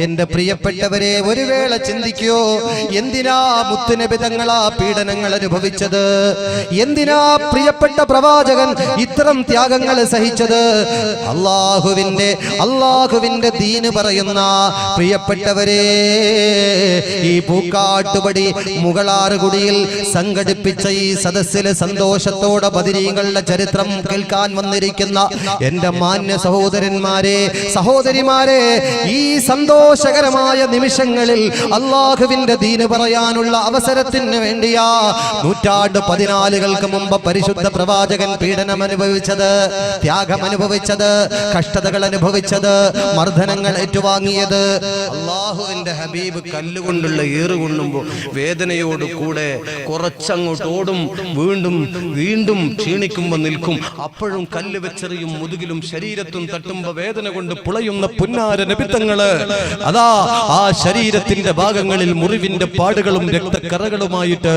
എന്റെ പ്രിയപ്പെട്ടവരെ, ഒരു വേള ചിന്തിക്കോ, എന്തിനാ മുത്തുനബി തങ്ങളാ പീഡനങ്ങൾ അനുഭവിച്ചത്? എന്തിനാ പ്രിയപ്പെട്ട പ്രവാചകൻ ഇത്തരം ത്യാഗങ്ങൾ സഹിച്ചത്? അള്ളാഹുവിന്റെ ദീന് പറയുന്ന പ്രിയപ്പെട്ടവരെ, ഈ പൂക്കാട്ടുപടി മുകളാറുകുടിയിൽ സംഘടിപ്പിച്ച ഈ സദസ്സിലെ സന്തോഷത്തോടെ ബദരീങ്ങളുടെ ചരിത്രം കേൾക്കാൻ വന്നിരിക്കുന്ന എന്റെ മാന്യ സഹോദരന്മാരെ, സഹോദരിമാരെ, ഈ സന്തോഷകരമായ നിമിഷങ്ങളിൽ അള്ളാഹുവിന്റെ ദീന് പറയാനുള്ള അവസരത്തിന് വേണ്ടിയാ 14 മുമ്പ് പരിശുദ്ധ പ്രവാചകൻ പീഡനം അനുഭവിച്ചത്, ത്യാഗം അനുഭവിച്ചത്, കഷ്ടതകൾ അനുഭവിച്ചത്, മർദ്ദനങ്ങൾ ഏറ്റുവാങ്ങിയത്. അള്ളാഹുവിന്റെ ഹബീബ് കല്ലുകൊണ്ടുള്ള ഏറുകൊള്ളുമ്പോൾ വേദനയോട് കൂടെ കുറച്ചങ്ങോട്ട് ഓടും, വീണ്ടും വീണ്ടും ക്ഷീണിക്കുമ്പോൾ നിൽക്കും. അപ്പോഴും കല്ല് വെച്ചെറിയും, മുതുകിലും ശരീരത്തും തട്ടുമ്പോ വേദന കൊണ്ട് പുളയുന്ന പുന്നാര നബിത്തങ്ങള് അതാ ആ ശരീരത്തിന്റെ ഭാഗങ്ങളിൽ മുറിവിന്റെ പാടുകളും രക്തക്കറകളുമായിട്ട്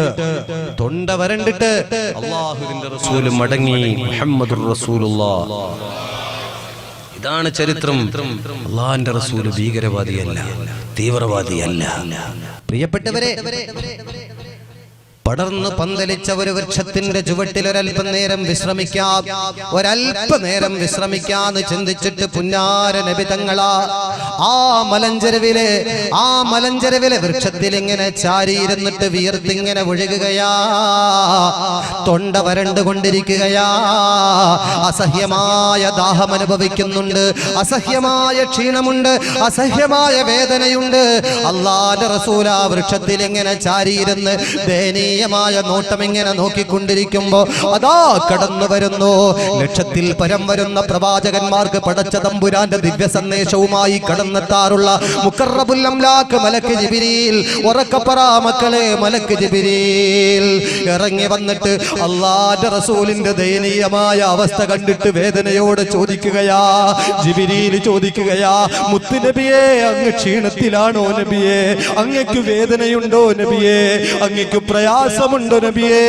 തൊണ്ട വരണ്ടിട്ട് അള്ളാഹുവിന്റെ റസൂൽ മടങ്ങി. മുഹമ്മദുർ റസൂലുള്ളാഹ്. ഇതാണ് ചരിത്രം. അള്ളാഹിന്റെ റസൂൽ ഭീകരവാദിയല്ല, തീവ്രവാദിയല്ല. പ്രിയപ്പെട്ടവരെ, പടർന്നു പന്തലിച്ച ഒരു വൃക്ഷത്തിന്റെ ചുവട്ടിൽ ഒരല്പനേരം വിശ്രമിക്കാന്ന് ചിന്തിച്ചിട്ട് പുന്നാര നബി തങ്ങളാ ആ മലഞ്ചരവിലെ വൃക്ഷത്തിൽ ഇങ്ങനെ ചാരിയിരുന്നിട്ട് വിയർത്തിങ്ങനെ ഒഴുകുകയാ, തൊണ്ട വരണ്ടുകൊണ്ടിരിക്കുകയാ, അസഹ്യമായ ദാഹം അനുഭവിക്കുന്നുണ്ട്, അസഹ്യമായ ക്ഷീണമുണ്ട്, അസഹ്യമായ വേദനയുണ്ട്. അല്ലാഹുവിന്റെ റസൂൽ ആ വൃക്ഷത്തിൽ ഇങ്ങനെ ചാരിയിരുന്ന് ദയനീയമായ നോട്ടം ഇങ്ങനെ നോക്കിക്കൊണ്ടിരിക്കുമ്പോ അതാ കടന്നു വരുന്നു ലക്ഷത്തിൽ പരം വരുന്ന പ്രവാചകന്മാർക്ക് പടച്ച തമ്പുരാന്റെ ദിവ്യ സന്ദേശവുമായി കടന്നെത്താറുള്ള മുഖറബുൽ അംലാക്ക് മലക്ക് ജിബ്രീൽ. ഉറക്കപ്പറ മക്കളെ, മലക്ക് ജിബ്രീൽ ഇറങ്ങി വന്നിട്ട് അല്ലാഹുവിന്റെ റസൂലിന്റെ ദയനീയമായ അവസ്ഥ കണ്ടിട്ട് വേദനയോട് ചോദിക്കുകയാ, ജിബ്രീൽ ചോദിക്കുകയാ, മുത്ത് നബിയേ, അങ്ങ് ക്ഷീണത്തിലാണോ നബിയേ? അങ്ങക്ക് വേദനയുണ്ടോ നബിയേ? അങ്ങക്ക് പ്രയാസമുണ്ടോ നബിയേ?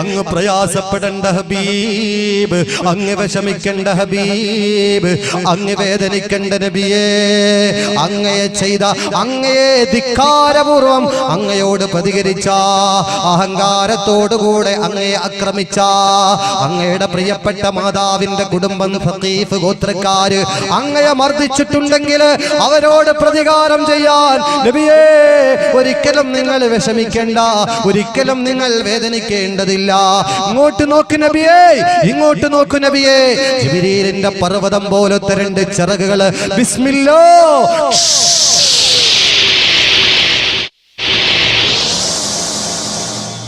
അങ്ങ് പ്രയാസപ്പെടേണ്ട ഹബീബ്, അങ്ങ് വിഷമിക്കേണ്ട ഹബീബ്, അങ്ങ് വേദനിക്കേണ്ട നബിയേ. അങ്ങയെ ധിക്കാരപൂർവം അങ്ങയോട് പ്രതികരിച്ച, അഹങ്കാരത്തോടുകൂടെ അങ്ങയെ ആക്രമിച്ച അങ്ങയുടെ പ്രിയപ്പെട്ട മാതാവിന്റെ കുടുംബം ഫഖീഫ് ഗോത്രക്കാര് അങ്ങയെ മർദ്ദിച്ചിട്ടുണ്ടെങ്കിൽ അവരോട് പ്രതികാരം ചെയ്യാൻ നബിയേ ഒരിക്കലും നിങ്ങൾ വിഷമിക്കേണ്ട, ഒരിക്കലും നിങ്ങൾ വേദനിക്കേണ്ടതില്ല. ഇങ്ങോട്ട് നോക്ക് നബിയേ, ഇങ്ങോട്ട് നോക്ക് നബിയേ. ജിബ്രീലിന്റെ പർവ്വതം പോലത്തെ 2 ചിറകുകൾ ബിസ്മില്ലാ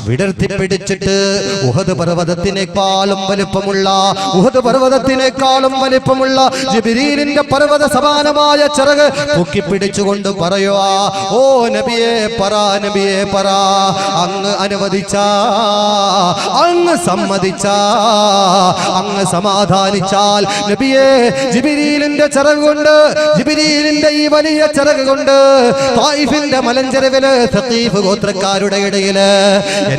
വിടർത്തി പിടിച്ചിട്ട് ഉഹദ് പർവ്വതത്തിനേക്കാളും വലിപ്പമുള്ള ജിബ്രീലിന്റെ പർവ്വത സമാനമായ ചിറക് പൊക്കിപ്പിടിച്ചുകൊണ്ട് പറയുക, ഓ നബിയേ പറ, നബിയേ പറ, അങ്ങ് അനുവദിച്ച, അങ്ങ് സമ്മതിച്ച, അങ്ങ് സമാധാനിച്ചാൽ നബിയേ ജിബ്രീലിന്റെ ചിറക് കൊണ്ട്, ജിബ്രീലിന്റെ ഈ വലിയ ചിറക് കൊണ്ട് തായിഫിന്റെ മലഞ്ചരവില് സഖീഫ് ഗോത്രക്കാരുടെ ഇടയില്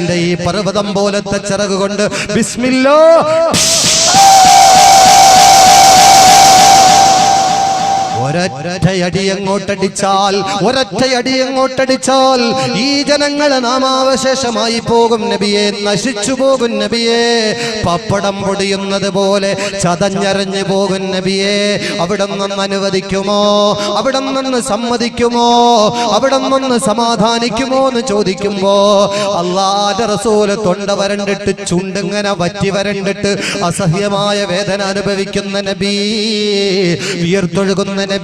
എന്റെ ഈ പർവ്വതം പോലത്തെ ചിറക് കൊണ്ട് ബിസ്മില്ലാ ഒരൊറ്റയടി അങ്ങോട്ടടിച്ചാൽ ഈ ജനങ്ങൾ നാമാവശേഷമായി പോകും നബിയെ, നശിച്ചു പോകും നബിയെ. പപ്പടം പൊടിയുന്നത് പോലെ ചതഞ്ഞരഞ്ഞു പോകും നബിയെ. അവിടെ നിന്ന് അനുവദിക്കുമോ? അവിടെ നിന്ന് സമ്മതിക്കുമോ? അവിടെ നിന്ന് സമാധാനിക്കുമോ എന്ന് ചോദിക്കുമ്പോ അല്ലാഹുവിന്റെ റസൂൽ തൊണ്ട വരണ്ടിട്ട്, ചുണ്ടിങ്ങനെ വറ്റി വരണ്ടിട്ട് അസഹ്യമായ വേദന അനുഭവിക്കുന്ന നബി, വിയർത്തൊഴുകുന്ന നബി.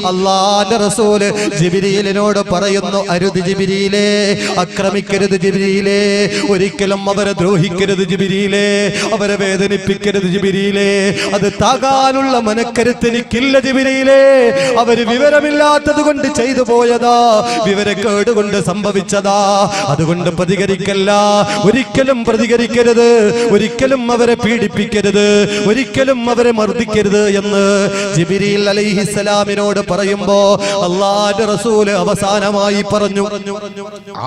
അല്ലാഹുവിന്റെ റസൂൽ ജിബ്രീലിനോട് പറയുന്നു, അരുത് ജിബ്രീലേ, ആക്രമിക്കരുത് ജിബ്രീലേ, ഒരിക്കലും അവരെ ദ്രോഹിക്കരുത് ജിബ്രീലേ, അവരെ വേദനിപ്പിക്കരുത് ജിബ്രീലേ. അത് താങ്ങാനുള്ള മനക്കരുത്ത് എനിക്കില്ല ജിബ്രീലേ. അവര് വിവരമില്ലാത്തത് കൊണ്ട് ചെയ്തു പോയതാ, വിവരക്കേട് കൊണ്ട് സംഭവിച്ചതാ. അതുകൊണ്ട് പ്രതികരിക്കല്ല, ഒരിക്കലും പ്രതികരിക്കരുത്, ഒരിക്കലും അവരെ പീഡിപ്പിക്കരുത്, ഒരിക്കലും അവരെ മർദ്ദിക്കരുത് എന്ന് ജിബ്രീൽ അലൈഹി അലൈഹിസ്സലാമിനോട് പറയുമ്പോ അല്ലാഹുവിന്റെ റസൂല് അവസാനമായി പറഞ്ഞു,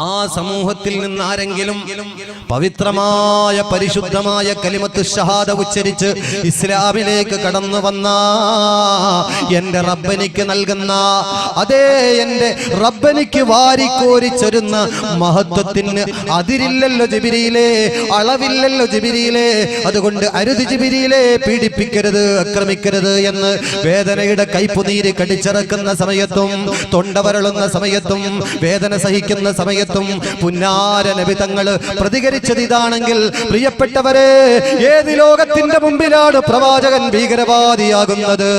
ആ സമൂഹത്തിൽ നിന്ന് ആരെങ്കിലും പവിത്രമായ പരിശുദ്ധമായ കലിമത്ത് ഷഹാദ ഉച്ചരിച്ച് ഇസ്ലാമിലേക്ക് കടന്നു വന്ന എന്റെ റബ്ബനിക്ക് നൽകുന്ന അതേ എന്റെ റബ്ബനിക്ക് വാരിക്കോരിച്ചൊരുന്ന മഹത്വത്തിന് അതിരില്ലല്ലോ ജിബ്രീലേ, അളവില്ലല്ലോ ജിബ്രീലേ. അതുകൊണ്ട് അരുത് ജിബ്രീലേ, പീഡിപ്പിക്കരുത്, ആക്രമിക്കരുത് എന്ന് വേദനയുടെ കൈപ്പുനീര് കടിച്ചിറക്കുന്ന സമയത്തും തൊണ്ട വരളുന്ന സമയത്തും വേദന സഹിക്കുന്ന സമയത്തും പുന്നാര നബി തങ്ങൾ പ്രതികരിച്ചത് ഇതാണെങ്കിൽ പ്രിയപ്പെട്ടവരെ, ഏത് ലോകത്തിന്റെ മുമ്പിലാണ് പ്രവാചകൻ ഭീകരവാദിയാകുന്നത്?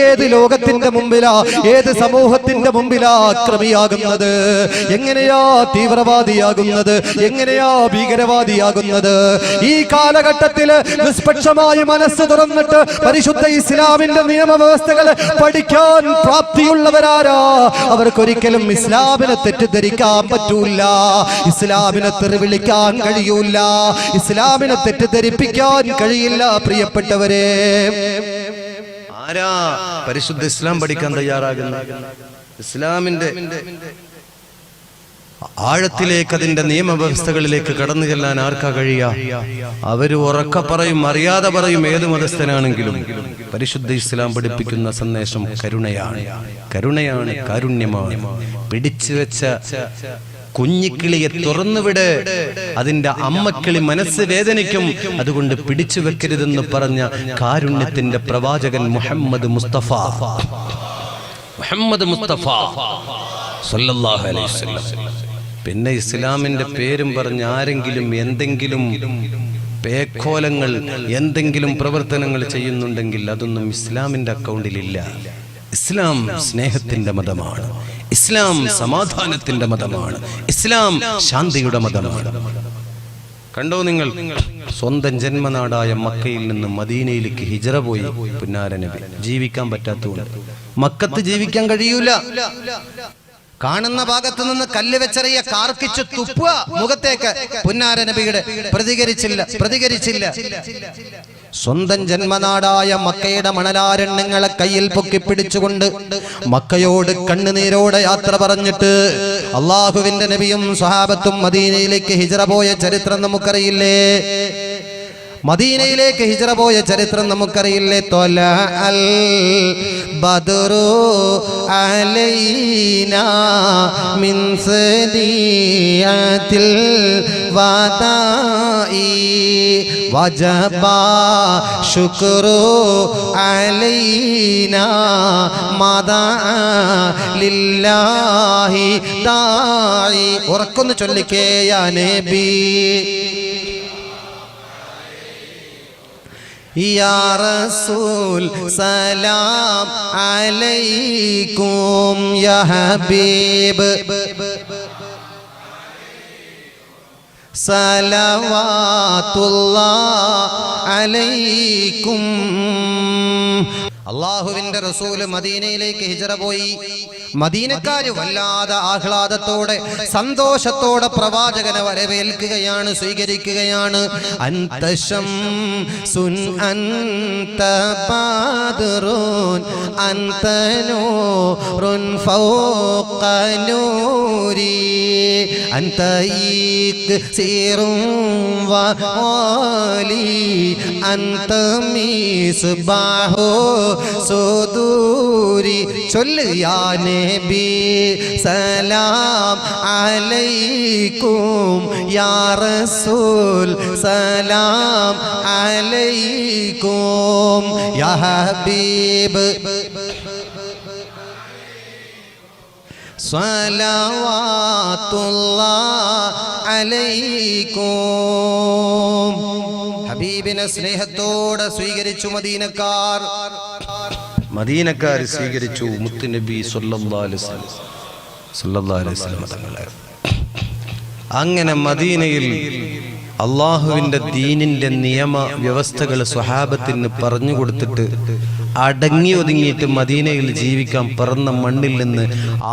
ഏത് ലോകത്തിന്റെ മുമ്പിലാ, ഏത് സമൂഹത്തിന്റെ മുമ്പിലാ അക്രമിയാകുന്നത്? എങ്ങനെയാ തീവ്രവാദിയാകുന്നത്? എങ്ങനെയാ ഭീകരവാദിയാകുന്നത്? ഈ കാലഘട്ടത്തിൽ നിഷ്പക്ഷമായി മനസ്സ് തുറന്നിട്ട് പരിശുദ്ധ ഇസ്ലാമിന്റെ നിയമവ്യവസ്ഥകൾ പഠിക്കാൻ പ്രാപ്തിയുള്ളവരാരാ? അവർക്കൊരിക്കലും ഇസ്ലാമിനെ തെറ്റിദ്ധരിക്കാൻ പറ്റൂല, ഇസ്ലാമിനെ തെറിവിളിക്കാൻ കഴിയൂല, ഇസ്ലാമിനെ തെറ്റിദ്ധരിപ്പിക്കാൻ കഴിയില്ല. പ്രിയപ്പെട്ടവരെ, ആരാ പരിശുദ്ധ ഇസ്ലാം പഠിക്കാൻ തയ്യാറാകുന്നത്? ഇസ്ലാമിന്റെ ആഴത്തിലേക്ക്, അതിന്റെ നിയമവ്യവസ്ഥകളിലേക്ക് കടന്നു ചെല്ലാൻ ആർക്കാ കഴിയാ? അവര് ഉറക്ക പറയും, അറിയാതെ പറയും, ഏത് മതസ്ഥനാണെങ്കിലും പരിശുദ്ധ ഇസ്ലാം പഠിപ്പിക്കുന്ന സന്ദേശം കരുണയാണ്, കരുണയാണ്, കാരുണ്യമാണ്. പിടിച്ചു വെച്ച കുഞ്ഞിക്കിളിയെ തുറന്നുവിട്, അതിന്റെ അമ്മക്കിളി മനസ്സ് വേദനിക്കും, അതുകൊണ്ട് പിടിച്ചു വെക്കരുതെന്ന് പറഞ്ഞ കാരുണ്യത്തിന്റെ പ്രവാചകൻ മുഹമ്മദ് മുസ്തഫ, മുഹമ്മദ് മുസ്തഫ സല്ലല്ലാഹു അലൈഹി വസല്ലം. പിന്നെ ഇസ്ലാമിന്റെ പേരും പറഞ്ഞ് ആരെങ്കിലും എന്തെങ്കിലും പേക്കോലങ്ങൾ, എന്തെങ്കിലും പ്രവർത്തനങ്ങൾ ചെയ്യുന്നുണ്ടെങ്കിൽ അതൊന്നും ഇസ്ലാമിന്റെ അക്കൗണ്ടിലില്ല. ഇസ്ലാം സ്നേഹത്തിന്റെ മതമാണ്, ഇസ്ലാം സമാധാനത്തിന്റെ മതമാണ്, ഇസ്ലാം ശാന്തിയുടെ മതമാണ്. കണ്ടോ നിങ്ങൾ, സ്വന്തം ജന്മനാടായ മക്കയിൽ നിന്ന് മദീനയിലേക്ക് ഹിജറ പോയി പുന്നാര നബി. ജീവിക്കാൻ പറ്റാത്തതുകൊണ്ട് മക്കത്ത് ജീവിക്കാൻ കഴിയൂല. കാണുന്ന ഭാഗത്ത് നിന്ന് കല്ല് വെച്ചറിയ കാർക്കിച്ച് തുപ്പുക മുഖത്തേക്ക്. പുന്നാര നബിയുടെ പ്രതികരിച്ചില്ല. സ്വന്തം ജന്മനാടായ മക്കയുടെ മണലാരണ്യങ്ങളെ കയ്യിൽ പൊക്കി പിടിച്ചുകൊണ്ട് മക്കയോട് കണ്ണുനീരോടെ യാത്ര പറഞ്ഞിട്ട് അള്ളാഹുവിന്റെ നബിയും സ്വഹാബത്തും മദീനയിലേക്ക് ഹിജറ പോയ ചരിത്രം നമുക്കറിയില്ലേ? മദീനയിലേക്ക് ഹിജറ പോയ ചരിത്രം നമുക്കറിയില്ലേ? ത്വല അൽ ബദ്റു അലൈനാ മിൻ സദിയത്തിൽ വദാഇ വജബ ശുക്രു അലൈനാ മദാ ലില്ലാഹി ദാഇ. ഉറക്കൊന്ന് ചൊല്ലിക്കേ യാ നബി. या रसूल सलाम अलैकुम या हबीब सलवातुल्लाह अलैकुम. അള്ളാഹുവിന്റെ റസൂല് മദീനയിലേക്ക് ഹിജറ പോയി. മദീനക്കാര് വല്ലാതെ ആഹ്ലാദത്തോടെ സന്തോഷത്തോടെ പ്രവാചകനെ വരവേൽക്കുകയാണ്, സ്വീകരിക്കുകയാണ്. അൻത ശംസുൻ അൻത ബദ്റുൻ അൻത നൂറുൻ ഫൗഖ നൂരി അൻത ഇക്സിറുൻ വആലി അൻത മിസ്ബാഹു സുദൂരി. ചൊല്ല് യാ നബി സലാം അലൈക്കും യാ റസൂൽ സലാം അലൈക്കും യാ ഹബീബ് സ്വലവാത്തുല്ലാഹ് അലൈക്കും. ഹബീബിനെ സ്നേഹത്തോടെ സ്വീകരിച്ചു മദീനക്കാർ സ്വീകരിച്ചു മുത്തുനബി സല്ലല്ലാഹു അലൈഹി വസല്ലം തങ്ങളെ. അങ്ങനെ മദീനയിൽ അള്ളാഹുവിന്റെ ദീനിന്റെ നിയമ വ്യവസ്ഥകൾ സ്വഹാബത്തിന് പറഞ്ഞു കൊടുത്തിട്ട് അടങ്ങി ഒതുങ്ങിയിട്ട് മദീനയിൽ ജീവിക്കാൻ പിറന്ന മണ്ണിൽ നിന്ന്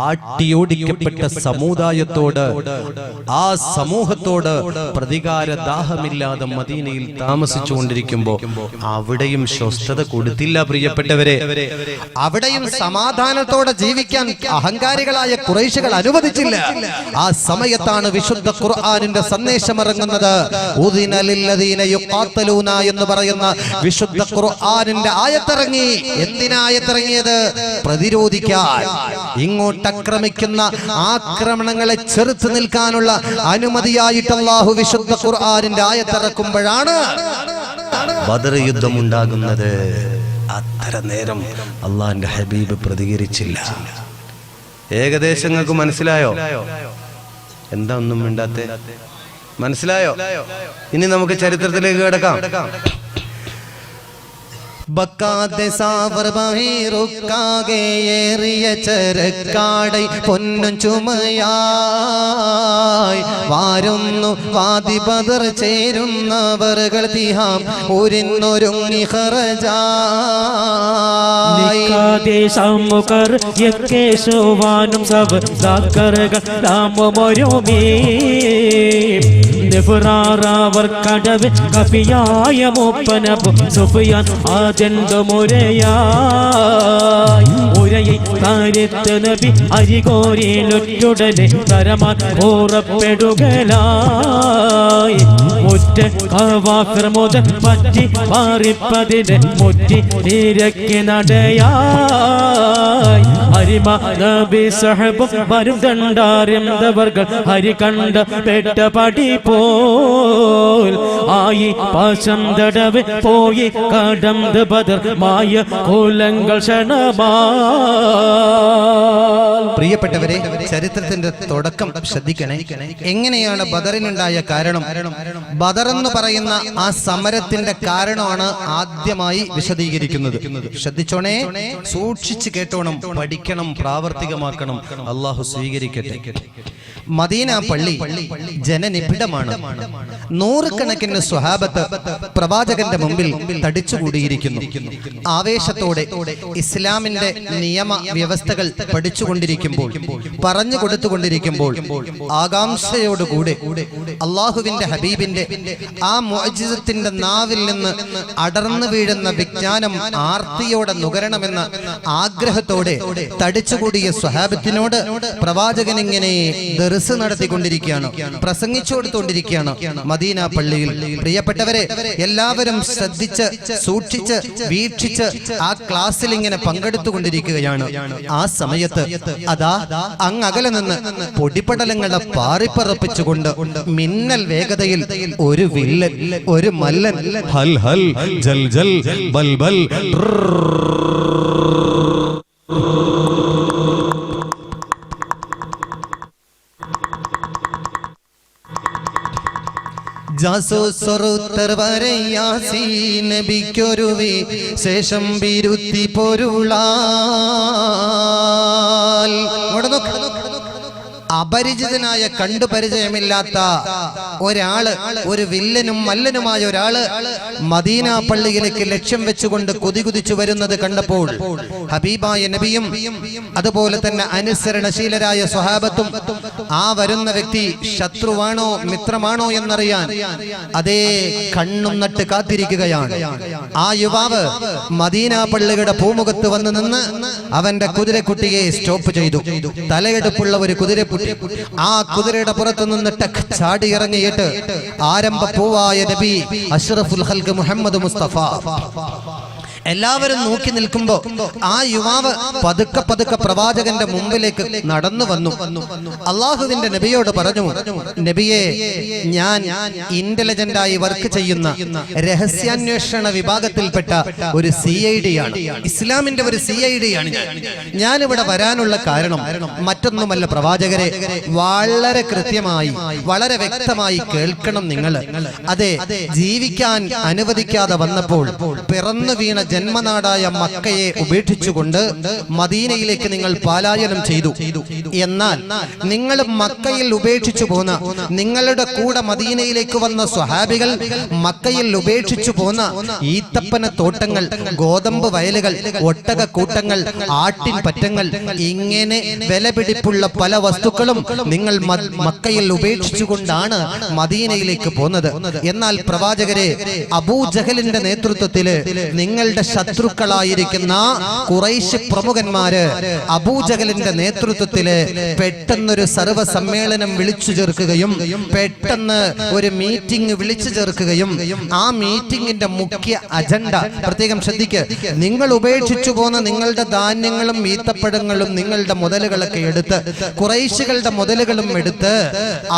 ആട്ടിയോടിക്കപ്പെട്ട സമുദായത്തോട്, ആ സമൂഹത്തോട് പ്രതികാര ദാഹമില്ലാതെ മദീനയിൽ താമസിച്ചു കൊണ്ടിരിക്കുമ്പോ അവിടെയും സ്വസ്ഥത കൊടുത്തില്ല പ്രിയപ്പെട്ടവരെ. അവിടെയും സമാധാനത്തോടെ ജീവിക്കാൻ അഹങ്കാരികളായ ഖുറൈശികൾ അനുവദിച്ചില്ല. ആ സമയത്താണ് വിശുദ്ധ ഖുർആനിന്റെ സന്ദേശം ഇറങ്ങുന്നത്. ഉദിന ലില്ലദീന യുഖാതലൂന എന്ന് പറയുന്ന വിശുദ്ധ ഖുർആനിന്റെ ആയത്തിറങ്ങി. എന്തിനാ ആയത്തിറങ്ങിയത്? പ്രതിരോധിക്കാൻ, ഇങ്ങോട്ട് ആക്രമിക്കുന്ന ആക്രമണങ്ങളെ ചെറുത്ത് നിൽക്കാനുള്ള അനുമതിയായിട്ട് അല്ലാഹു വിശുദ്ധ ഖുർആനിന്റെ ആയത്തിറക്കുമ്പോഴാണ് ബദർ യുദ്ധം ഉണ്ടാകുന്നത്. അത്ര നേരം അള്ളാഹിന്റെ ഹബീബ് പ്രതികരിച്ചില്ല. ഏകദേശം നിങ്ങൾക്ക് മനസ്സിലായോ? എന്താ ഒന്നും മിണ്ടാത്തെ? മനസ്സിലായോ? ഇനി നമുക്ക് ചരിത്രത്തിലേക്ക് കിടക്കാം. ബക്കാതെ സാവർ ബഹിറുക്കാകെ ഏറിയ ചരക്കാടൈ പൊന്നും ചുമയായി വാരുന്നു വാദി ബദർ ചേരുന്നവർകൾ തിഹാം ഊരിന്നൊരുങ്ങി ഖറജായി സമുഖർ യക്കേശവാനും സവ സാക്കറുകൾ രാമമൊരുമേ നെഫ്റാറവർ കടവ് കഫിയായ മൂപ്പനബു സുഫിയാൻ ആജന്തുമുരയായി ഉരയിൽ കാര്യത്ത് നബി അരികോരിലൊറ്റുടനെ തരമാൻ ഓറപ്പെടുകലായി മുറ്റ കവാഫിർ മുതൽ പറ്റി മാറിപ്പതിന് മുറ്റി തിരക്കി നടയായി ഹരിമ നബി സഹബും വരും ദണ്ടാരെന്തവർകൾ ഹരി കണ്ട പെട്ട പടി പോൽ ആയി പാശം തടവ് പോയി കടന്ത് ബദർ മായ കോലങ്ങൾ ക്ഷണമാ. പ്രിയപ്പെട്ടവരെ, ചരിത്രത്തിന്റെ തുടക്കം ശ്രദ്ധിക്കണേ. എങ്ങനെയാണ് ബദറിനുണ്ടായ കാരണം? ബദർ എന്ന് പറയുന്ന ആ സമരത്തിന്റെ കാരണമാണ് ആദ്യമായി വിശദീകരിക്കുന്നത്. ശ്രദ്ധിച്ചോണേ, സൂക്ഷിച്ചു കേട്ടോണം, പഠിക്കണം, പ്രാവർത്തികമാക്കണം. അള്ളാഹു സ്വീകരിക്കട്ടെ. മദീന പള്ളി ജനനിബിഡമാണ്. നൂറുകണക്കിന് സ്വഹാബത്ത് പ്രവാചകന്റെ മുമ്പിൽ തടിച്ചുകൂടിയിരിക്കുന്നു. ആവേശത്തോടെ ഇസ്ലാമിന്റെ നിയമ വ്യവസ്ഥകൾ പഠിച്ചുകൊണ്ടിരിക്കുമ്പോൾ, പറഞ്ഞു കൊടുത്തുകൊണ്ടിരിക്കുമ്പോൾ, ആകാംക്ഷയോടുകൂടെ അള്ളാഹുവിന്റെ ഹബീബിന്റെ ആ മുഅ്ജിസത്തിന്റെ നാവിൽ നിന്ന് അടർന്നു വീഴുന്ന വിജ്ഞാനം ആർത്തിയോടെ നുകരണമെന്ന ആഗ്രഹത്തോടെ തടിച്ചുകൂടിയ സ്വഹാബത്തിനോട് പ്രവാചകൻ ഇങ്ങനെ ദർസ് നടത്തിക്കൊണ്ടിരിക്കുകയാണ്, പ്രസംഗിച്ചു കൊടുത്തുകൊണ്ടിരിക്കുകയാണ് മദീന പള്ളിയിൽ. പ്രിയപ്പെട്ടവരെ, എല്ലാവരും ശ്രദ്ധിച്ച് സൂക്ഷിച്ച് വീക്ഷിച്ച് ആ ക്ലാസ്സിൽ ഇങ്ങനെ പങ്കെടുത്തുകൊണ്ടിരിക്കുകയാണ്. ആ സമയത്ത് അതാ അങ്ങകലെ നിന്ന് പൊടിപടലങ്ങളെ പാറിപ്പറപ്പിച്ചുകൊണ്ട് മിന്നൽ വേഗതയിൽ ഒരു വില്ലൻ, ഒരു മല്ലൻ ഹൽ ഹൽ ജൽ ജൽ ബൽ ബൽ നബിക്കൊരുവി ശേഷം ബിരുത്തി പൊരുളാൽ അപരിചിതനായ കണ്ടുപരിചയമില്ലാത്ത ഒരാള്, ഒരു വില്ലനും മല്ലനുമായ ഒരാള് മദീന പള്ളിയിലേക്ക് ലക്ഷ്യം വെച്ചുകൊണ്ട് കുതികുതിച്ചു വരുന്നത് കണ്ടപ്പോൾ ഹബീബായ നബിയും അതുപോലെ തന്നെ അനുസരണശീലരായ സ്വഹാബത്തും ആ വരുന്ന വ്യക്തി ശത്രുവാണോ മിത്രമാണോ എന്നറിയാൻ അതേ കണ്ണും നട്ട് കാത്തിരിക്കുകയാണ്. ആ യുവാവ് മദീന പള്ളിയുടെ പൂമുഖത്ത് വന്നു നിന്ന് അവന്റെ കുതിരക്കുട്ടിയെ സ്റ്റോപ്പ് ചെയ്തു. തലയെടുപ്പുള്ള ഒരു കുതിരക്കുട്ടി. ആ കുതിരയുടെ പുറത്തു നിന്ന് ടക്ക് ചാടി ഇറങ്ങിയിട്ട് ആരംഭ പൂവായ നബി അഷ്റഫുൽ ഖൽഖ് മുഹമ്മദ് മുസ്തഫ എല്ലാവരും നോക്കി നിൽക്കുമ്പോ ആ യുവാവ് പതുക്കെ പതുക്കെ പ്രവാചകന്റെ മുമ്പിലേക്ക് നടന്നു വന്നു. അള്ളാഹുവിന്റെ നബിയോട് പറഞ്ഞു, നബിയെ, ഞാൻ ഇന്റലിജന്റ് ആയി വർക്ക് ചെയ്യുന്ന രഹസ്യാന്വേഷണ വിഭാഗത്തിൽപ്പെട്ട ഒരു CID ആണ്, ഇസ്ലാമിന്റെ ഒരു CID ആണ്. ഞാനിവിടെ വരാനുള്ള കാരണം മറ്റൊന്നുമല്ല പ്രവാചകരെ, വളരെ കൃത്യമായി വളരെ വ്യക്തമായി കേൾക്കണം നിങ്ങൾ. അതെ, ജീവിക്കാൻ അനുവദിക്കാതെ വന്നപ്പോൾ പിറന്നു വീണ ജന്മനാടായ മക്കയെ ഉപേക്ഷിച്ചുകൊണ്ട് മദീനയിലേക്ക് നിങ്ങൾ പലായനം ചെയ്തു. എന്നാൽ നിങ്ങൾ മക്കയിൽ ഉപേക്ഷിച്ചു പോന്ന, നിങ്ങളുടെ കൂടെ മദീനയിലേക്ക് വന്ന സ്വഹാബികൾ മക്കയിൽ ഉപേക്ഷിച്ചു പോന്ന ഈത്തപ്പന തോട്ടങ്ങൾ, ഗോതമ്പ് വയലുകൾ, ഒട്ടകക്കൂട്ടങ്ങൾ, ആട്ടിൻ പറ്റങ്ങൾ, ഇങ്ങനെ വിലപിടിപ്പുള്ള പല വസ്തുക്കളും നിങ്ങൾ മക്കയിൽ ഉപേക്ഷിച്ചുകൊണ്ടാണ് മദീനയിലേക്ക് പോന്നത്. എന്നാൽ പ്രവാചകരെ, അബൂജഹലിന്റെ നേതൃത്വത്തില് നിങ്ങളുടെ ശത്രുക്കളായിരിക്കുന്ന ഖുറൈശ് പ്രമുഖന്മാര് അബൂജഹലിന്റെ നേതൃത്വത്തില് പെട്ടെന്നൊരു സർവ്വ സമ്മേളനം വിളിച്ചു ചേർക്കുകയും പെട്ടെന്ന് ഒരു മീറ്റിംഗ് വിളിച്ചു ചേർക്കുകയും ആ മീറ്റിംഗിന്റെ മുഖ്യ അജണ്ട പ്രത്യേകം ശ്രദ്ധിക്കുക, നിങ്ങൾ ഉപേക്ഷിച്ചു പോന്ന നിങ്ങളുടെ ധാന്യങ്ങളും ഈത്തപ്പഴങ്ങളും നിങ്ങളുടെ മുതലുകളൊക്കെ എടുത്ത്, ഖുറൈശികളുടെ മുതലുകളും എടുത്ത്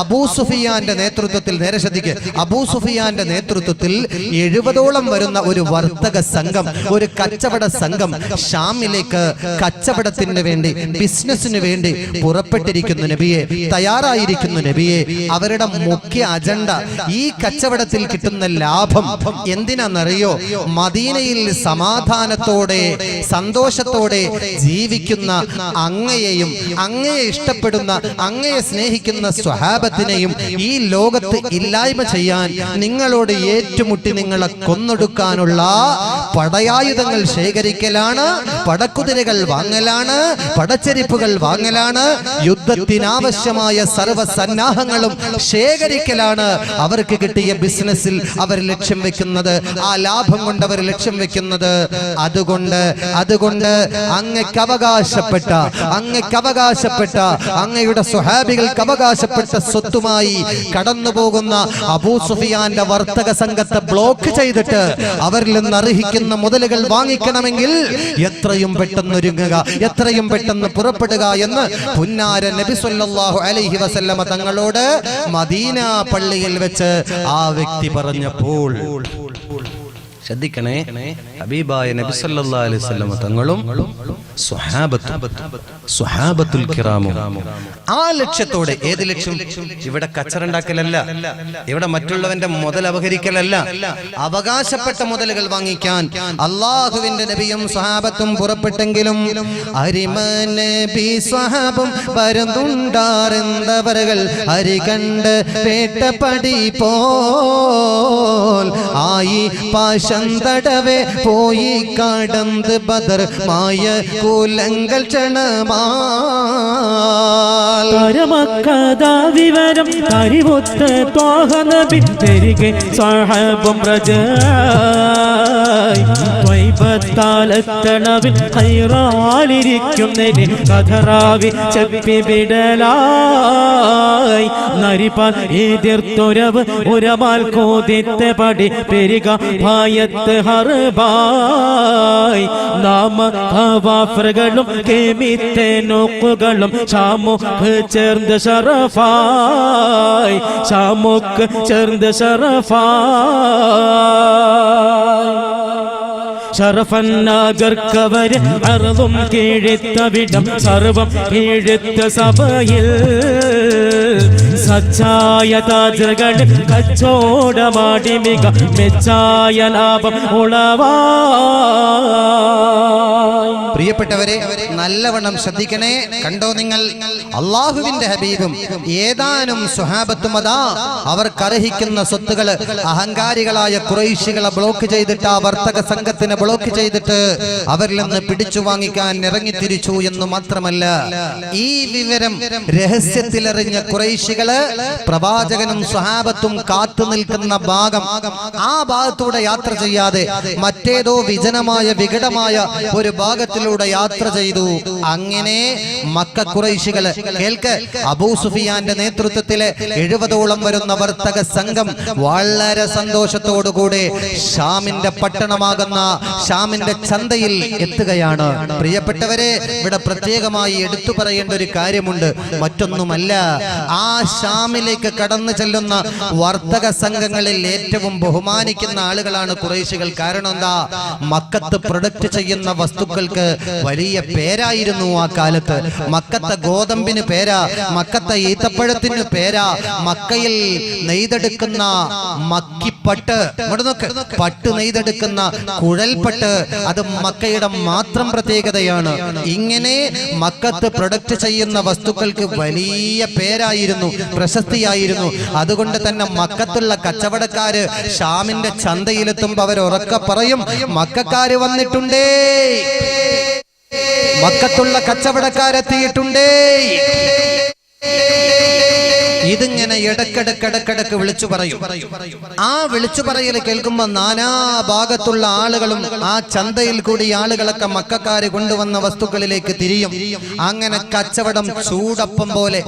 അബൂ സുഫിയാന്റെ നേതൃത്വത്തിൽ, നേരെ ശ്രദ്ധിക്കുക, അബൂ സുഫിയാന്റെ നേതൃത്വത്തിൽ 70ഓളം വരുന്ന ഒരു വർത്തക സംഘം, ഒരു കച്ചവട സംഘം ഷാമിലേക്ക് കച്ചവടത്തിന് വേണ്ടി, ബിസിനസിന് വേണ്ടി പുറപ്പെട്ടിരിക്കുന്നു നബിയെ, തയ്യാറായിരിക്കുന്നു നബിയെ. അവരുടെ മുഖ്യ അജണ്ട ഈ കച്ചവടത്തിൽ കിട്ടുന്ന ലാഭം എന്തിനാണെന്നറിയോ? മദീനയിൽ സമാധാനത്തോടെ സന്തോഷത്തോടെ ജീവിക്കുന്ന അങ്ങയെയും അങ്ങയെ ഇഷ്ടപ്പെടുന്ന അങ്ങയെ സ്നേഹിക്കുന്ന സ്വഹാബത്തിനെയും ഈ ലോകത്ത് ഇല്ലായ്മ ചെയ്യാൻ, നിങ്ങളോട് ഏറ്റുമുട്ടി നിങ്ങളെ കൊന്നൊടുക്കാനുള്ള പടയായുധങ്ങൾ ശേഖരിക്കലാണ്, പടക്കുതിരകൾ വാങ്ങലാണ്, പടച്ചെരിപ്പുകൾ വാങ്ങലാണ്, യുദ്ധത്തിനാവശ്യമായ സർവ്വ സന്നാഹങ്ങളും ശേഖരിക്കലാണ് അവർക്ക് കിട്ടിയ ബിസിനസ്സിൽ അവർ ലക്ഷ്യം വെക്കുന്നത്, ആ ലാഭം കൊണ്ട് അവർ ലക്ഷ്യം വെക്കുന്നത്. അതുകൊണ്ട് അങ്ങക്ക് അവകാശപ്പെട്ട അങ്ങയുടെ സ്വഹാബികൾക്ക് അവകാശപ്പെട്ട സ്വത്തുമായി കടന്നു പോകുന്ന അബൂ സുഫിയാന്റെ വർത്തക സംഘത്തെ ബ്ലോക്ക് ചെയ്തിട്ട് അവരിൽ നിന്ന് അർഹിക്കുന്ന മുതലുകൾ വാങ്ങിക്കണമെങ്കിൽ എത്രയും പെട്ടെന്ന് ഒരുങ്ങുക, എത്രയും പെട്ടെന്ന് പുറപ്പെടുക എന്ന് പുന്നാര നബി സല്ലല്ലാഹു അലൈഹി വസല്ലമ തങ്ങളോട് മദീന പള്ളിയിൽ വെച്ച് ആ വ്യക്തി പറഞ്ഞപ്പോൾ ശ്രദ്ധിക്കണേ, ഹബീബായ നബി സല്ലല്ലാഹു അലൈഹി വസല്ലം തങ്ങളും സ്വഹാബത്തുൽ കിറാമും ആ ലക്ഷ്യത്തോടെ, ഏത് ലക്ഷ്യം? ഇവിടെ കച്ചറുണ്ടാക്കലല്ല, ഇവിടെ മറ്റുള്ളവന്റെ മുതൽ അപഹരിക്കലല്ല, അവകാശപ്പെട്ട മുതലുകൾ വാങ്ങിക്കാൻ അള്ളാഹുവിന്റെ നബിയും സ്വഹാബത്തും പുറപ്പെട്ടെങ്കിലും അരിമനബി സ്വഹാബും വരുന്നുണ്ടാറുന്നവர்கள் ഹരി കണ്ട് വേട്ടപ്പടി പോൽ ആയി പാശന്തടവേ പോയി കടന്ന് ബദർ മായ കൂലങ്ങൾ ക്ഷണമാ വിവരം കരിമുത്ത് ത്വാഹ നബി തിരികെ സ്വഹാബും ത്വയ്ബത്താലെത്തണവിൽ ഹൈറാലിരിക്കുന്നതിന് കഥറാവി ചെപ്പിവിടലായി നരിപ്പാൽ എതിർത്തൊരവ് ഉരമാൽ കോതിത്ത പടി പെരുക ഭായത്ത് ഹർബായി നാമ ഹവാഫറുകളും കേമിത്തെ നോക്കുകളും ഷാമുഖ് ചേർന്ന് ഷറഫായി, ഷാമുഖ് ചേർന്ന് ഷറഫായി. ഷറഫന്നാഗർക്കവര് അറുതും കീഴിത്തവിടം സർവം കീഴിത്ത സഭയിൽ സച്ചായ താജകൾ കച്ചോടമാടി മിക മെച്ചായ ലാഭം ഉളവായി. പ്രിയപ്പെട്ടവരെ, നല്ലവണ്ണം ശ്രദ്ധിക്കണേ. കണ്ടോ നിങ്ങൾ, അള്ളാഹുവിന്റെ ഹബീബും ഏതാനും സ്വഹാബത്തും അതാ അവർക്കർഹിക്കുന്ന സ്വത്തുകൾ അഹങ്കാരികളായ ഖുറൈശികളെ ബ്ലോക്ക് ചെയ്തിട്ട്, ആ വർത്തക സംഘത്തിനെ ബ്ലോക്ക് ചെയ്തിട്ട് അവരിൽ നിന്ന് പിടിച്ചു വാങ്ങിക്കാൻ ഇറങ്ങിത്തിരിച്ചു എന്ന് മാത്രമല്ല, ഈ വിവരം രഹസ്യത്തിലറിഞ്ഞ ഖുറൈശികള് പ്രവാചകനും സ്വഹാബത്തും കാത്തു നിൽക്കുന്ന ഭാഗം, ആ ഭാഗത്തൂടെ യാത്ര ചെയ്യാതെ മറ്റേതോ വിജനമായ വികടമായ ഒരു ഭാഗത്തിലൂടെ യാത്ര ചെയ്തു. അങ്ങനെ മക്ക ഖുറൈശികള് കേൾക്ക്, അബൂ സുഫിയാന്റെ നേതൃത്വത്തിലെ 70ഓളം വരുന്ന വർത്തക സംഘം വളരെ സന്തോഷത്തോടുകൂടെ ഷാമിന്റെ പട്ടണമാകുന്ന ഷാമിന്റെ ചന്തയിൽ എത്തുകയാണ്. പ്രിയപ്പെട്ടവരെ, ഇവിടെ പ്രത്യേകമായി എടുത്തു പറയേണ്ട ഒരു കാര്യമുണ്ട്. മറ്റൊന്നുമല്ല, ആ ഷാമിലേക്ക് കടന്നു ചെല്ലുന്ന വർത്തക സംഘങ്ങളിൽ ഏറ്റവും ബഹുമാനിക്കുന്ന ആളുകളാണ് ഖുറൈശികൾ. കാരണം എന്താ? മക്കത്ത് പ്രൊഡക്റ്റ് ചെയ്യുന്ന വസ്തുക്കൾക്ക് വലിയ പേരായിരുന്നു. പേരായിരുന്നു ആ കാലത്ത്. മക്കത്തെ ഗോതമ്പിന് പേരാ, മക്കത്തെ ഈത്തപ്പഴത്തിന് പേരാ, മക്കയിൽ നെയ്തെടുക്കുന്ന മക്കിപ്പട്ട്, പട്ട് നെയ്തെടുക്കുന്ന കുഴൽപ്പട്ട്, അത് മക്കയുടെ മാത്രം പ്രത്യേകതയാണ്. ഇങ്ങനെ മക്കത്ത് പ്രൊഡക്റ്റ് ചെയ്യുന്ന വസ്തുക്കൾക്ക് വലിയ പേരായിരുന്നു, പ്രശസ്തിയായിരുന്നു. അതുകൊണ്ട് തന്നെ മക്കത്തുള്ള കച്ചവടക്കാര് ഷാമിന്റെ ചന്തയിലെത്തുമ്പോ അവർ ഉറക്കെ പറയും, മക്കക്കാര് വന്നിട്ടുണ്ടേ, മക്കത്തുള്ള കച്ചവടക്കാരെത്തിയിട്ടുണ്ടേ. ഇതിങ്ങനെ ഇടക്കിടക്ക് വിളിച്ചു പറയും. ആ വിളിച്ചു പറയല് കേൾക്കുമ്പോ നാനാ ഭാഗത്തുള്ള ആളുകളും ആ ചന്തയിൽ കൂടി ആളുകളൊക്കെ മക്കക്കാര് കൊണ്ടുവന്ന വസ്തുക്കളിലേക്ക് തിരിയും. അങ്ങനെ കച്ചവടം ചൂടപ്പം പോലെ,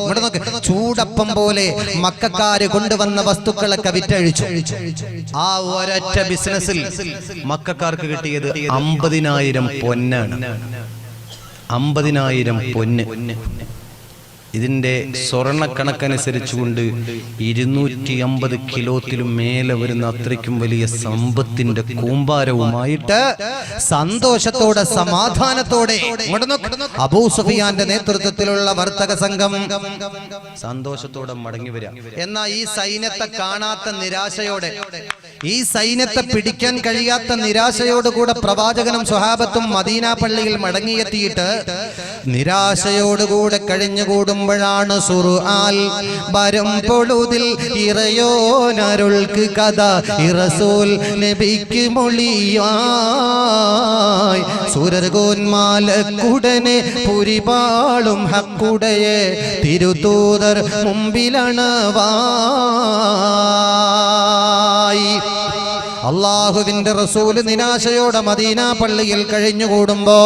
ചൂടപ്പം പോലെ മക്കക്കാര് കൊണ്ടുവന്ന വസ്തുക്കളൊക്കെ വിറ്റഴിച്ചു. ആ ഒരൊറ്റ ബിസിനസ്സിൽ മക്കക്കാർക്ക് കിട്ടിയത് 50,000 പൊന്നാണ്. 50,000 പൊന്ന്. ഇതിന്റെ സ്വർണ്ണക്കണക്കനുസരിച്ചുകൊണ്ട് 250 കിലോത്തിലും മേലെ വരുന്ന അത്രയ്ക്കും വലിയ സമ്പത്തിന്റെ കൂമ്പാരവുമായിട്ട് സന്തോഷത്തോടെ സമാധാനത്തോടെ അബൂ സുഫിയാന്റെ നേതൃത്വത്തിലുള്ള വർത്തക സംഘം സന്തോഷത്തോടെ മടങ്ങി വരിക. എന്നാൽ ഈ സൈന്യത്തെ കാണാത്ത നിരാശയോടെ, ഈ സൈന്യത്തെ പിടിക്കാൻ കഴിയാത്ത നിരാശയോടുകൂടെ പ്രവാചകനും സ്വഹാബത്തും മദീന പള്ളിയിൽ മടങ്ങിയെത്തിയിട്ട് നിരാശയോടുകൂടെ കഴിഞ്ഞുകൂടുമ്പോഴാണ് സുർആൽ വരും പൊഴുതിൽ ഇറയോനരുൾക്ക് കഥ ഇറസൂൽ നബിക്ക് മൊഴിയായി സുരർഗോന്മാലക്കുടനെ പുരിപാളും ഹക്കുടയെ തിരുതൂതർ മുമ്പിലണവായി. അള്ളാഹുവിന്റെ റസൂല് നിരാശയോടെ മദീന പള്ളിയിൽ കഴിഞ്ഞുകൂടുമ്പോ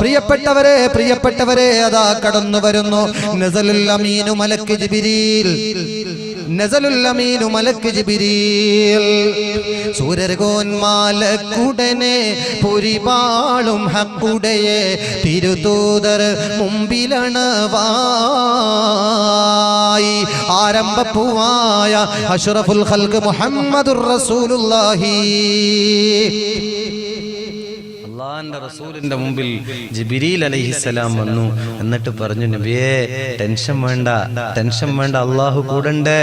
പ്രിയപ്പെട്ടവരെ അതാ കടന്നു വരുന്നു നസലുൽ അമീനു മലക്ക് ജിബ്രീൽ. നസലുൽ അമീനു മലക്ക് ജിബ്രീൽ സൂരർഗോന്മാലക്കുടനെ പുരിപാളും ഹക്കുടയെ തിരുതൂതർ മുമ്പിലണവായി. ആരംഭപ്പൂവായ അഷ്റഫുൽ ഖൽഖ് മുഹമ്മദുർ റസൂലുള്ളാഹി. അല്ലാഹുവിന്റെ റസൂലിന്റെ മുമ്പിൽ ജിബ്രീൽ അലൈഹിസ്സലാം വന്നു. എന്നിട്ട് പറഞ്ഞു, നബിയേ ടെൻഷൻ വേണ്ട, അള്ളാഹു കൂടണ്ട്,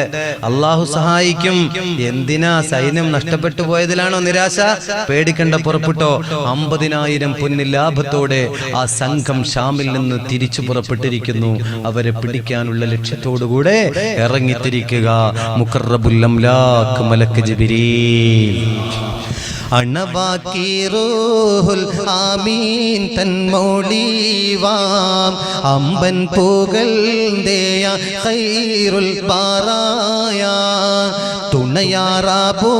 അള്ളാഹു സഹായിക്കും. എന്തിനാ സൈന്യം നഷ്ടപ്പെട്ടു പോയതിലാണോ നിരാശ? പേടിക്കണ്ട, പുറപ്പെട്ടോ. 50,000 പൊന്ന് ലാഭത്തോടെ ആ സംഘം ഷാമിൽ നിന്ന് തിരിച്ചു പുറപ്പെട്ടിരിക്കുന്നു. അവരെ പിടിക്കാനുള്ള ലക്ഷ്യത്തോടുകൂടെ ഇറങ്ങിത്തിരിക്കുക മുഖറബുൽ അംലാക്ക് മലക്ക് ജിബ്രീൽ. അണവാക്കി റൂഹുൽ ആമീൻ തൻമോളിവാം അമ്പൻ പുകഴ്ന്തേയ ഖൈറുൽ ബറായ തുണയാറാബൂ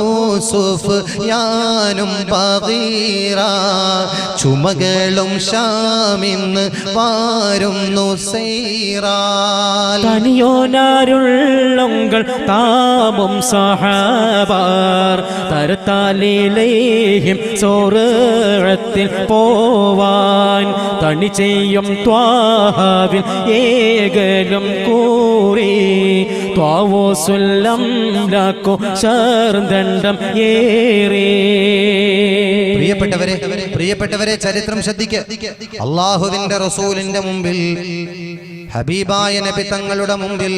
സുഫ്യാനും ബഗീറ ചുമകളും ഷാമിന്ന് വാരുന്നു സൈറാൽ. തനിയോനാരുള്ളങ്ങൾ താമും സഹാബാർ തരത്താലിലേഹിം സോറത്തിൽ പോവാൻ തണി ചെയ്യും ത്വാഹാവിൽ ഏകലും കൂറി ത്വാവോസുല്ലം ലാക്കോ ശർദണ്ഡം ഏറി. പ്രിയപ്പെട്ടവരെ ചരിത്രം ശ്രദ്ധിക്കുക. അള്ളാഹുവിന്റെ റസൂലിന്റെ മുമ്പിൽ, ഹബീബായ നബി തങ്ങളുടെ മുമ്പിൽ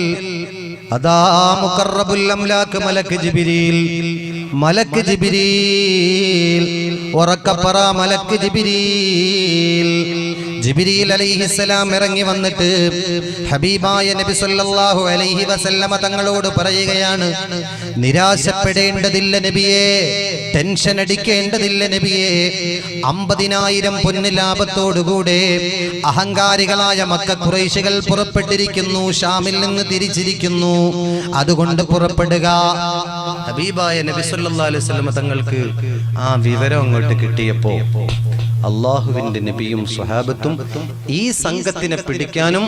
അതാ മുഖറബുൽ അംലാക്ക് മലക്ക് ജിബ്രീൽ ഉറക്കപ്പറ മലക്ക് ജിബ്രീൽ അലൈഹിസ്സലാം ഇറങ്ങി വന്നിട്ട് ഹബീബായ നബി സല്ലല്ലാഹു അലൈഹി വസല്ലമ തങ്ങളോട് പറയുകയാണ്, നിരാശപ്പെടേണ്ടതില്ല നബിയേ, ടെൻഷൻ അടിക്കേണ്ടതില്ല നബിയേ. 50,000 പൊന്ന് ലാഭത്തോടുകൂടെ അഹങ്കാരികളായ മക്ക ഖുറൈശികൾ പുറപ്പെട്ടിരിക്കുന്നു, ഷാമിൽ നിന്ന് തിരിച്ചിരിക്കുന്നു. അതുകൊണ്ട് പുറപ്പെടുക. ഹബീബായ നബി സല്ലല്ലാഹു അലൈഹി വസല്ലമ തങ്ങൾക്ക് ആ വിവരം അങ്ങോട്ട് കിട്ടിയപ്പോ അള്ളാഹുവിന്റെ നബിയും സ്വഹാബത്തും ഈ സംഘത്തിനെ പിടിക്കാനും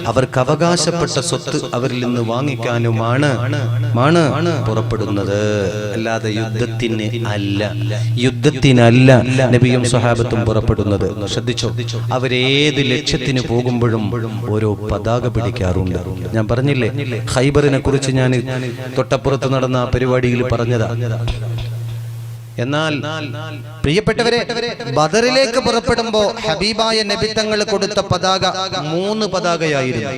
അവർക്ക് അവകാശപ്പെട്ട സ്വത്ത് അവരിൽ നിന്ന് വാങ്ങിക്കാനുമാണ് പുറപ്പെടുന്നത്. അല്ലാതെ യുദ്ധത്തിനല്ല നബിയും സ്വഹാബത്തും പുറപ്പെടുന്നത്. ശ്രദ്ധിച്ചോ, അവരേത് ലക്ഷ്യത്തിന് പോകുമ്പോഴും ഓരോ പതാക പിടിക്കാറുണ്ട്. ഞാൻ പറഞ്ഞില്ലേ, ഖൈബറിനെ കുറിച്ച് ഞാൻ തൊട്ടപ്പുറത്ത് നടന്ന ആ പരിപാടിയിൽ പറഞ്ഞതാ. എന്നാൽ പ്രിയപ്പെട്ടവരെ, ബദറിലേക്ക് പുറപ്പെടുമ്പോ ഹബീബായ നബി തങ്ങൾ കൊടുത്ത പതാക 3 പതാകയായിരുന്നു.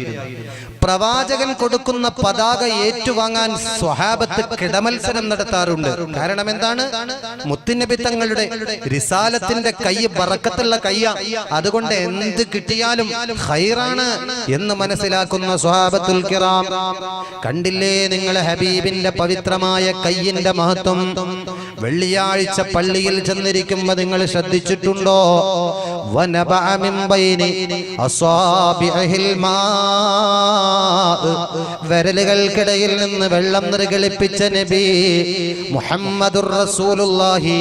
പ്രവാചകൻ കൊടുക്കുന്ന പതാക ഏറ്റുവാങ്ങാൻ സ്വഹാബത്ത് കിടമത്സരം നടത്താറുണ്ട്. കാരണം എന്താണ്? മുത്തുനബി തങ്ങളുടെ റിസാലത്തിന്റെ കൈ ബറക്കത്തുള്ള കയ്യ, അതുകൊണ്ട് എന്ത് കിട്ടിയാലും ഖൈറാണ് എന്ന് മനസ്സിലാക്കുന്ന സ്വഹാബത്തുൽ കിറാം. കണ്ടില്ലേ നിങ്ങൾ ഹബീബിന്റെ പവിത്രമായ കയ്യിന്റെ മഹത്വം? വെള്ളിയാഴ്ച പള്ളിയിൽ ചെന്നിരിക്കുമ്പോ നിങ്ങൾ ശ്രദ്ധിച്ചിട്ടുണ്ടോ? വനബഅ മിൻ ബൈനി അസ്വാബിഹിൽ മാ, വിരലുകൾക്കിടയിൽ നിന്ന് വെള്ളം നിർഗളിപ്പിച്ച നബി മുഹമ്മദുർ റസൂലുള്ളാഹി.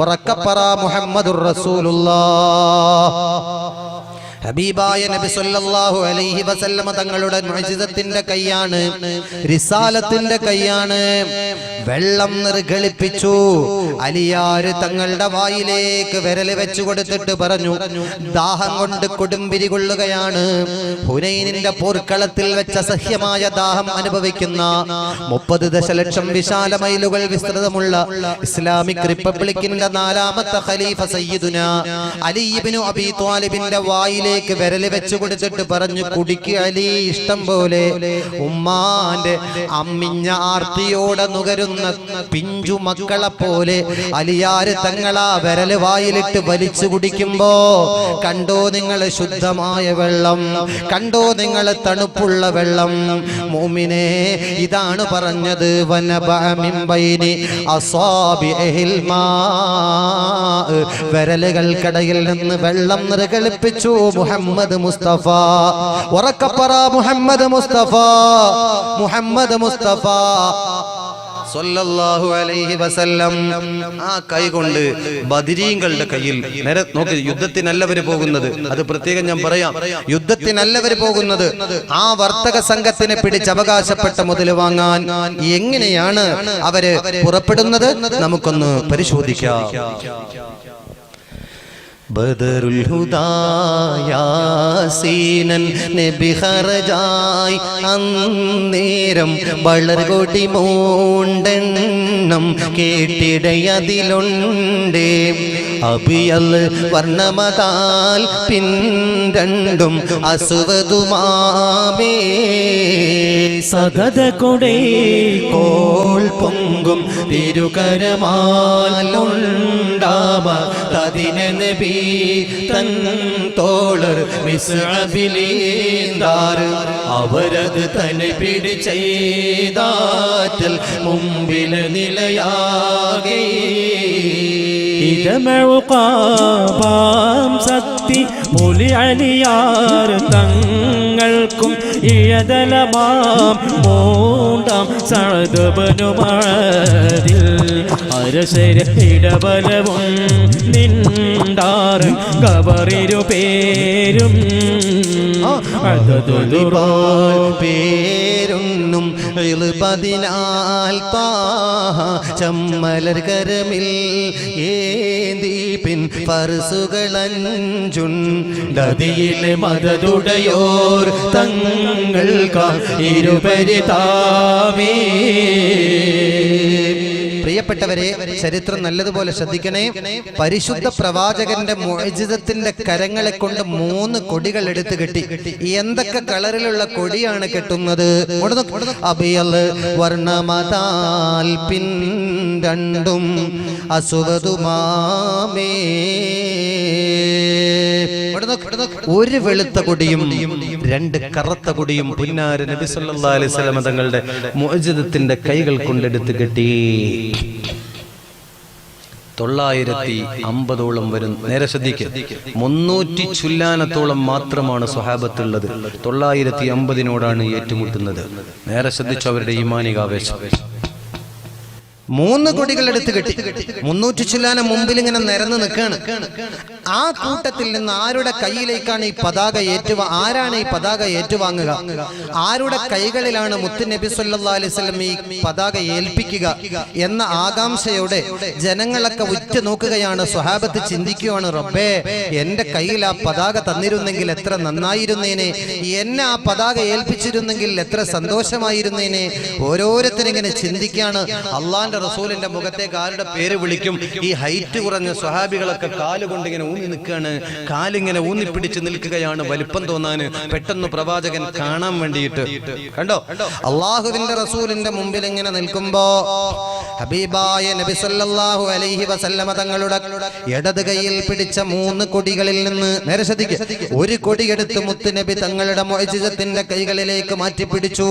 ഉറക്കപ്പറ മുഹമ്മദുർ റസൂലുള്ളാഹ്. ഹബീബായ നബി സല്ലല്ലാഹു അലൈഹി വസല്ലമ തങ്ങളുടെ മുഅ്ജിസത്തിന്റെ കൈയാണ്, റിസാലത്തിന്റെ കൈയാണ്. വെള്ളം നിർഗളിപ്പിച്ചു. അലിയാര് തങ്ങളുടെ വായിലേക്ക് വിരൽ വെച്ചു കൊടുത്തിട്ട് പറഞ്ഞു, ദാഹം കൊണ്ട് കൊടുമ്പിരി കൊള്ളുകയാണ്. ഹുനൈനിന്റെ പോർക്കളത്തിൽ വെച്ച അസഹ്യമായ ദാഹം അനുഭവിക്കുന്ന 30 ദശലക്ഷം വിശാല മൈലുകൾ വിസ്തൃതമുള്ള ഇസ്ലാമിക് റിപ്പബ്ലിക്കിന്റെ 4ാമത്തെ ഖലീഫ സയ്യിദുന അലി ഇബ്നു അബീ ത്വാലിബിന്റെ വായിലേക്ക് വിരൽ വെച്ചു കൊടുത്തിട്ട് പറഞ്ഞു, കുടിക്ക് അലി ഇഷ്ടം പോലെ. ഉമ്മാന്റെ അമ്മിഞ്ഞ ആർത്തിയോടെ നുകരുന്ന പിഞ്ചു മക്കളെ പോലെ അലിയാര് തങ്ങളാ വിരല് വായിലിട്ട് വലിച്ചു കുടിക്കുമ്പോ കണ്ടോ നിങ്ങൾ ശുദ്ധമായ വെള്ളം, കണ്ടോ നിങ്ങൾ തണുപ്പുള്ള വെള്ളം. മുഅ്മിനേ, ഇതാണ് പറഞ്ഞത്, വനബഅ മിൻ ബൈനി അസ്വാബിഹിൽ മാ, വിരലുകൾക്കിടയിൽ നിന്ന് വെള്ളം നിർഗളിപ്പിച്ചു മുഹമ്മദ് മുസ്തഫ. ഉറക്കപ്പറ മുഹമ്മദ് മുസ്തഫ, മുഹമ്മദ് മുസ്തഫ സല്ലല്ലാഹു അലൈഹി വസല്ലം. ആ കൈ കൊണ്ട് ബദരീങ്ങളുടെ കയ്യിൽ നേരെ നോക്കി, യുദ്ധത്തിനല്ലവര് പോകുന്നത്, അത് പ്രത്യേകം ഞാൻ പറയാം, യുദ്ധത്തിനല്ലവര് പോകുന്നത്. ആ വർത്തക സംഘത്തിനെ പിടിച്ച് അവകാശപ്പെട്ട മുതൽ വാങ്ങാൻ എങ്ങനെയാണ് അവര് പുറപ്പെടുന്നത്? നമുക്കൊന്ന് പരിശോധിക്കാം. ബദറുൽ ഹുദാ യാസീനൻ നബി ഖറജായി അന്നേരം വളർകൊടി മൂണ്ടെണ്ണം കേട്ടിടയതിലുണ്ടേ. അബിയൽ വർണ്ണമതാൽ പിൻരണ്ടും അസുവതുമാമേ. സദത കൊടേ കോൾ പൊങ്കും തിരുകരമാലുണ്ടാമ തദിന നബി തൻ തോളർ മിസ്അബിലീന്ദാർ. അവരത് തന്നെ പിടിച്ചെയ്താറ്റൽ മുമ്പിൽ നിലയാകെ. ഇതമഴുകാം സത്തി പുലി അലിയാർ തങ്ങൾക്കും ഇയതലമാം മൂണ്ടാം സഅദ് മഅദിൽ അരശര ഇടബലവും നിണ്ടാറും കബറിരു പേരും പേരുന്നും ഇൽപതിനാൽ താഹ ചമ്മലർ കരമിൽ ഏന്തി പിൻ ഫർസുകളഞ്ചുൻ ദതിയിലെ മദതുടയോർ തങ്ങൾക്ക് ഇരുപരിതാമേ. പ്രിയപ്പെട്ടവരെ, ചരിത്രം നല്ലതുപോലെ ശ്രദ്ധിക്കണേ. പരിശുദ്ധ പ്രവാചകന്റെ മുഅ്ജിസത്തിന്റെ കരങ്ങളെ കൊണ്ട് 3 കൊടികൾ എടുത്തു കെട്ടി. എന്തൊക്കെ കളറിലുള്ള കൊടിയാണ് കെട്ടുന്നത്? അബിയൽ വർണ്ണമതാൽ പിൻരണ്ടും അസുവതുമാമേ. ഒരു വെളുത്ത കൊടിയും 2 കറുത്ത കൊടിയും പുന്നാര നബി സല്ലല്ലാഹു അലൈഹി വസല്ലം തങ്ങളുടെ മുഅ്ജിസത്തിന്റെ കൈകൾ കൊണ്ടെടുത്ത് കെട്ടി. 950ഓളം വരും. നേരെ ശ്രദ്ധിക്കുക, 300 ചുല്ലാനത്തോളം മാത്രമാണ് സ്വഹാബത്തുള്ളത്. 950നോടാണ് ഏറ്റുമുട്ടുന്നത്. നേരെ ശ്രദ്ധിച്ചു അവരുടെ ഈമാനികാവേശം. 3 കൊടികൾ എടുത്ത് കെട്ടി 300 ചുല്ലാന മുമ്പിൽ ഇങ്ങനെ നിരന്ന് നിൽക്കുകയാണ്. ആ കൂട്ടത്തിൽ നിന്ന് ആരുടെ കയ്യിലേക്കാണ് ഈ പതാക ആരാണ് ഈ പതാക ഏറ്റുവാങ്ങുക? ആരുടെ കൈകളിലാണ് മുത്തുനബി സല്ലല്ലാഹു അലൈഹി വസല്ലം ഈ പതാക ഏൽപ്പിക്കുക എന്ന ആകാംക്ഷയോടെ ജനങ്ങളൊക്കെ ഉറ്റു നോക്കുകയാണ്. സ്വഹാബത്ത് ചിന്തിക്കുകയാണ്, റബ്ബേ, എന്റെ കയ്യിൽ ആ പതാക തന്നിരുന്നെങ്കിൽ എത്ര നന്നായിരുന്നേനെ, എന്നെ ആ പതാക ഏൽപ്പിച്ചിരുന്നെങ്കിൽ എത്ര സന്തോഷമായിരുന്നേനെ. ഓരോരുത്തരിങ്ങനെ ചിന്തിക്കുകയാണ്. അള്ളാന്റെ അള്ളാന്റെ റസൂലിന്റെ മുഖത്തേക്ക് ആരുടെ പേര് വിളിക്കും? ഈ ഹൈറ്റ് കുറഞ്ഞ സ്വഹാബികളൊക്കെ കാലുകൊണ്ട് ഇങ്ങനെ ഊന്നി നിൽക്കുകയാണ്, കാലിങ്ങനെ ഊന്നിപ്പിടിച്ച് നിൽക്കുകയാണ് വലിപ്പം തോന്നാന്, പെട്ടെന്ന് പ്രവാചകൻ കാണാൻ വേണ്ടിയിട്ട്. കണ്ടോ, അള്ളാഹുവിന്റെ റസൂലിന്റെ മുമ്പിൽ ഇങ്ങനെ നിൽക്കുമ്പോ ഹബീബായ നബി സല്ലല്ലാഹു അലൈഹി വസല്ലമ തങ്ങളുടെ ഇടത് കൈയിൽ പിടിച്ച 3 കൊടികളിൽ നിന്ന് നേരെ ശ്രദ്ധിക്കുക, ഒരു കൊടിയെടുത്ത് മുത്തുനബി തങ്ങളുടെ മുഅ്ജിസത്തിന്റെ കൈകളിലേക്ക് മാറ്റി പിടിച്ചു.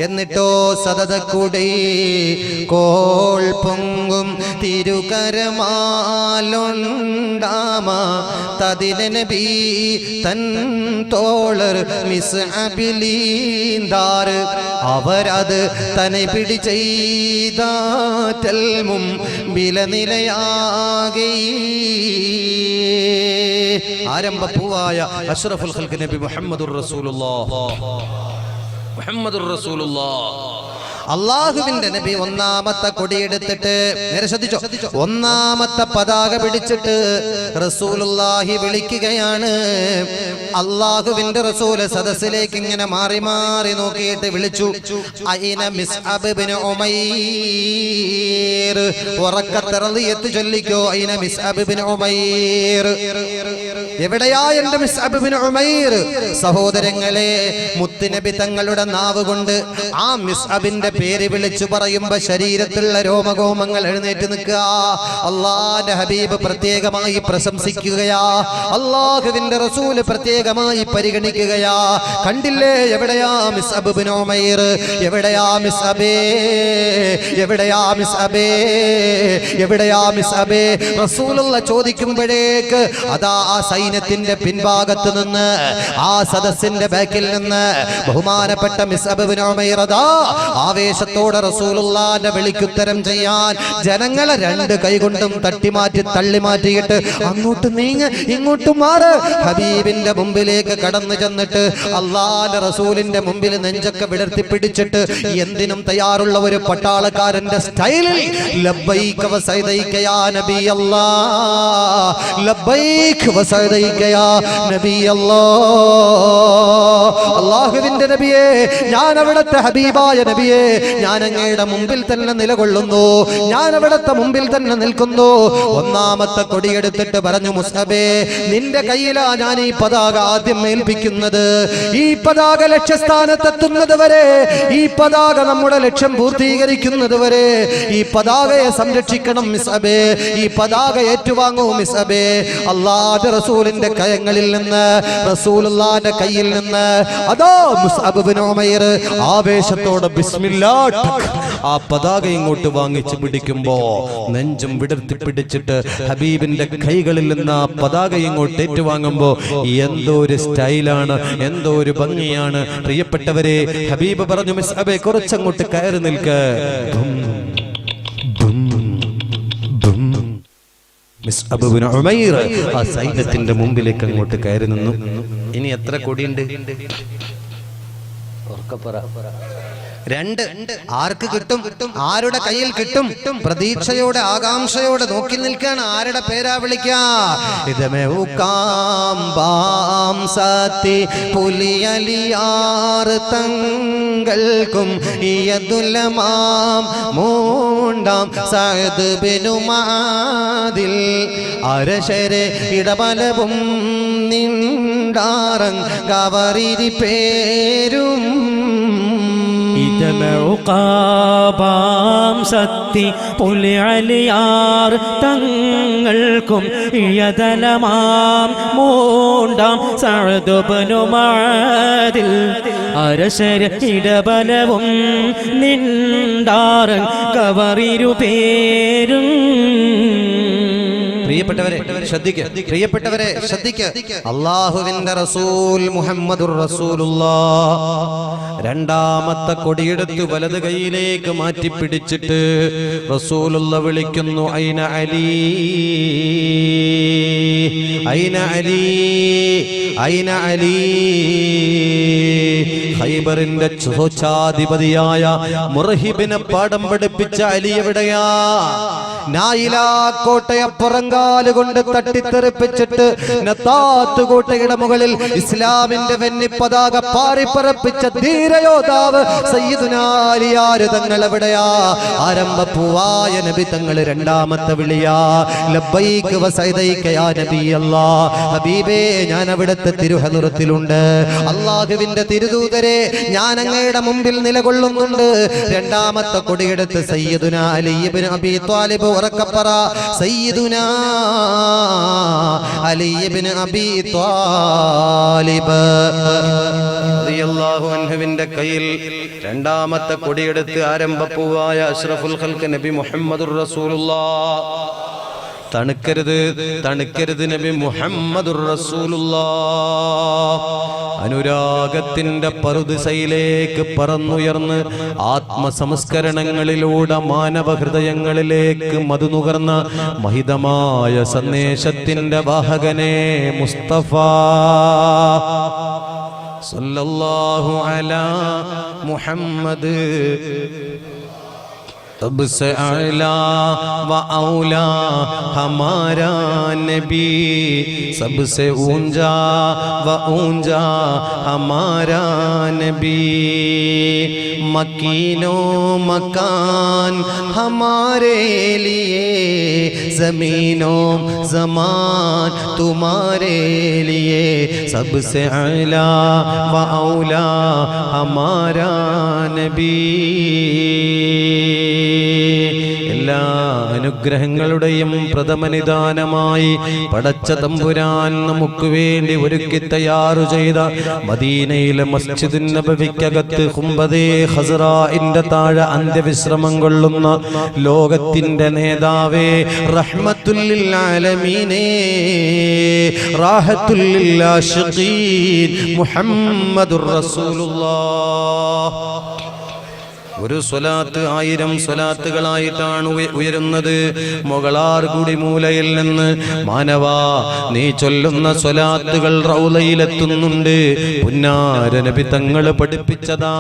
എന്നിട്ടോ സദതക്കുടി കോൾ പൊങ്കും തിരുകരമാലൊണ്ടാമ തദിന നബി തൻ തോളർ മിസ്അബിലീന്ദാർ അവരത് തന്നെ പിടി ചെയ്താറ്റൽ മുമ്പിലനിലയാകെ. ആരംഭപ്പൂവായ അഷ്റഫുൽ ഖൽഖ് നബി മുഹമ്മദുർ റസൂലുള്ളാഹ്, മുഹമ്മദുർ റസൂലുള്ളാഹ്. അള്ളാഹുവിന്റെ നബി ഒന്നാമത്തെ കൊടിയെടുത്തിട്ട് നേരെ ശ്രദ്ധിച്ചോ, ഒന്നാമത്തെ പതാക പിടിച്ചിട്ട് റസൂലുള്ളാഹി വിളിക്കുകയാണ്. അള്ളാഹുവിന്റെ റസൂല് സദസ്സിലേക്ക് ഇങ്ങനെ മാറി മാറി നോക്കിയിട്ട് വിളിച്ചു, ഐന മിസ്അബ് ഇബ്നു ഉമൈർ. ഉറക്കത്തെ റളിയത്ത് ചൊല്ലിക്കോ, ഐന മിസ്അബ് ഇബ്നു ഉമൈർ. എവിടെയാ എന്റെ മിസ്അബ് ഇബ്നു ഉമൈർ? സഹോദരങ്ങളെ, മുത്തുനബി തങ്ങളുടെ നാവ് കൊണ്ട് ആ മിസ്അബിന്റെ പേര് വിളിച്ചു പറയുമ്പോ ശരീരത്തിലുള്ള രോമകോമങ്ങൾ എഴുന്നേറ്റ് നിൽക്കുക. അള്ളാന്റെ ഹബീബ് പ്രത്യേകമായി പ്രശംസിക്കുകയാ, അള്ളാഹുവിന്റെ റസൂല് പ്രത്യേകമായി പരിഗണിക്കുകയാ. കണ്ടില്ലേ, എവിടെയാ മിസ്അബ് ഇബ്നു ഉമൈർ? എവിടെയാ മിസ്അബേ? എവിടെയാ മിസ്അബേ? എവിടെയാ മിസ്അബേ? റസൂലുള്ള ചോദിക്കുമ്പോഴേക്ക് അതാ ആ സൈന്യത്തിന്റെ പിൻഭാഗത്ത് നിന്ന്, ആ സദസ്സിന്റെ ബാക്കിൽ നിന്ന് ബഹുമാനപ്പെട്ട മിസ്അബ് ഇബ്നു ഉമൈർ അതാ ആവേശത്തോടെ റസൂലുള്ളാഹിന്റെ വിളിക്കുത്തരം ചെയ്യാൻ ജനങ്ങളെ 2 കൈകൊണ്ടും തട്ടിമാറ്റി തള്ളിമാറ്റിയിട്ട് അങ്ങോട്ട് നീങ്ങ്, ഇങ്ങോട്ട് മാറ്, ഹബീബിന്റെ മുമ്പിലേക്ക് കടന്നു ചെന്നിട്ട് അള്ളാന്റെ റസൂലിന്റെ മുമ്പിൽ നെഞ്ചൊക്കെ വിടർത്തി പിടിച്ചിട്ട് എന്തിനും തയ്യാറുള്ള ഒരു പട്ടാളക്കാരന്റെ സ്റ്റൈലിൽ ലബ്ബൈക വസഅദൈക യാ നബി അല്ലാഹ്, ലബ്ബൈക വസഅദൈക യാ നബി അല്ലാഹ്. അല്ലാഹുവിന്റെ നബിയേ, ഞാൻ അവിടുത്തെ ഹബീബായ നബിയേ, ഞാൻ അങ്ങയുടെ മുമ്പിൽ തന്നെ നിലകൊള്ളുന്നു, ഞാൻ അവിടുത്തെ മുമ്പിൽ തന്നെ നിൽക്കുന്നു. ഒന്നാമത്തെ കൊടിയെടുത്തിട്ട് പറഞ്ഞു, മുസ്അബേ, നിന്റെ കയ്യിലാ ഞാൻ ഈ പതാക ആദ്യം ഏൽപ്പിക്കുന്നത്. ഈ പതാക ലക്ഷ്യസ്ഥാനത്തെത്തുന്നത് വരെ, ഈ പതാക നമ്മുടെ ലക്ഷ്യം പൂർത്തീകരിക്കുന്നത് വരെ ഈ പതാകയെ സംരക്ഷിക്കണം മിസ്അബേ, ഈ പതാക ഏറ്റുവാങ്ങൂ മിസ്അബേ. അല്ലാഹുവിന്റെ റസൂലിന്റെ കയങ്ങളിൽ നിന്ന്, റസൂലുള്ളാഹിന്റെ കയ്യിൽ നിന്ന് അതാ മുസ്അബ് ഇബ്നു ഉമൈർ ആവേശത്തോടെ ബിസ്മില്ലാഹ് ആ പതാക ഇങ്ങോട്ട് വാങ്ങിച്ചു പിടിക്കുമ്പോ നെഞ്ചും വിടർത്തി പിടിച്ചിട്ട് ഹബീബിന്റെ കൈകളിൽ നിന്ന് ആ പതാക ഇങ്ങോട്ട് ഏറ്റുവാങ്ങുമ്പോ എന്തോ ഒരു സ്റ്റൈലാണ്, എന്തോ ഒരു ഭംഗിയാണ്. പ്രിയപ്പെട്ടവരെ, ഹബീബ് പറഞ്ഞു, മിസ്അബേ, കുറച്ചങ്ങോട്ട് കയറി നിൽക്ക്. മിസ്അബ് ഇബ്നു ഉമൈർ ആ സൈന്യത്തിന്റെ മുമ്പിലേക്ക് അങ്ങോട്ട് കയറി നിന്നു. ഇനി എത്ര കൊടിയുണ്ട്? ഉറക്കപ്പറ. 2. ആർക്ക് കിട്ടും? ആരുടെ കയ്യിൽ കിട്ടും? പ്രതീക്ഷയോടെ ആകാംക്ഷയോടെ നോക്കി നിൽക്കാൻ ആരുടെ പേരാ വിളിക്കാ? പുലിയലിയാർ തങ്ങൾക്കും ഇയദുലമാം മൂണ്ടാം സഅദ് ബിനു മുആദിൽ അരശരെ ഇടബലവും നിണ്ടാറങ് കവറിരി പേരും ഇതമഉഖാബാം സത്തി പുലിയലിയാർ തങ്ങൾക്കും ഇയദലമാം മൂണ്ടാം സഅദ് ബിനു മുആദിൽ അരശര ഇടബലവും നിണ്ടാറങ് കവറിരു പേരും. പ്രിയപ്പെട്ടവരെ ശ്രദ്ധിക്കുക, പ്രിയപ്പെട്ടവരെ ശ്രദ്ധിക്കുക. അല്ലാഹുവിന്റെ റസൂൽ മുഹമ്മദുർ റസൂലുള്ളാഹ് രണ്ടാമത്തെ കൊടിയെടുത്ത് വലത് കൈയിലേക്ക് മാറ്റി പിടിച്ചിട്ട് റസൂലുള്ള വിളിക്കുന്നു, ഐന അലി, ഐന അലി, ഐന അലി. ഖൈബറിന്റെ ചോച്ചാധിപതിയായ മുർഹിബിനെ പാഠം പഠിപ്പിച്ച അലി എവിടെയാ? നായില കോട്ടയപ്പുറങ്കാ കാലുകൊണ്ട് തട്ടിത്തെറിപ്പിച്ചിട്ട് നത്താത്ത് കോട്ടയുടെ മുകളിൽ ഇസ്ലാമിന്റെ വെന്നി പതാക പാറിപ്പറപ്പിച്ച ധീരയോദ്ധാവ് സയ്യിദുനാ അലിയാർ തങ്ങൾ എവിടെയാ? ആരംഭപ്പൂവായ നബി തങ്ങൾ രണ്ടാമത്തെ വിളിയാ ലബ്ബൈക വസൈദൈക യാ നബിയല്ലാഹ്. ഹബീബേ, ഞാൻ അവിടുത്തെ തിരുഹദറത്തിലുണ്ട്. അല്ലാഹുവിന്റെ തിരുദൂതരെ, ഞാൻ അങ്ങയുടെ മുമ്പിൽ നിലകൊള്ളുന്നുണ്ട്. രണ്ടാമത്തെ കൊടിയെടുത്ത് സയ്യിദുനാ അലി ഇബ്നു അബീ ത്വാലിബ് ഉറക്കപ്പറ. സയ്യിദുനാ അലി ഇബ്നു അബീ ത്വാലിബ് റളിയല്ലാഹു അൻഹുവിന്റെ കയ്യിൽ രണ്ടാമത്തെ കൊടിയെടുത്ത് ആരംഭപ്പൂവായ അഷ്റഫുൽ ഖൽഖ് നബി മുഹമ്മദുർ റസൂലുള്ളാഹ്. തണുക്കരുത്, തണുക്കരുത് നബി മുഹമ്മദുർ റസൂലുള്ളാഹ്. അനുരാഗത്തിന്റെ പറുദിസയിലേക്ക് പറന്നുയർന്ന് ആത്മസംസ്കരണങ്ങളിലൂടെ മാനവ ഹൃദയങ്ങളിലേക്ക് മധുനുകർന്ന മഹിതമായ സന്ദേശത്തിന്റെ വാഹകനെ മുസ്തഫ സല്ലല്ലാഹു അലാ മുഹമ്മദ്. सबसे आला व औला हमारा नबी, सबसे ऊंचा व ऊंचा हमारा नबी. मकीनो मकान हमारे लिए, जमीनो जमान तुम्हारे लिए. सबसे आला व औला हमारा नबी. എല്ലാ അനുഗ്രഹങ്ങളുടെയും പ്രഥമനിദാനമായി പടച്ച തമ്പുരാൻ നമുക്ക് വേണ്ടി ഒരുക്കി തയ്യാറു ചെയ്ത മദീനയിലെ മസ്ജിദുൻ നബവിക്കകത്ത് ഖുംബദേ ഖസ്റാഇന്റെ താഴെ അന്ത്യവിശ്രമം കൊള്ളുന്ന ലോകത്തിന്റെ നേതാവേ, റഹ്മത്തുൽ ലിൽ ആലമീനേ, റാഹത്തുൽ ലിൽ ആശിഖീൻ മുഹമ്മദുർ റസൂലുള്ളാഹ്. ഒരു സ്വലാത്ത് 1000 സ്വലാത്തുകളായിട്ടാണ് ഉയരുന്നത്. മുകളാർകുടി മൂലയിൽ നിന്ന് മാനവാ, നീ ചൊല്ലുന്ന സ്വലാത്തുകൾ റൗളയിലെത്തുന്നുണ്ട്. പുന്നാര നബി തങ്ങൾ പഠിപ്പിച്ചതാ,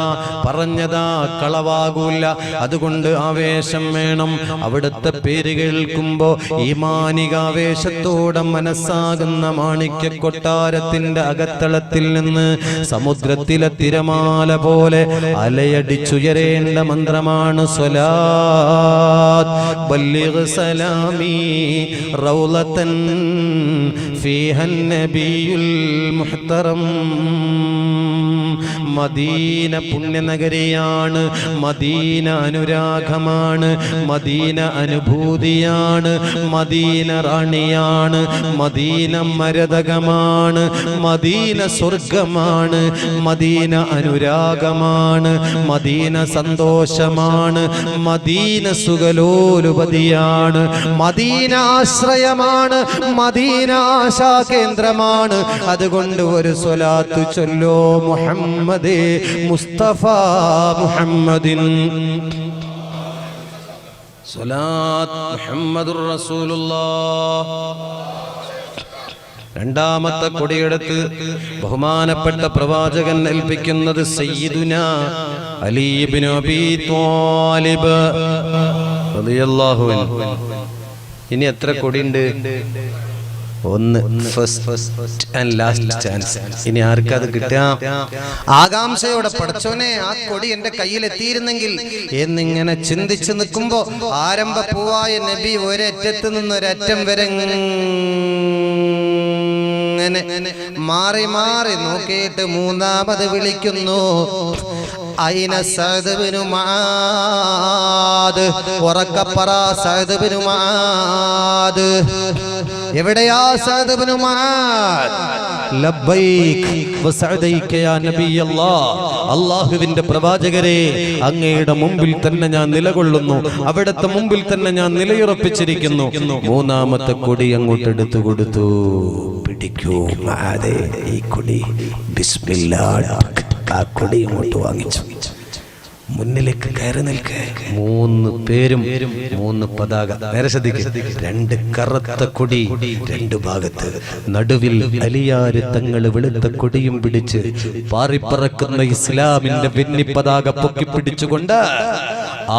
പറഞ്ഞതാ, കളവാകൂല. അതുകൊണ്ട് ആവേശം വേണം. അവിടുത്തെ പേര് കേൾക്കുമ്പോ ഈമാനികാവേശത്തോടെ മനസ്സാകുന്ന മാണിക്യ കൊട്ടാരത്തിന്റെ അകത്തളത്തിൽ നിന്ന് സമുദ്രത്തിലെ തിരമാല പോലെ അലയടിച്ചുയരേണ്ട മന്ത്രമാണ് സ്വലാത്ത്. ബല്ലിഗ് സലാമി റൗളതൻ ഫീഹൻ നബിയുൽ മുഹ്തറം. മദീന പുണ്യനഗരിയാണ്, മദീന അനുരാഗമാണ്, മദീന അനുഭൂതിയാണ്, മദീന റാണിയാണ്, മദീന മരതകമാണ്, മദീന സ്വർഗമാണ്, മദീന അനുരാഗമാണ്, മദീന സന്തോഷമാണ്, മദീന സുഖലോലുപതിയാണ്, മദീന ആശ്രയമാണ്, മദീന ആശാകേന്ദ്രമാണ്. അതുകൊണ്ട് ഒരു സ്വലാത്ത് ചൊല്ലോ മുഹമ്മദേ മുസ്തഫ മുഹമ്മദിൻ. സ്വലാത്ത് മുഹമ്മദുർ റസൂലുള്ളാഹ്. രണ്ടാമത്തെ കൊടിയെടുത്ത് ബഹുമാനപ്പെട്ട പ്രവാചകൻ ഏൽപ്പിക്കുന്നത് സയ്യിദുനാ അലി ഇബ്നു അബീ ത്വാലിബ് റളിയല്ലാഹു അൻഹു. ഇനി എത്ര കൊടിയുണ്ട്? ഒന്ന്, ഫസ്റ്റ് ആൻഡ് ലാസ്റ്റ് ചാൻസ്. ഇനി ആർക്കത് കിട്ടാം? ആകാംക്ഷയോടെ പടച്ചോനെ ആ കൊടി എന്റെ കയ്യിൽ എത്തിയിരുന്നെങ്കിൽ എന്നിങ്ങനെ ചിന്തിച്ചു നിൽക്കുമ്പോ ആരംഭപ്പൂവായ നബി ഒരറ്റത്ത് നിന്ന് ഒരറ്റം വരെ മാറി മാറി നോക്കിയിട്ട് മൂന്നാമത് വിളിക്കുന്നു, അയിന സഅദ് ബിനു മുആദ്. ഉറക്കപ്പറ സഅദ് ബിനു മുആദ്. എവിടെയാ സഅദ് ബിനു മുആദ്? ലബ്ബൈക് വസഅദൈക യാ നബിയല്ലാഹ്. അല്ലാഹുവിന്റെ പ്രവാചകരെ, അങ്ങയുടെ മുമ്പിൽ തന്നെ ഞാൻ നിലകൊള്ളുന്നു, അവിടുത്തെ മുമ്പിൽ തന്നെ ഞാൻ നിലയുറപ്പിച്ചിരിക്കുന്നു. മൂന്നാമത്തെ കൊടി അങ്ങോട്ട് എടുത്തു കൊടുത്തു. പിടിക്കൂ മുആദേ, ഈ കൊടി ബിസ്മില്ലാഹ്. ആ കൊടി അങ്ങോട്ട് വാങ്ങിച്ചു. മുന്നിലേക്ക് കയറി നിൽക്കേ. 3 പേരും 3 പതാക. നേരെ ശ്രദ്ധിക്കുക. 2 കറുത്ത കൊടി 2 ഭാഗത്ത്. നടുവിൽ അലിയാര് തങ്ങൾ വെളുത്ത കൊടിയും പിടിച്ച് പാറിപ്പറക്കുന്ന ഇസ്ലാമിന്റെ വെന്നി പതാക പൊക്കി പിടിച്ചുകൊണ്ട്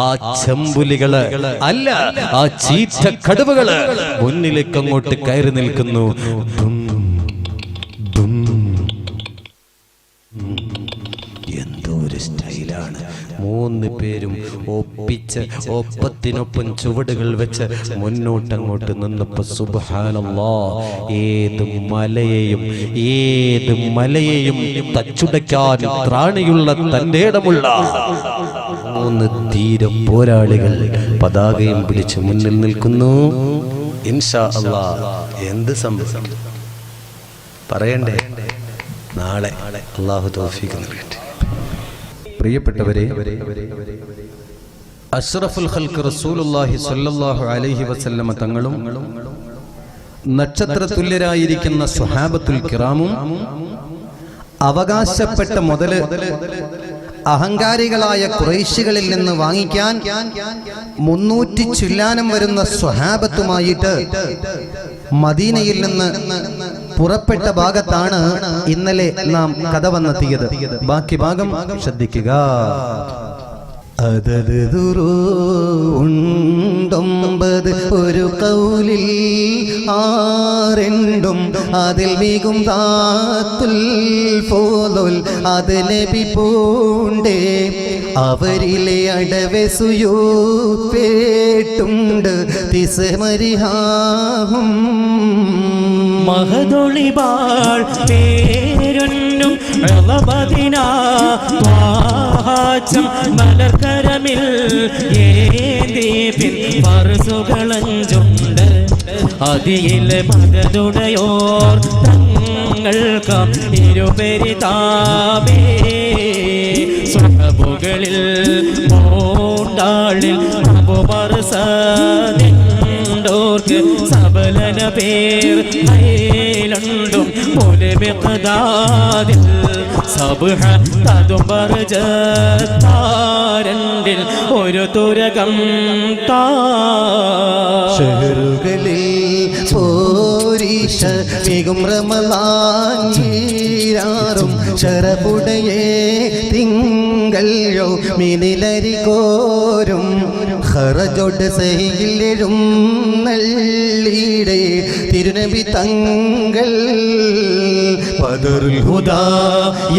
ആ ചെമ്പുലികള് അല്ല, ആ ചീറ്റ കടുവകള് മുന്നിലേക്ക് അങ്ങോട്ട് കയറി നിൽക്കുന്നു. എന്തോ ഒരു സ്റ്റൈലാണ്. 3 പേരും ഒപ്പിച്ച് ഒപ്പത്തിനൊപ്പം ചുവടുകൾ വെച്ച് മുന്നോട്ടങ്ങോട്ട് നിന്നപ്പോ സുബ്ഹാനല്ലാഹ്, ഏത് മലയെയും തച്ചുടയ്ക്കാൻ ത്രാണിയുള്ള തന്റെ ഇടമുള്ള 3 ധീര പോരാളികൾ പതാകയും പിടിച്ച് മുന്നിൽ നിൽക്കുന്നു. ഇൻഷാ അല്ലാഹ് എന്ത് സംഭവിക്കും പറയണ്ടേ? നാളെ അല്ലാഹു തൗഫീഖ് നൽകട്ടെ. പ്രിയപ്പെട്ടവരെ, അഷ്റഫുൽ ഖൽഖ് റസൂലുള്ളാഹി സ്വല്ലല്ലാഹു അലൈഹി വസല്ലമ തങ്ങളും നക്ഷത്ര തുല്യരായിരിക്കുന്ന സ്വഹാബത്തുൽ കിറാമും അവകാശപ്പെട്ട മുതല് അഹങ്കാരികളായ ഖുറൈശികളിൽ നിന്ന് വാങ്ങിക്കാൻ 300 ചില്ലാനം വരുന്ന സ്വഹാബത്തുമായിട്ട് മദീനയിൽ നിന്ന് പുറപ്പെട്ട ഭാഗത്താണ് ഇന്നലെ നാം കഥ വന്നെത്തിയത്. ബാക്കി ഭാഗം ശ്രദ്ധിക്കുക. ഉണ്ടൊമ്പത് ഒരു കൗലിൽ 6 അതിൽ മികും താത്തുൽ പോലുൽ അത് നബി പൂണ്ടേ അവരിലെ അടവെസുയോ പേട്ടുണ്ട് തിസമരിഹാഹും മഹദൊളിബാൾ പേരൊന്നും മലർക്കരമിൽ ഏതീപിൻ പർസുകളഞ്ചുണ്ട് അതിലെ മകതുടയോർ തങ്ങൾക്കാം ഇരുപെരിതാബേ സ്വഹബുകളിൽ മോണ്ടാളിൽ അബുബർസോർക്ക് സബലന പേർ ഹൈലുണ്ടും പോലെ മിഖ്ദാദിൽ സബ്ഹ തദുബർ ജത്താരണ്ടിൽ ഒരു തുരകം താ ഷഹറുകളിൽ പോരീഷ മികും റമളാൻ ചീരാറും ശരപുടയേ തിങ്കളോ മിനിലരി കോരും ഖറജോട് സഹിയിലെഴും നള്ളിയുടെ തിരുനബി തങ്ങൾ ബദറുൽ ഹുദാ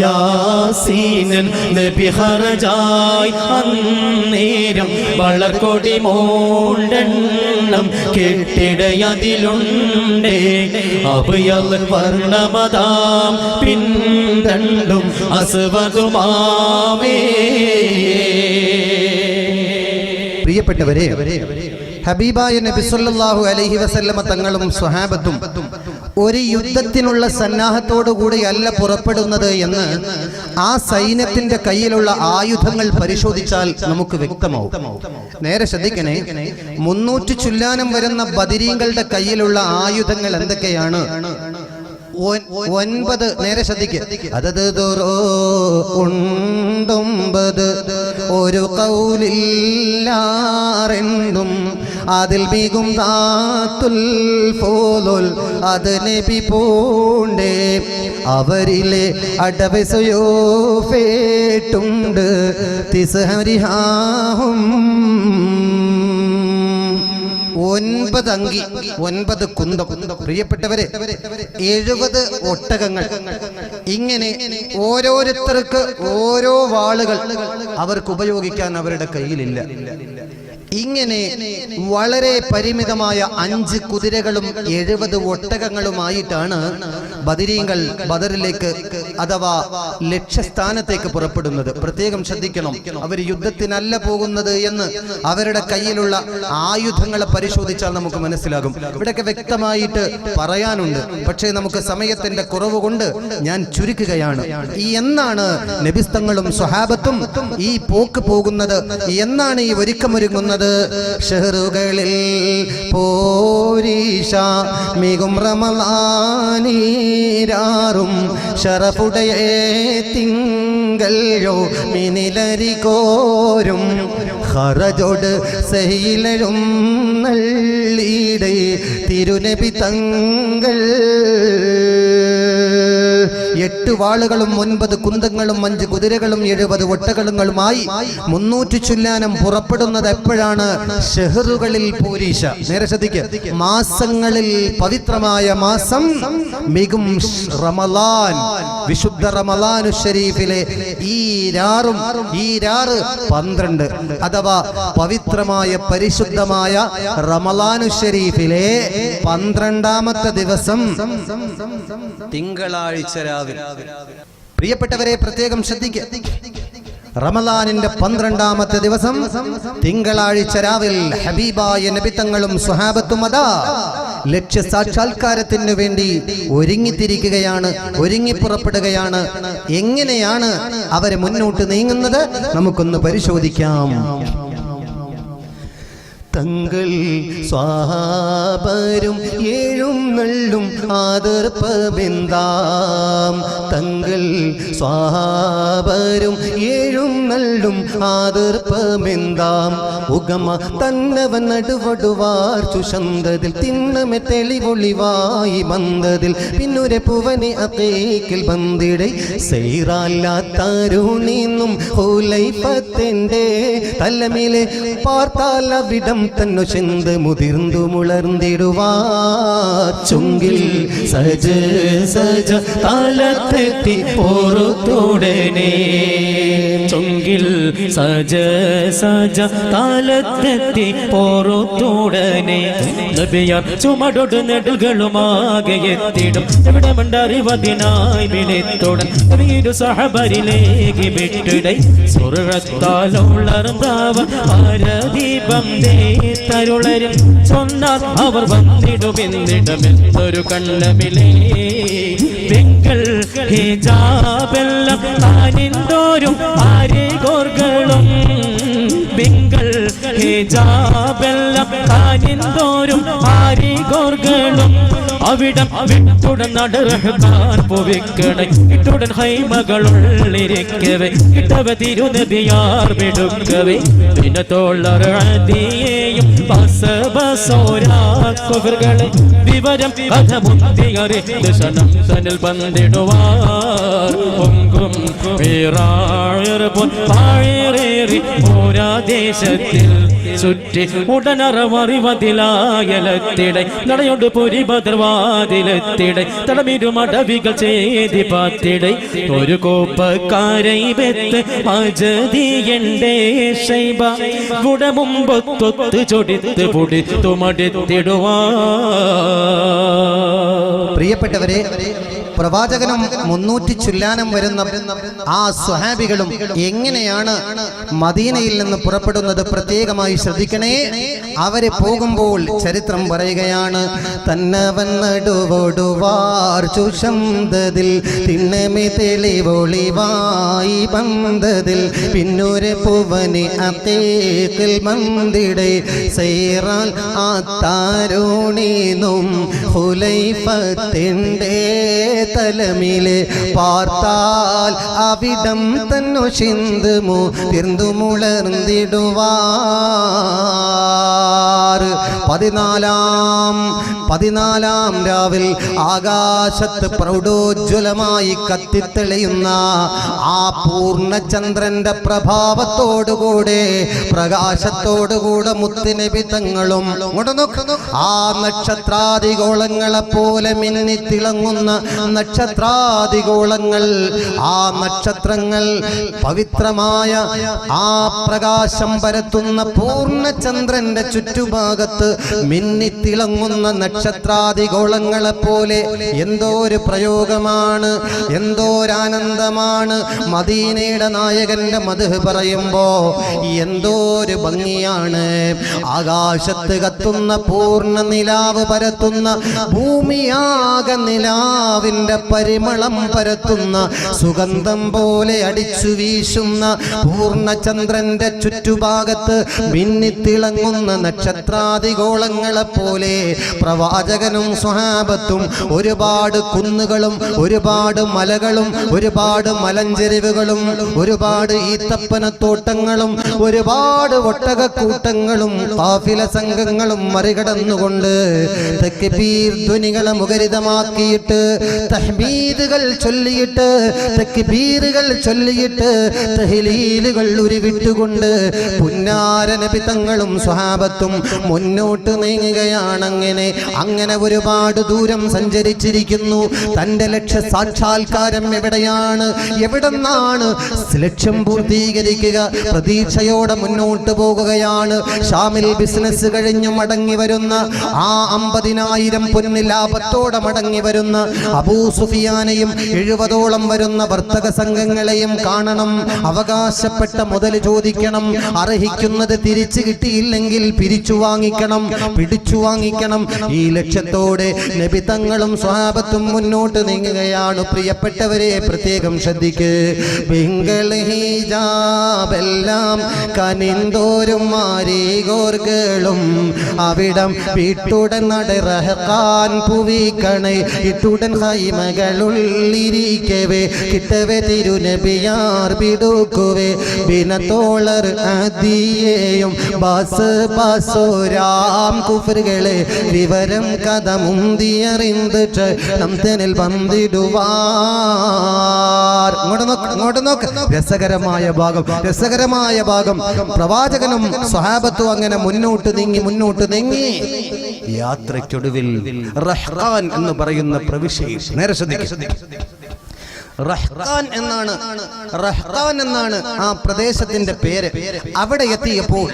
യാസീനൻ നബി ഖറജായി അന്നേരം വളർക്കൊടി മോണ്ടെണ്ണം കെട്ടിടയതിലുണ്ടേ അഭയൽ വർണ്ണമതാം പിന്തണ്ടും അസ്വതുമാവേ. പ്രിയപ്പെട്ടവരെ, ഹബീബായ നബി സല്ലല്ലാഹു അലൈഹി വസല്ലമ തങ്ങളും സ്വഹാബത്തും ഒരു യുദ്ധത്തിനുള്ള സന്നാഹത്തോടുകൂടിയല്ല പുറപ്പെടുന്നത് എന്ന് ആ സൈന്യത്തിന്റെ കയ്യിലുള്ള ആയുധങ്ങൾ പരിശോധിച്ചാൽ നമുക്ക് വ്യക്തമാവും. നേരെ ശ്രദ്ധിക്കണേ, 300 ചുല്ലാനം വരുന്ന ബദരീങ്ങളുടെ കയ്യിലുള്ള ആയുധങ്ങൾ എന്തൊക്കെയാണ്? 9. നേരെ ശ്രദ്ധിക്കുക. അതത് ഉണ്ടൊമ്പത് ഒരു കൗലില്ലാറെന്നും അതിൽ മികും താത്തുൽ പോലുൽ അത് നബി പൂണ്ടേ അവരിലെ അടവെസയോ ഫേട്ടുണ്ട് തിസഹരിഹാഹും 9 അങ്കി 9 കുന്തം. പ്രിയപ്പെട്ടവരെ, 70 ഒട്ടകങ്ങൾ. ഇങ്ങനെ ഓരോരുത്തർക്ക് ഓരോ വാളുകൾ അവർക്ക് ഉപയോഗിക്കാൻ അവരുടെ കയ്യിലില്ല. ഇങ്ങനെ വളരെ പരിമിതമായ 5 കുതിരകളും 70 ഒട്ടകങ്ങളുമായിട്ടാണ് ബദരീങ്ങൾ ബദറിലേക്ക് അഥവാ ലക്ഷ്യസ്ഥാനത്തേക്ക് പുറപ്പെടുന്നത്. പ്രത്യേകം ശ്രദ്ധിക്കണം, അവർ യുദ്ധത്തിനല്ല പോകുന്നത് എന്ന് അവരുടെ കയ്യിലുള്ള ആയുധങ്ങളെ പരിശോധിച്ചാൽ നമുക്ക് മനസ്സിലാകും. ഇവിടെയൊക്കെ വ്യക്തമായിട്ട് പറയാനുണ്ട്, പക്ഷേ നമുക്ക് സമയത്തിന്റെ കുറവ് കൊണ്ട് ഞാൻ ചുരുക്കുകയാണ്. എന്നാണ് നബിസ്തങ്ങളും സ്വഹാബത്തും ഈ പോക്ക് പോകുന്നത്, എന്നാണ് ഈ ഒരുക്കമൊരുങ്ങുന്നത് ചൊല്ലുന്നത് ഷഹറുകളിൽ പോരീഷ മികും റമളാനീരാറും ഷറഫുടയ തിങ്കൽയോ മിനിലരി കോരും ഖറജോട് സഹിലരും നള്ളീടെ തിരുനബി തങ്ങൾ 8 വാളുകളും 9 കുന്തങ്ങളും 5 കുതിരകളും 70 ഒട്ടകങ്ങളുമായി 300 ചുല്ലാനം പുറപ്പെടുന്നത് എപ്പോഴാണ്? ഷഹറുകളിൽ പൂരീഷ. നേരെ ശ്രദ്ധിക്കുക, മാസങ്ങളിൽ പവിത്രമായ മാസം മികും റമളാൻ, വിശുദ്ധ റമളാനു ശരീഫിലെ ഈ രാറ് 12 അഥവാ പവിത്രമായ പരിശുദ്ധമായ റമളാനു ശരീഫിലെ 12ാമത്തെ ദിവസം തിങ്കളാഴ്ച രാവിലെ. പ്രിയപ്പെട്ടവരെ പ്രത്യേകം ശ്രദ്ധിക്കുക, റമളാനിന്റെ 12ാമത്തെ ദിവസം തിങ്കളാഴ്ച രാവിൽ ഹബീബായ നബി തങ്ങളും സ്വഹാബത്തും അതാ ലക്ഷ്യ സാക്ഷാത്കാരത്തിന് വേണ്ടി ഒരുങ്ങിത്തിരിക്കുകയാണ്, ഒരുങ്ങിപ്പുറപ്പെടുകയാണ്. എങ്ങനെയാണ് അവരെ മുന്നോട്ട് നീങ്ങുന്നത്? നമുക്കൊന്ന് പരിശോധിക്കാം. തങ്ങൾ സ്വാഹാബരും ഏഴും നള്ളും ആദർപ്പമെന്താം. തങ്ങൾ സ്വാഹാബരും ഏഴും നള്ളും ആദർപ്പമെന്താം. ഉഗമ തന്നവൻ നടുവടുവാർ ചുഷന്തതിൽ തിന്നമെ തെളിവൊളിവായി വന്നതിൽ പിന്നുരെ പുവനെ അത്തേക്കിൽ ബന്ധിടை സൈറാല്ലാത്താരുണിന്നും ഹുലൈഫത്തിന്റെ തലമിലെ പാർത്താൽ അവിടം തന്നു ചെന്ത് മുതിർന്നു മുളർന്നിടുവാർ. ചുങ്കിൽ സജ സജ താലത്തെത്തി പോറുത്തുടനെ, ചുങ്കിൽ സജ സജ താലത്തെത്തി പോറുത്തുടനെ. നബിയാർ ചുമടൊട് നെടുകളുമാകെ എത്തിടും എവിടമുണ്ടറിവതിനായി വിളിത്തോടൻ വീരു സഹബരിലേക്ക് വിട്ടിടை സുറത്താലുള്ളർന്താവ ആരദീപം തരുളരും சொன்னால் അവർ വന്നിടുമെന്നിടമെന്നൊരു കണ്ണമിലേ. തിങ്കൾ ഹിജാബെല്ലാം താനിന്തോരും ആരേകോർകളും, തിങ്കൾ ഹിജാബെല്ലാം താനിന്തോരും ആരേകോർകളും. അവിടം വിട്ടുടൻ നടറഹ്മാൻ പുവിക്കണ ഇട്ടുടൻ ഹൈമകളുള്ളിരിക്കവേ ഇട്ടവ തിരുനബിയാർ വിടുക്കവേ ദിനത്തോളർ അദിയേയും ബസബസോരാക്കുകളെ വിവരം കഥ മുന്തിയറി ദശനം തന്നിൽ ബന്ധിടുവാർ. പൊങ്കും പാഴേറി ഓരാ ദേശത്തിൽ ചുറ്റി ഉടനറവറിവതിലായലത്തിടை നടയോട് പൊരി ബദർവാതിലെത്തിടை തടമിരുമടവികൾ ചെയ്തി പാത്തിടை ഒരു കോപ്പക്കാരൈ വെത്ത് മജദിയണ്ടേ ശൈബ ഗുണമുമ്പൊത്തൊത്ത് ചൊടിത്ത് പൊടിത്തു മടിത്തിടുവാ. പ്രിയപ്പെട്ടവരെ, പ്രവാചകനും 300 ചുല്ലാനം വരുന്ന ആ സ്വഹാബികളും എങ്ങനെയാണ് മദീനയിൽ നിന്ന് പുറപ്പെടുന്നത് പ്രത്യേകമായി ശ്രദ്ധിക്കണേ. അവരെ പോകുമ്പോൾ ചരിത്രം പറയുകയാണ്. തന്നവൻ നടുവൊടുവാർ ചുഷന്തതിൽ തിണ്ണമേ തെളിവൊളിവായി ബന്ധതിൽ പിന്നൊരു പുവനി അത്തേക്കിൽ മന്ദിടை സൈറാൽ ആത്താരോണീന്നും ഹുലൈഫത്തിന്റെ തലമിലെ പാർത്താൽ അവിടം തന്നു ചിന്തുമു തിർന്നുമുളർന്നിടുവാർ. 14ാം രാവിൽ ആകാശത്ത് പ്രൗഢോജ്വലമായി കത്തിത്തെളിയുന്ന ആ പൂർണ്ണചന്ദ്രന്റെ പ്രഭാവത്തോടുകൂടെ പ്രകാശത്തോടുകൂടെ മുത്തുനബി തങ്ങളും ആ നക്ഷത്രാദിഗോളങ്ങളെ പോലെ മിന്നിത്തിളങ്ങുന്ന നക്ഷത്രാദിഗോളങ്ങൾ, ആ നക്ഷത്രങ്ങൾ പവിത്രമായ ആ പ്രകാശം പരത്തുന്ന പൂർണ്ണചന്ദ്രന്റെ ചുറ്റുഭാഗത്ത് മിന്നിത്തിളങ്ങുന്ന നക്ഷത്രാദിഗോളങ്ങളെ പോലെ എന്തോ ഒരു പ്രയോഗമാണ്, എന്തോ ഒരാനന്ദമാണ്. മദീനയുടെ നായകന്റെ മദ്ഹ് പറയുമ്പോ എന്തോ ഒരു ഭംഗിയാണ്. ആകാശത്ത് കത്തുന്ന പൂർണ്ണ നിലാവ് പരത്തുന്ന ഭൂമിയാകെ നിലാവിന്റെ ഹിജാബിന്റെ പരിമളം പരത്തുന്ന സുഗന്ധം പോലെ അടിച്ചു വീശുന്ന പൂർണ്ണചന്ദ്രന്റെ ചുറ്റുഭാഗത്ത് മിന്നിത്തിളങ്ങുന്ന നക്ഷത്രാദിഗോളങ്ങളെ പോലെ പ്രവാചകനും സ്വഹാബത്തും ഒരുപാട് കുന്നുകളും ഒരുപാട് മലകളും ഒരുപാട് മലഞ്ചെരിവുകളും ഒരുപാട് ഈത്തപ്പനത്തോട്ടങ്ങളും ഒരുപാട് ഒട്ടകക്കൂട്ടങ്ങളും കാഫില സംഘങ്ങളും മറികടന്നുകൊണ്ട് തക്ബീർ ധ്വനികളെ മുഖരിതമാക്കിയിട്ട് തഹ്മീദുകൾ ചൊല്ലിയിട്ട് തക്ബീറുകൾ ചൊല്ലിയിട്ട് തഹ്ലീലുകൾ ഉരുവിട്ടുകൊണ്ട് പുന്നാര നബി തങ്ങളും സ്വഹാബത്തും മുന്നോട്ട് നീങ്ങുകയാണങ്ങനെ. അങ്ങനെ ഒരുപാട് ദൂരം സഞ്ചരിച്ചിരിക്കുന്നു. തന്റെ ലക്ഷ്യ സാക്ഷാത്കാരം എവിടെയാണ്, എവിടെന്നാണ് ലക്ഷ്യം പൂർത്തീകരിക്കുക? പ്രതീക്ഷയോടെ മുന്നോട്ട് പോകുകയാണ്. ഷാമിൽ ബിസിനസ് കഴിഞ്ഞു മടങ്ങി വരുന്ന ആ 50,000 പൊന്ന് ലാഭത്തോടെ മടങ്ങി വരുന്ന അബൂ സുഫിയാനെയും 70ഓളം വരുന്ന വർത്തക സംഘങ്ങളെയും കാണണം. അവകാശപ്പെട്ട മുതൽ ചോദിക്കണം. അർഹിക്കുന്നത് തിരിച്ചു കിട്ടിയില്ലെങ്കിൽ പിരിച്ചു വാങ്ങിക്കണം, പിടിച്ചു വാങ്ങിക്കണം. ഈ ലക്ഷ്യത്തോടെ നബി തങ്ങളും സ്വഹാബത്തും മുന്നോട്ട് നീങ്ങുകയാണ്. പ്രിയപ്പെട്ടവരെ പ്രത്യേകം ശ്രദ്ധിക്ക്. ബംഗൾ ഹിജാബെല്ലാം കനിന്തോരും മാരീകോർകളും അവിടം വീട്ടുടൻ നടറഹക്കാൻ പുവിക്കണേ ഇട്ടുടൻ ഹൈമകളുള്ളിരിക്കവേ കിട്ടവേ തിരുനബിയാർ പിടുക്കുവേ ബിനത്തോളർ അതിയേയും ബാസ് ബാസോരാം കുഫറുകളെ വിവരം കഥ മുന്തിയറിന്തിട്ട് നംതനിൽ വന്നിടുവാർ. ഇങ്ങോട്ട് നോക്ക്. രസകരമായ ഭാഗം. പ്രവാചകനും സ്വഹാബത്തും അങ്ങനെ മുന്നോട്ട് നീങ്ങി യാത്രയ്ക്കൊടുവിൽ റഹ്ഖാൻ എന്ന് പറയുന്ന പ്രവിശ്യയിൽ നേരെ ശ്രദ്ധിക്കുക. റഹ്ഖാൻ എന്നാണ് ആ പ്രദേശത്തിന്റെ പേര്. അവിടെ എത്തിയപ്പോൾ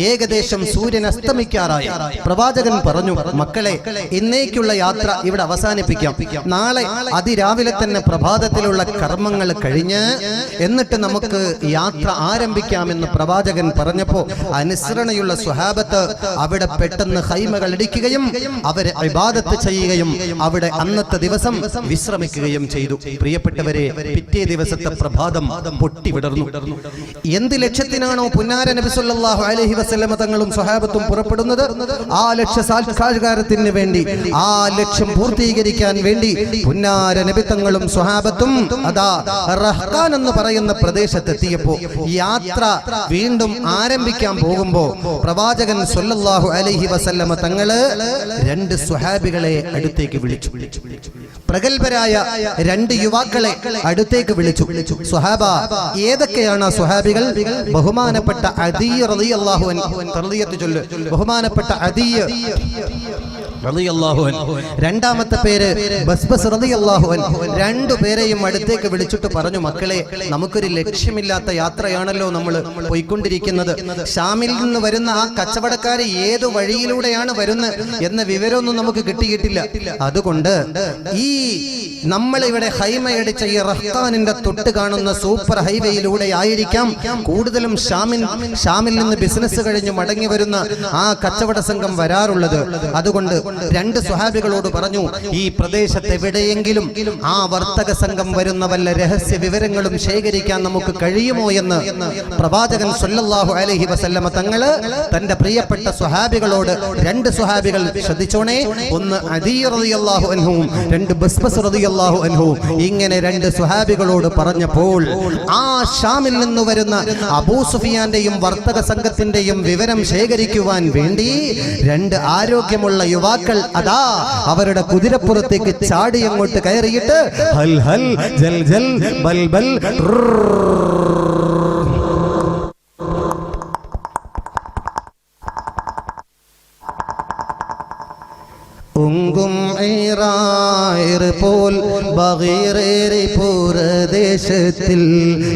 ഏകദേശം സൂര്യൻ അസ്തമിക്കാറായി. പ്രവാചകൻ പറഞ്ഞു, മക്കളെ, ഇന്നേക്കുള്ള യാത്ര ഇവിടെ അവസാനിപ്പിക്കാം. നാളെ അതിരാവിലെ തന്നെ പ്രഭാതത്തിലുള്ള കർമ്മങ്ങൾ കഴിഞ്ഞ് എന്നിട്ട് നമുക്ക് യാത്ര ആരംഭിക്കാമെന്ന് പ്രവാചകൻ പറഞ്ഞപ്പോ അനുസരണയുള്ള സ്വഹാബത്ത് അവിടെ പെട്ടെന്ന് ഹൈമകൾ ഇടിക്കുകയും അവരെ ഇബാദത്ത് ചെയ്യുകയും അവിടെ അന്നത്തെ ദിവസം വിശ്രമിക്കുകയും ചെയ്തു. പ്രിയപ്പെട്ടവരെ, പിറ്റേ ദിവസത്തെ പ്രഭാതം പൊട്ടി വിടർന്നു. എന്ത് ലക്ഷ്യത്തിനാണോ പുന്നാര നബി സല്ലല്ലാഹു അലൈഹി വസല്ലമ തങ്ങളും സ്വഹാബത്തും പുറപ്പെടുന്നത്, ആ ലക്ഷ്യ സാക്ഷാത്കാരത്തിന് വേണ്ടി, ആ ലക്ഷ്യം പൂർത്തീകരിക്കാൻ വേണ്ടി പുന്നാര നബി തങ്ങളും സ്വഹാബത്തും അതാ റഹ്ഖാൻ എന്ന് പറയുന്ന പ്രദേശത്തെത്തിയപ്പോ യാത്ര വീണ്ടും ആരംഭിക്കാൻ പോകുമ്പോ പ്രവാചകൻ സല്ലല്ലാഹു അലൈഹി വസല്ലമ തങ്ങള് 2 സ്വഹാബികളെ അടുത്തേക്ക് വിളിച്ചു. പ്രഗൽഭരായ 2 യുവാക്കളെ അടുത്തേക്ക് വിളിച്ചു. സ്വഹാബ, ഏതൊക്കെയാണ് ആ സ്വഹാബികൾ? ബഹുമാനപ്പെട്ട അദീ റളിയല്ലാഹു അൻഹു, തർളിയത്ത് ചൊല്ല്. ബഹുമാനപ്പെട്ട അദീ റളിയല്ലാഹു അൻഹു, രണ്ടാമത്തെ പേര് ബസ്ബസ് റളിയല്ലാഹു അൻഹു. 2 പേരെയും അടുത്തേക്ക് വിളിച്ചിട്ട് പറഞ്ഞു, മക്കളെ, നമുക്കൊരു ലക്ഷ്യമില്ലാത്ത യാത്രയാണല്ലോ നമ്മൾ പോയിക്കൊണ്ടിരിക്കുന്നത്. ഷാമിൽ നിന്ന് വരുന്ന ആ കച്ചവടക്കാര് ഏതു വഴിയിലൂടെയാണ് വരുന്നത് എന്ന വിവരമൊന്നും നമുക്ക് കിട്ടിയിട്ടില്ല. അതുകൊണ്ട് ഈ നമ്മളിവിടെ ഹൈമയടിച്ച ഈ റഹ്ഖാനിന്റെ തൊട്ട് കാണുന്ന സൂപ്പർ ഹൈവേയിലൂടെ ആയിരിക്കാം കൂടുതലും ഷാമിൽ നിന്ന് ബിസിനസ് കഴിഞ്ഞ് മടങ്ങി വരുന്ന ആ കച്ചവട സംഘം വരാറുള്ളത്. അതുകൊണ്ട് 2 സ്വഹാബികളോട് പറഞ്ഞു, ഈ പ്രദേശത്ത് എവിടെയെങ്കിലും ആ വർത്തക സംഘം വരുന്ന വല്ല രഹസ്യ വിവരങ്ങളും ശേഖരിക്കാൻ നമുക്ക് കഴിയുമോ എന്ന് പ്രവാചകൻ സല്ലല്ലാഹു അലൈഹി വസല്ലമ തങ്ങള് തന്റെ പ്രിയപ്പെട്ട സ്വഹാബികളോട് 2 സ്വഹാബികൾ ശ്രദ്ധിച്ചോണേ, ഒന്ന് അദീ റളിയല്ലാഹു അൻഹുവും 2 ബസ്ബസ് റളിയല്ലാഹു അൻഹുവും. ഇങ്ങനെ 2 സ്വഹാബികളോട് പറഞ്ഞപ്പോൾ ആ ഷാമിൽ നിന്ന് വരുന്ന അബൂ സുഫിയാന്റെയും വർത്തക സംഘത്തിന്റെയും വിവരം ശേഖരിക്കുവാൻ വേണ്ടി 2 ആരോഗ്യമുള്ള യുവാക്കൾ അതാ അവരുടെ കുതിരപ്പുറത്തേക്ക് ചാടി അങ്ങോട്ട് കയറിയിട്ട് ഹൽ ഹൽ ജൽ ജൽ ബൽ ബൽ ഉങ്കും പോൽ ബഗീറേറി പൂരദേശത്തിൽ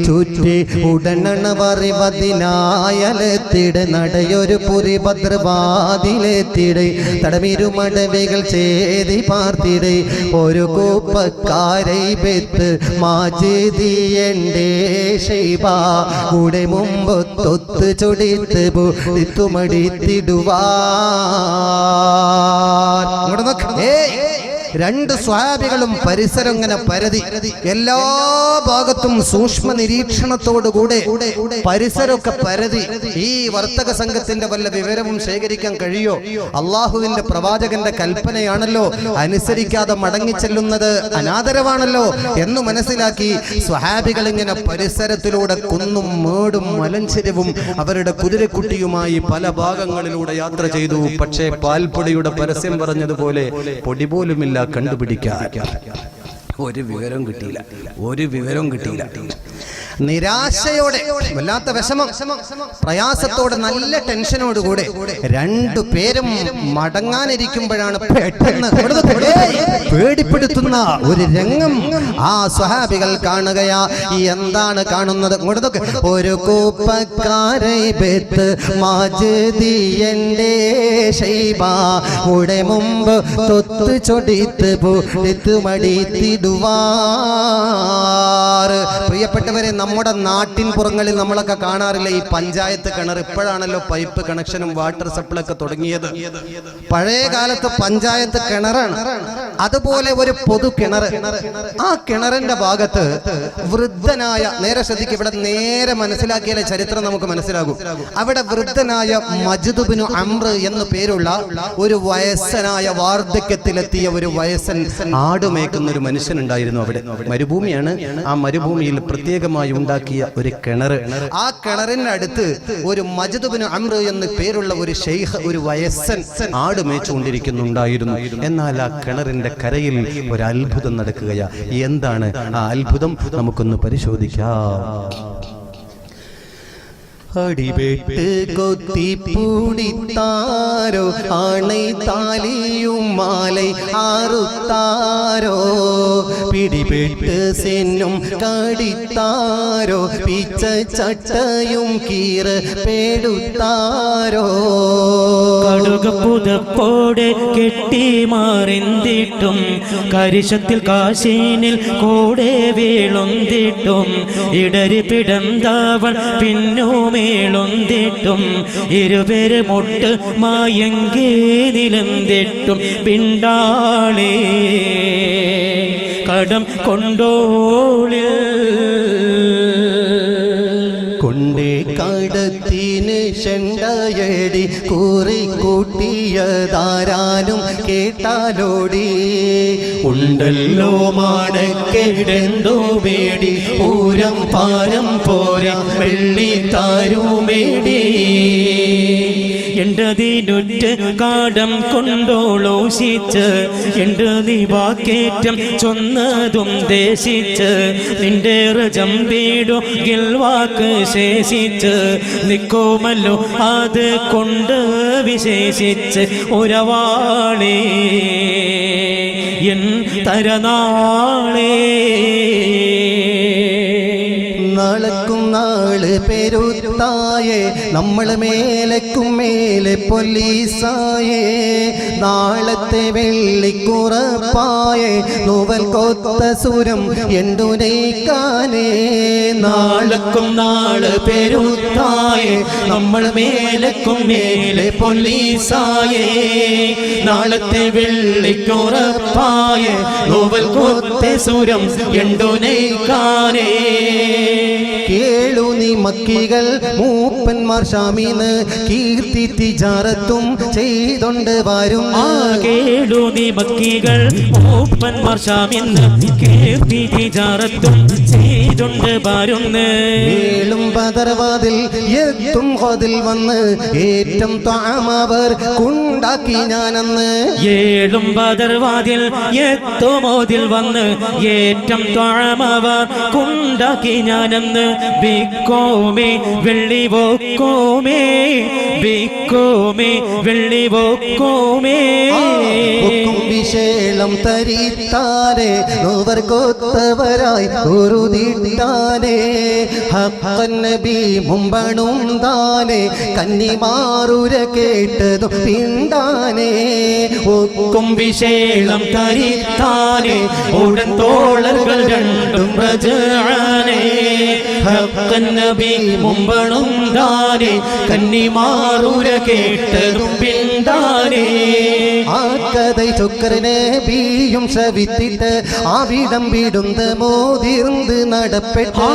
ചുറ്റി ഉടനണവറിവതിനായലെത്തിട നടയൊരു പുരി ഭദ്രവാതിലെത്തിട തടമിരുമടവകൾ ചേതി പാർത്തിട ഒരു കൂപ്പക്കാരെ പെത്ത് മാജിതിയണ്ടേ ഷൈബ കൂടെ മുമ്പൊത്തൊത്ത് ചൊടിത്ത് തുമടിത്തിടുവാ. രണ്ട് സ്വഹാബികളും പരിസരം ഇങ്ങനെ പരതി, എല്ലാ ഭാഗത്തും സൂക്ഷ്മ നിരീക്ഷണത്തോടുകൂടെ പരിസരമൊക്കെ പരതി. ഈ വർത്തക സംഘത്തിന്റെ വല്ല വിവരവും ശേഖരിക്കാൻ കഴിയോ? അള്ളാഹുവിന്റെ പ്രവാചകന്റെ കൽപ്പനയാണല്ലോ, അനുസരിക്കാതെ മടങ്ങിച്ചെല്ലുന്നത് അനാദരവാണല്ലോ എന്ന് മനസ്സിലാക്കി സ്വഹാബികൾ ഇങ്ങനെ പരിസരത്തിലൂടെ കുന്നും മേടും മലഞ്ചെരിവും അവരുടെ കുതിരക്കുട്ടിയുമായി പല ഭാഗങ്ങളിലൂടെ യാത്ര ചെയ്തു. പക്ഷേ പാൽപ്പൊടിയുടെ പരസ്യം പറഞ്ഞതുപോലെ പൊടി പോലുമില്ല കണ്ടുപിടിക്കാൻ. ഒരു വിവരം കിട്ടിയില്ല. നിരാശയോടെ, വല്ലാത്ത വിഷമം, പ്രയാസത്തോടെ, നല്ല ടെൻഷനോടുകൂടെ രണ്ടു പേരും മടങ്ങാനിരിക്കുമ്പോഴാണ് പെട്ടെന്ന് പേടിപ്പെടുത്തുന്ന ഒരു രംഗം ആ സ്വഹാബികൾ കാണുകയാ. എന്താണ് കാണുന്നത്? ഒരു കൂപ്പക്കാരെ ബെത്ത് മാജിദിയന്റെ ശൈബ ഉടെ മുമ്പ് തൊത്ത് ചൊടിത്ത് പൂടിത്ത് മടിത്തിടുവാർ. പ്രിയപ്പെട്ടവരെ, നമ്മുടെ നാട്ടിൻ പുറങ്ങളിൽ നമ്മളൊക്കെ കാണാറില്ല ഈ പഞ്ചായത്ത് കിണർ. ഇപ്പോഴാണല്ലോ പൈപ്പ് കണക്ഷനും വാട്ടർ സപ്ലൈ ഒക്കെ തുടങ്ങിയത്. പഴയ കാലത്ത് പഞ്ചായത്ത് കിണറാണ്. അതുപോലെ ഒരു പൊതു കിണർ. ആ കിണറിന്റെ ഭാഗത്ത് വൃദ്ധനായ, നേരെ ശ്രദ്ധിക്കും, ഇവിടെ നേരെ മനസ്സിലാക്കിയാലേ ചരിത്രം നമുക്ക് മനസ്സിലാകും. അവിടെ വൃദ്ധനായ മജ്ദ് ബിൻ അംർ എന്നു പേരുള്ള ഒരു വയസ്സനായ, വാർദ്ധക്യത്തിലെത്തിയ ഒരു വയസ്സൻ ആടുമേക്കുന്ന ഒരു മനുഷ്യനുണ്ടായിരുന്നു. അവിടെ മരുഭൂമിയാണ്. ആ മരുഭൂമിയിൽ പ്രത്യേകമായി ഉണ്ടാക്കിയ ഒരു കിണർ. ആ കിണറിന്റെ അടുത്ത് ഒരു മജ്ദ് ബിൻ അംർ എന്ന് പേരുള്ള ഒരു ഷെയ്ഖ്, ഒരു വയസ്സൻ ആട് മേച്ചുകൊണ്ടിരിക്കുന്നുണ്ടായിരുന്നു. എന്നാൽ ആ കിണറിന്റെ കരയിൽ ഒരു അത്ഭുതം നടക്കുകയാ. എന്താണ് ആ അത്ഭുതം? നമുക്കൊന്ന് പരിശോധിക്കാം. അടിപെട്ട് കൊത്തി പൂടിത്താരോ ആണை താലിയും മാലൈ ആറുത്താരോ പിടിപെട്ട് സെന്നും കടിത്താരോ പിച്ച ചട്ടയും കീറ് പേടുത്താരോ കടുക പുതപ്പോടെ കെട്ടി മാറിന്തിട്ടും കരിശത്തിൽ കാശീനിൽ കൂടെ വീളുന്തിട്ടും ഇടരി പിടന്തവൾ പിന്നോമേളുന്തിട്ടും ഇരുപേര് മുട്ട് മായങ്കേ നിലന്തിട്ടും പിണ്ടാളേ കടം കൊണ്ടോളിൽ കൊണ്ടേ കടത്തിന് ചെണ്ടയടി കൂറി കൂട്ടിയതാരാലും കേട്ടാലോടി ഉണ്ടല്ലോ മാടക്കെടന്തോ വേടി പൂരം പാരം പോരാ വെള്ളി താരുമേടി എണ്ടതിനുറ്റ് കാടം കൊണ്ടോളോശിച്ച് എണ്ടതി വാക്കേറ്റം ചൊന്നതും ദേശിച്ച് നിന്റെ റജം വീടു ഗിൽവാക്ക് ശേഷിച്ച് നിക്കോമല്ലോ അത് കൊണ്ട് വിശേഷിച്ച് ഒരവാളേ എൻ തരനാളേ നാളക്കും നാള് പെരുത്തായേ നമ്മൾ മേലക്കും മേലെ പൊലീസായേ നാളത്തെ വെള്ളിക്കുറപ്പായേ നോവൽ കൊത്ത സുരം എന്തുനേക്കാനേ നാളക്കും നാള് പെരുത്തായേ നമ്മൾ മേലക്കും മേലെ പൊലീസായേ നാളത്തെ വെള്ളിക്കുറപ്പായേ നോവൽ കൊത്ത സുരം എന്തുനേക്കാനേ കേളു നീ മക്കികൾ മൂപ്പന്മാർ ഷാമീന്ന് കീർത്തി തിജാറത്തും ചെയ്തൊണ്ട് വരും. കേളു നീ മക്കികൾ മൂപ്പന്മാർ ഷാമീന്ന് കീർത്തി തിജാറത്തും ചെയ്തൊണ്ട് വരുന്ന്. ഏളും ബദർവാതിൽ എത്തും ഹോദിൽ വന്ന് ഏറ്റം താമവർ കുണ്ടാക്കി ഞാനന്ന്. ഏളും ബദർവാതിൽ എത്തുമോതിൽ വന്ന് ഏറ്റം താമവർ കുണ്ടാക്കി ഞാനെന്ന്. ബിക്കോമേ വെള്ളി പോക്കോമേ ബിക്കോമേ വെള്ളി പോക്കോമേ വിശേളം തരിത്താരേ നോവർ കൊത്തവരായി ഉറുതിട്ടാനേ ഹഖൻ നബി മുമ്പണും താനേ കന്നിമാറുര കേട്ടതും പിണ്ടാനേ ഒക്കും വിശേളം തരിത്താനേ ഉടൻ തോളകൾ രണ്ടും റജാനേ ഹഖൻ നബി മുമ്പണും താനേ കന്നിമാറൂര കേട്ടതും പിന്താനേ ആക്കதை ചൊക്കരനെ ബിയും ശവിത്തിട്ട് ആവിടം വിടുന്ന മോതിർന്ന് നടപ്പെട്ട്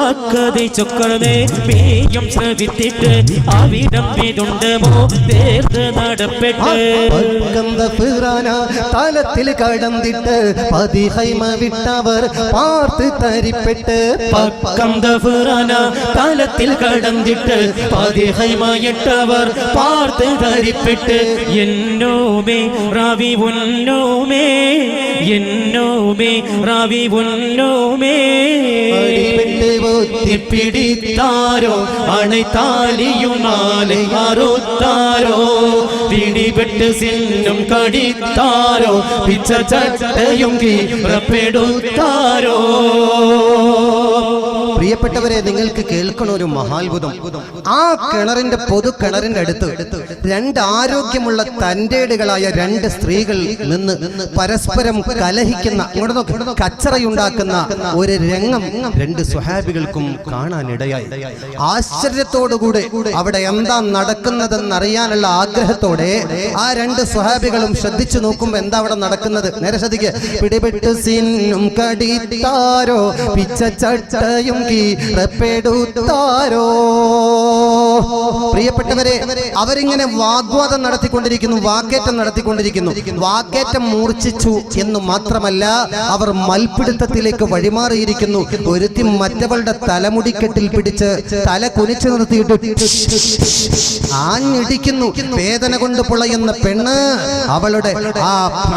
ആക്കதை ചൊക്കരനെ ബിയും ശവിത്തിട്ട് ആവിടം വിടുന്ന മോതിർന്ന് നടപ്പെട്ട് പക്കന്ത ഫിറാന തലത്തിൽ കടന്നിട്ട് പതിഹൈമ വിട്ടവർ പാർത്ത് തരിപ്പെട്ട് പക്കന്ത ഫിറാന തലത്തിൽ കടന്നിട്ട് പതിഹൈമയിട്ടവർ പാർത്ത് തരിപ്പെട്ട് എന്നോമേ റാവി ഉന്നോമേ എന്നോമേ റാവി ഉന്നോമേ പിടിത്താരോ അണൈത്താലിയും നാളെ അറുത്താരോ പിടിപെട്ട് സിന്നും കടിത്താരോ പിച്ച ചട്ടയും കീറപ്പെടുത്താരോ പ്രിയപ്പെട്ടവരെ, നിങ്ങൾക്ക് കേൾക്കണ ഒരു മഹാത്ഭുതം. ആ കിണറിന്റെ പൊതു കിണറിന്റെ അടുത്ത് രണ്ട് ആരോഗ്യമുള്ള തന്റേടുകളായ രണ്ട് സ്ത്രീകൾ നിന്ന് പരസ്പരം കലഹിക്കുന്ന കച്ചറയുണ്ടാക്കുന്ന ഒരു രംഗം രണ്ട് സ്വഹാബികൾക്കും കാണാനിടയായി. ആശ്ചര്യത്തോടുകൂടെ അവിടെ എന്താ നടക്കുന്നതെന്നറിയാനുള്ള ആഗ്രഹത്തോടെ ആ രണ്ട് സ്വഹാബികളും ശ്രദ്ധിച്ചു നോക്കുമ്പോ എന്താ അവിടെ നടക്കുന്നത്? നേരെ ശ്രദ്ധിക്കുക. പിടിപെട്ട് സിന്നും കടിത്താരോ പിച്ച ചട്ടയും കീറപ്പെടുത്താരോ. പ്രിയപ്പെട്ടവരെ, അവരിങ്ങനെ വാഗ്വാദം നടത്തിക്കൊണ്ടിരിക്കുന്നു, വാക്കേറ്റം നടത്തിക്കൊണ്ടിരിക്കുന്നു. വാക്കേറ്റം മൂർച്ഛിച്ചു എന്ന് മാത്രമല്ല, അവർ മൽപിടുത്തത്തിലേക്ക് വഴിമാറിയിരിക്കുന്നു. ഒരുത്തി മറ്റവളുടെ തലമുടിക്കെട്ടിൽ പിടിച്ച് തല കുനിച്ചു നിർത്തിയിട്ട് ആഞ്ഞിടിക്കുന്നു. വേദന കൊണ്ട് പുളയുന്ന പെണ്ണ്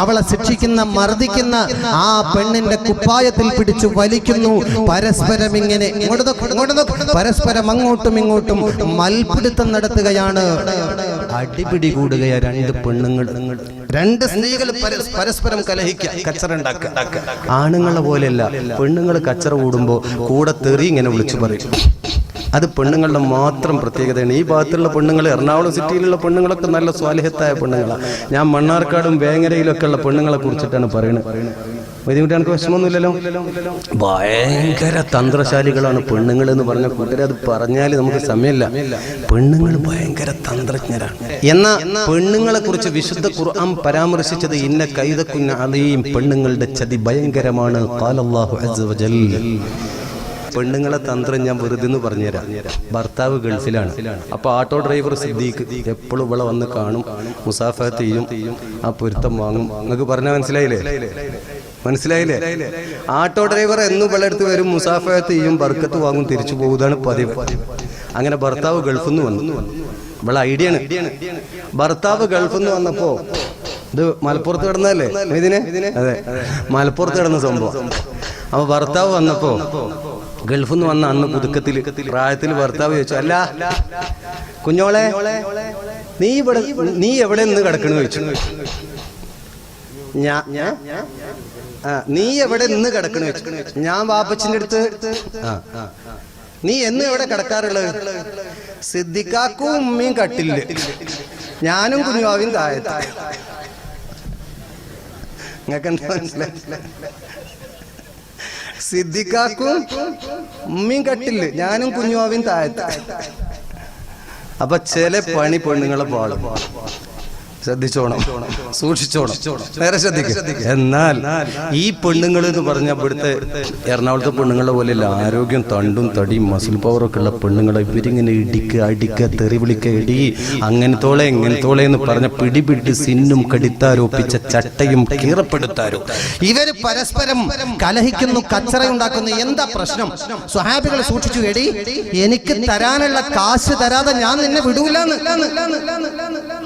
അവളെ ശിക്ഷിക്കുന്ന മർദ്ദിക്കുന്ന ആ പെണ്ണിന്റെ കുപ്പായത്തിൽ പിടിച്ചു വലിക്കുന്നു. പരസ്പരം ഇങ്ങനെ പരസ്പരം അങ്ങോട്ടും ഇങ്ങോട്ടും മൽപിടുത്തം നടത്തുകയാണ്. അടിപിടി കൂടുകയാ രണ്ട് പെണ്ണുങ്ങൾ, രണ്ട് സ്ത്രീകൾ പരസ്പരം കലഹിക്കുക, കച്ചറ ഉണ്ടാക്കുക. ആണുങ്ങളെ പോലെയല്ല, പെണ്ണുങ്ങൾ കച്ചറ കൂടുമ്പോ കൂടെ തെറി ഇങ്ങനെ വിളിച്ചു പറയും. അത് പെണ്ണുങ്ങളുടെ മാത്രം പ്രത്യേകതയാണ്. ഈ ഭാഗത്തുള്ള പെണ്ണുങ്ങൾ, എറണാകുളം സിറ്റിയിലുള്ള പെണ്ണുങ്ങളൊക്കെ നല്ല സ്വാലിഹത്തായ പെണ്ണുങ്ങളാണ്. ഞാൻ മണ്ണാർക്കാടും വേങ്ങരയിലൊക്കെ ഉള്ള പെണ്ണുങ്ങളെ കുറിച്ചിട്ടാണ് പറയുന്നത്. വൈദ്യുതി എനിക്ക് വിഷമമൊന്നുമില്ലല്ലോ. ഭയങ്കര തന്ത്രശാലികളാണ് പെണ്ണുങ്ങൾ എന്ന് പറഞ്ഞ കൂട്ടരെ. അത് പറഞ്ഞാൽ നമുക്ക് സമയമില്ല. പെണ്ണുങ്ങൾ ഭയങ്കര തന്ത്രജ്ഞരാണ്. എന്നാൽ പെണ്ണുങ്ങളെ കുറിച്ച് വിശുദ്ധ ഖുർആൻ പരാമർശിച്ചത് ഇന്ന കൈദക്കുന്ന അലീം, പെണ്ണുങ്ങളുടെ ചതി ഭയങ്കരമാണ്. ഖാലല്ലാഹു അസ്സ വജൽ. പെണ്ണുങ്ങളെ തന്ത്രം ഞാൻ വെറുതെ എന്ന് പറഞ്ഞുതരാം. ഭർത്താവ് ഗൾഫിലാണ്. അപ്പൊ ഓട്ടോ ഡ്രൈവർ സിദ്ദീഖ് എപ്പോഴും ഇവിടെ വന്ന് കാണും, മുസാഫഹത്ത് ചെയ്യും, ആ പൊരുത്തം വാങ്ങും. നിങ്ങൾക്ക് പറഞ്ഞാൽ മനസ്സിലായില്ലേ? ആട്ടോ ഡ്രൈവർ എന്നും വെള്ളെടുത്ത് വരും, മുസാഫഹത്ത് ചെയ്യും, ബർക്കത്ത് വാങ്ങും, തിരിച്ചു പോകുന്നതാണ് പതിവ്. അങ്ങനെ ഭർത്താവ് ഗൾഫിൽ നിന്ന് വന്നു. ഇവിടെ ഐഡിയാണ്. ഭർത്താവ് ഗൾഫിൽ നിന്ന് വന്നപ്പോ, ഇത് മലപ്പുറത്ത് കിടന്നല്ലേ ഇതിനെ? അതെ, മലപ്പുറത്ത് കിടന്ന സംഭവം. അപ്പൊ ഭർത്താവ് വന്നപ്പോ, ഗൾഫിൽ നിന്ന് വന്ന അന്ന് പുതുക്കത്തിൽ പ്രായത്തിൽ ഭർത്താവ് ചോദിച്ചു, അല്ല കുഞ്ഞോളെ, നീ എവിടെ നിന്ന് കിടക്കണ ചോദിച്ചു. നീ എവിടെ നിന്ന് കിടക്കണ ചോദിച്ചു. ഞാൻ വാപ്പച്ചിന്റെ അടുത്ത്. നീ എന്നും എവിടെ കിടക്കാറുള്ളത്? സിദ്ദിഖാക്കും ഉമ്മയും കട്ടില്ല, ഞാനും കുഞ്ഞുവാവും താഴത്ത്. നിങ്ങൾക്ക് എന്താ മനസ്സിലായി? സിദ്ദിഖാക്കും ഉമ്മയും കട്ടില്ല, ഞാനും കുഞ്ഞുവാവും താഴത്ത്. അപ്പൊ ചില പണി പെണ്ണുങ്ങളെ പാടും. ശ്രദ്ധിച്ചോണം, സൂക്ഷിച്ചോണം, നേരെ ശ്രദ്ധിക്കുക. എന്നാൽ ഈ പെണ്ണുങ്ങൾ എന്ന് പറഞ്ഞാൽ ഇവിടുത്തെ എറണാകുളത്തെ പെണ്ണുങ്ങളെ പോലെയല്ല. ആരോഗ്യം, തണ്ടും തടിയും മസിൽ പവറൊക്കെ ഉള്ള പെണ്ണുങ്ങളെ ഇവരിങ്ങനെ അടിക്കുക, തെറി വിളിക്കുക, ഇടി അങ്ങനത്തോളെ ഇങ്ങനത്തോളെ എന്ന് പറഞ്ഞ പിടിപിടി സിന്നും കടിത്താരോപ്പിച്ച ചട്ടയും കീറപ്പെടുത്താരോ. ഇവര് പരസ്പരം കലഹിക്കുന്നു, കച്ചറയുണ്ടാക്കുന്നു. എന്താ പ്രശ്നം? സ്വഹാബികൾ സൂക്ഷിച്ചു. എടി, എനിക്ക് തരാനുള്ള കാശ് തരാതെ ഞാൻ നിന്നെ വിടൂലെന്ന്.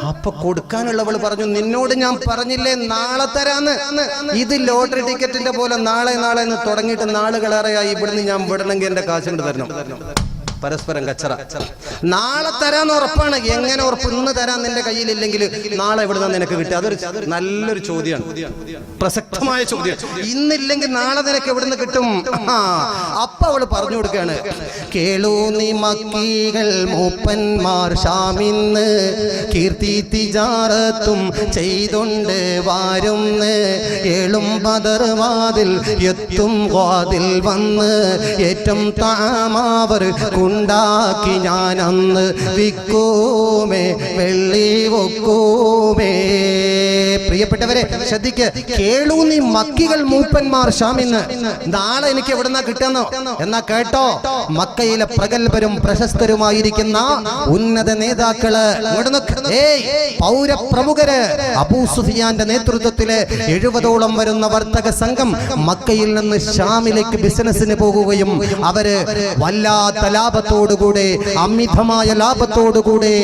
അപ്പൊ കൊടുക്കാനുള്ളവൾ പറഞ്ഞു, നിന്നോട് ഞാൻ പറഞ്ഞില്ലേ നാളെ തരാന്ന്. ഇത് ലോട്ടറി ടിക്കറ്റിന്റെ പോലെ നാളെ എന്ന് തുടങ്ങിയിട്ട് നാളുകളേറെയായി. ഇവിടുന്ന് ഞാൻ വിടണമെങ്കിൽ എന്റെ കാശ് കൊണ്ട് തരണം. പരസ്പരം കച്ചറ. നാളെ തരാന്ന് ഉറപ്പാണ്. എങ്ങനെ ഉറപ്പ്? ഇന്ന് തരാൻ നിന്റെ കയ്യിലില്ലെങ്കിൽ നാളെ എവിടുന്ന നിനക്ക് കിട്ടുക? അതൊരു നല്ലൊരു ചോദ്യമാണ്, പ്രസക്തമായ ചോദ്യം. ഇന്നില്ലെങ്കിൽ നാളെ നിനക്ക് എവിടുന്ന് കിട്ടും? അപ്പൊ അവള് പറഞ്ഞു കൊടുക്കുകയാണ്, കേളൂ നീ മക്കികൾ മൂപ്പന്മാർ ഷാമിന്ന് കീർത്തി തിജാറത്തും ചെയ്തുണ്ട് വാരുന്ന് ഏളും ബദർവാതിൽ എത്തും വാതിൽ വന്ന് ഏറ്റം താമാവർ ഉണ്ടാക്കി ഞാനന്ന് വിക്കൂമേ വെള്ളി വെക്കൂമേ. പ്രിയപ്പെട്ടവരെ ശ്രദ്ധിക്ക്, കേളൂ നീ മക്കികൾ മൂപ്പന്മാർ ഷാമിന്ന്. നാളെ എനിക്ക് എവിടുന്നാ കിട്ടുന്നോ എന്നാ കേട്ടോ, മക്കയിലെ പ്രഗത്ഭരും പ്രശസ്തരുമായിരിക്കുന്ന ഉന്നത നേതാക്കള്, പൗരപ്രമുഖര്, അബൂ സുഫിയാന്റെ നേതൃത്വത്തില് 70ഓളം വരുന്ന വർത്തക സംഘം മക്കയിൽ നിന്ന് ഷാമിലേക്ക് ബിസിനസിന് പോകുകയും അവര് വല്ലാത്ത ലാഭത്തോടുകൂടെ, അമിതമായ ലാഭത്തോടുകൂടെ,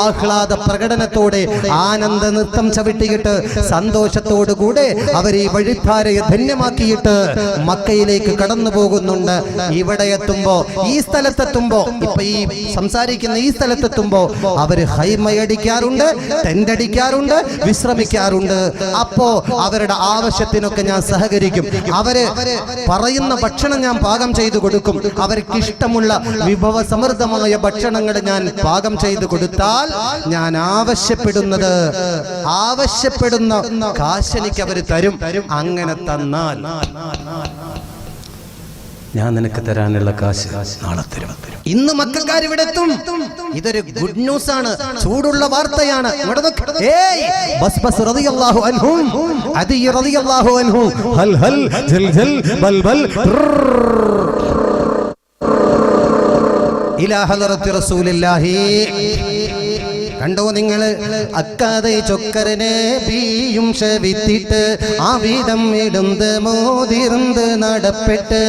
ആഹ്ലാദ പ്രകടനത്തോടെ, ആനന്ദ നൃത്തം ചവിട്ടിയിട്ട് സന്തോഷത്തോടുകൂടെ അവർ ഈ വഴിധാരയെ ധന്യമാക്കിയിട്ട് മക്കയിലേക്ക് കടന്നു പോകുന്നുണ്ട്. ഇവിടെ എത്തുമ്പോ, ഈ സ്ഥലത്തെത്തുമ്പോ, ഇപ്പൊ ഈ സംസാരിക്കുന്ന ഈ സ്ഥലത്തെത്തുമ്പോ അവര് ഹൈമയടിക്കാറുണ്ട്, ടെന്റടിക്കാറുണ്ട്, വിശ്രമിക്കാറുണ്ട്. അപ്പോ അവരുടെ ആവശ്യത്തിനൊക്കെ ഞാൻ സഹകരിക്കും. അവര് പറയുന്ന ഭക്ഷണം ഞാൻ പാകം ചെയ്തു കൊടുക്കും. അവർക്ക് ഇഷ്ടമുള്ള വിഭവ സമൃദ്ധമായ ഭക്ഷണങ്ങൾ ഞാൻ പാകം ചെയ്തു കൊടുത്താൽ ഞാൻ ആവശ്യപ്പെടുന്ന കാശെനിക്ക് അവര് തരും. അങ്ങനെ തന്നാൽ ഞാൻ നിനക്ക് തരാനുള്ള കാശ് നാളെ തരും. ഇന്ന് മക്കൾക്കാർ ഇവിടെ എത്തും. ഇതൊരു ഗുഡ് ന്യൂസ് ആണ്, ചൂടുള്ള വാർത്തയാണ്. ഇലാ ഹളറത്തി റസൂലില്ലാഹി. കണ്ടോ നിങ്ങള്, അക്കാതെ ചൊക്കരനെ ബീയും ഷവിത്തിട്ട് ആവിടം ഇടുന്ന് മോതിർന്ന് നടപ്പെട്ട്.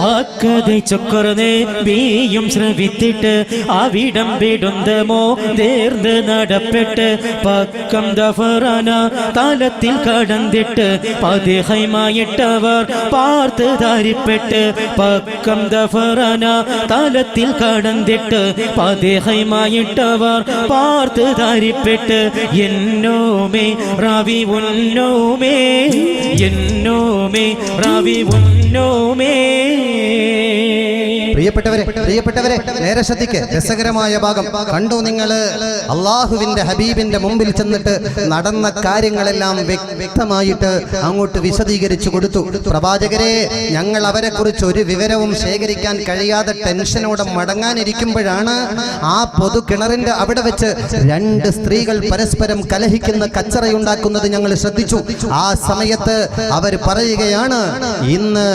അക്കാതെ ചൊക്കരനെ ബീയും ശ്രവിത്തിട്ട് ആവിടം വിടുന്ന് മോതിർന്ന് നടപ്പെട്ട് പക്കം ദഫറാന തലത്തിൽ കടന്നിട്ട് പതിഹൈമായിട്ടവർ പാർത്ത് ധാരിപ്പെട്ട് പക്കം ദഫറാന തലത്തിൽ കടന്നിട്ട് പതിഹൈമായിട്ടവർ പാർത്ത് ധാരിപ്പെട്ട് എന്നോമേ റാവി ഉന്നോമേ എന്നോമേ റാവി ഉന്നോമേ. പ്രിയപ്പെട്ടവരെ നേരെ ശ്രദ്ധിക്ക്, രസകരമായ ഭാഗം കണ്ടു നിങ്ങള്. അള്ളാഹുവിന്റെ ഹബീബിന്റെ മുമ്പിൽ ചെന്നിട്ട് നടന്ന കാര്യങ്ങളെല്ലാം വ്യക്തമായിട്ട് അങ്ങോട്ട് വിശദീകരിച്ചു കൊടുത്തു. പ്രവാചകരെ, ഞങ്ങൾ അവരെ കുറിച്ച് ഒരു വിവരവും ശേഖരിക്കാൻ കഴിയാതെ ടെൻഷനോടെ മടങ്ങാനിരിക്കുമ്പോഴാണ് ആ പൊതു കിണറിന്റെ അവിടെ വെച്ച് 2 സ്ത്രീകൾ പരസ്പരം കലഹിക്കുന്ന കച്ചറയുണ്ടാക്കുന്നത് ഞങ്ങൾ ശ്രദ്ധിച്ചു. ആ സമയത്ത് അവർ പറയുകയാണ്, ഇന്ന്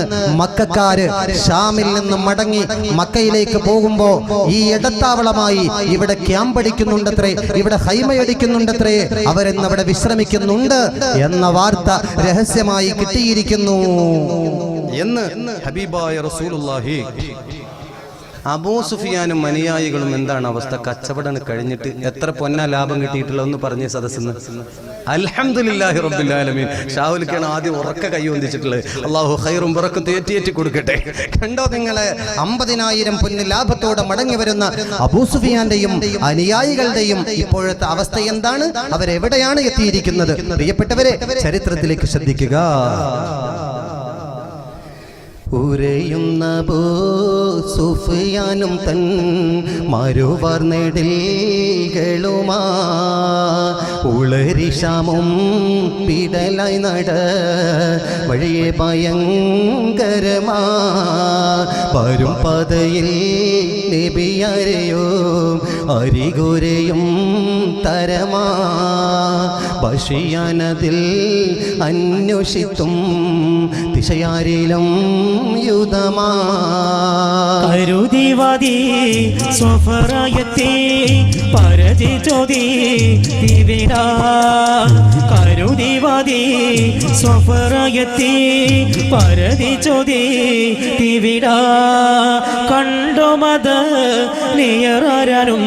മക്കക്കാര് ഷാമിൽ നിന്ന് മടങ്ങി മക്കയിലേക്ക് പോകുമ്പോ ഈ ഇടത്താവളമായി ഇവിടെ ക്യാമ്പടിക്കുന്നുണ്ടത്രേ, ഇവിടെ ഹൈമയടിക്കുന്നുണ്ടത്രേ, അവരെന്ന് അവിടെ വിശ്രമിക്കുന്നുണ്ട് എന്ന വാർത്ത രഹസ്യമായി കിട്ടിയിരിക്കുന്നു എന്ന് ഹബീബായ റസൂലുള്ളാഹി. അബൂ സുഫിയാനും അനുയായികളും എന്താണ് അവസ്ഥ? കച്ചവടം കഴിഞ്ഞിട്ട് എത്ര പൊന്നാ ലാഭം കിട്ടിയിട്ടുള്ളതെന്ന് പറഞ്ഞ സദസ്സിന് അൽഹംദുലില്ലാഹി റബ്ബിൽ ആലമീൻ. ഷാഹുലിക്കാണ് ആദ്യം ഉറക്ക കൈ വന്നിച്ചിട്ടുള്ളത്. അള്ളാഹു ഖൈറും ബറക്കത്തും ഏറ്റി കൊടുക്കട്ടെ. കണ്ടോ നിങ്ങളെ, 50,000 പൊന്ന് ലാഭത്തോടെ മടങ്ങി വരുന്ന അബൂ സുഫിയാന്റെയും അനുയായികളുടെയും ഇപ്പോഴത്തെ അവസ്ഥ എന്താണ്? അവരെവിടെയാണ് എത്തിയിരിക്കുന്നത്? പ്രിയപ്പെട്ടവരെ, ചരിത്രത്തിലേക്ക് ശ്രദ്ധിക്കുക. ഉരയുന്ന അബൂ സുഫിയാനും തൻ മരുവർന്നെടിലുമാ ഉളരി ക്ഷാമം പിടലായി നട വഴിയെ ഭയങ്കരമാ വരും പതയിൽ നബിയാരെയോ അരികുരയും തരമാ ബഷിയാനതിൽ അന്വേഷിത്തും ദിശയാരിലും യുദ്ധമാ കരുതിവാദി സ്വഫറായത്തെ പരതി ചോദി ദിവിടാ കരുതിവാദി സ്വഫറായത്തെ പരതി ചോദി ദിവിടാ കണ്ടോ മത നിയറാനും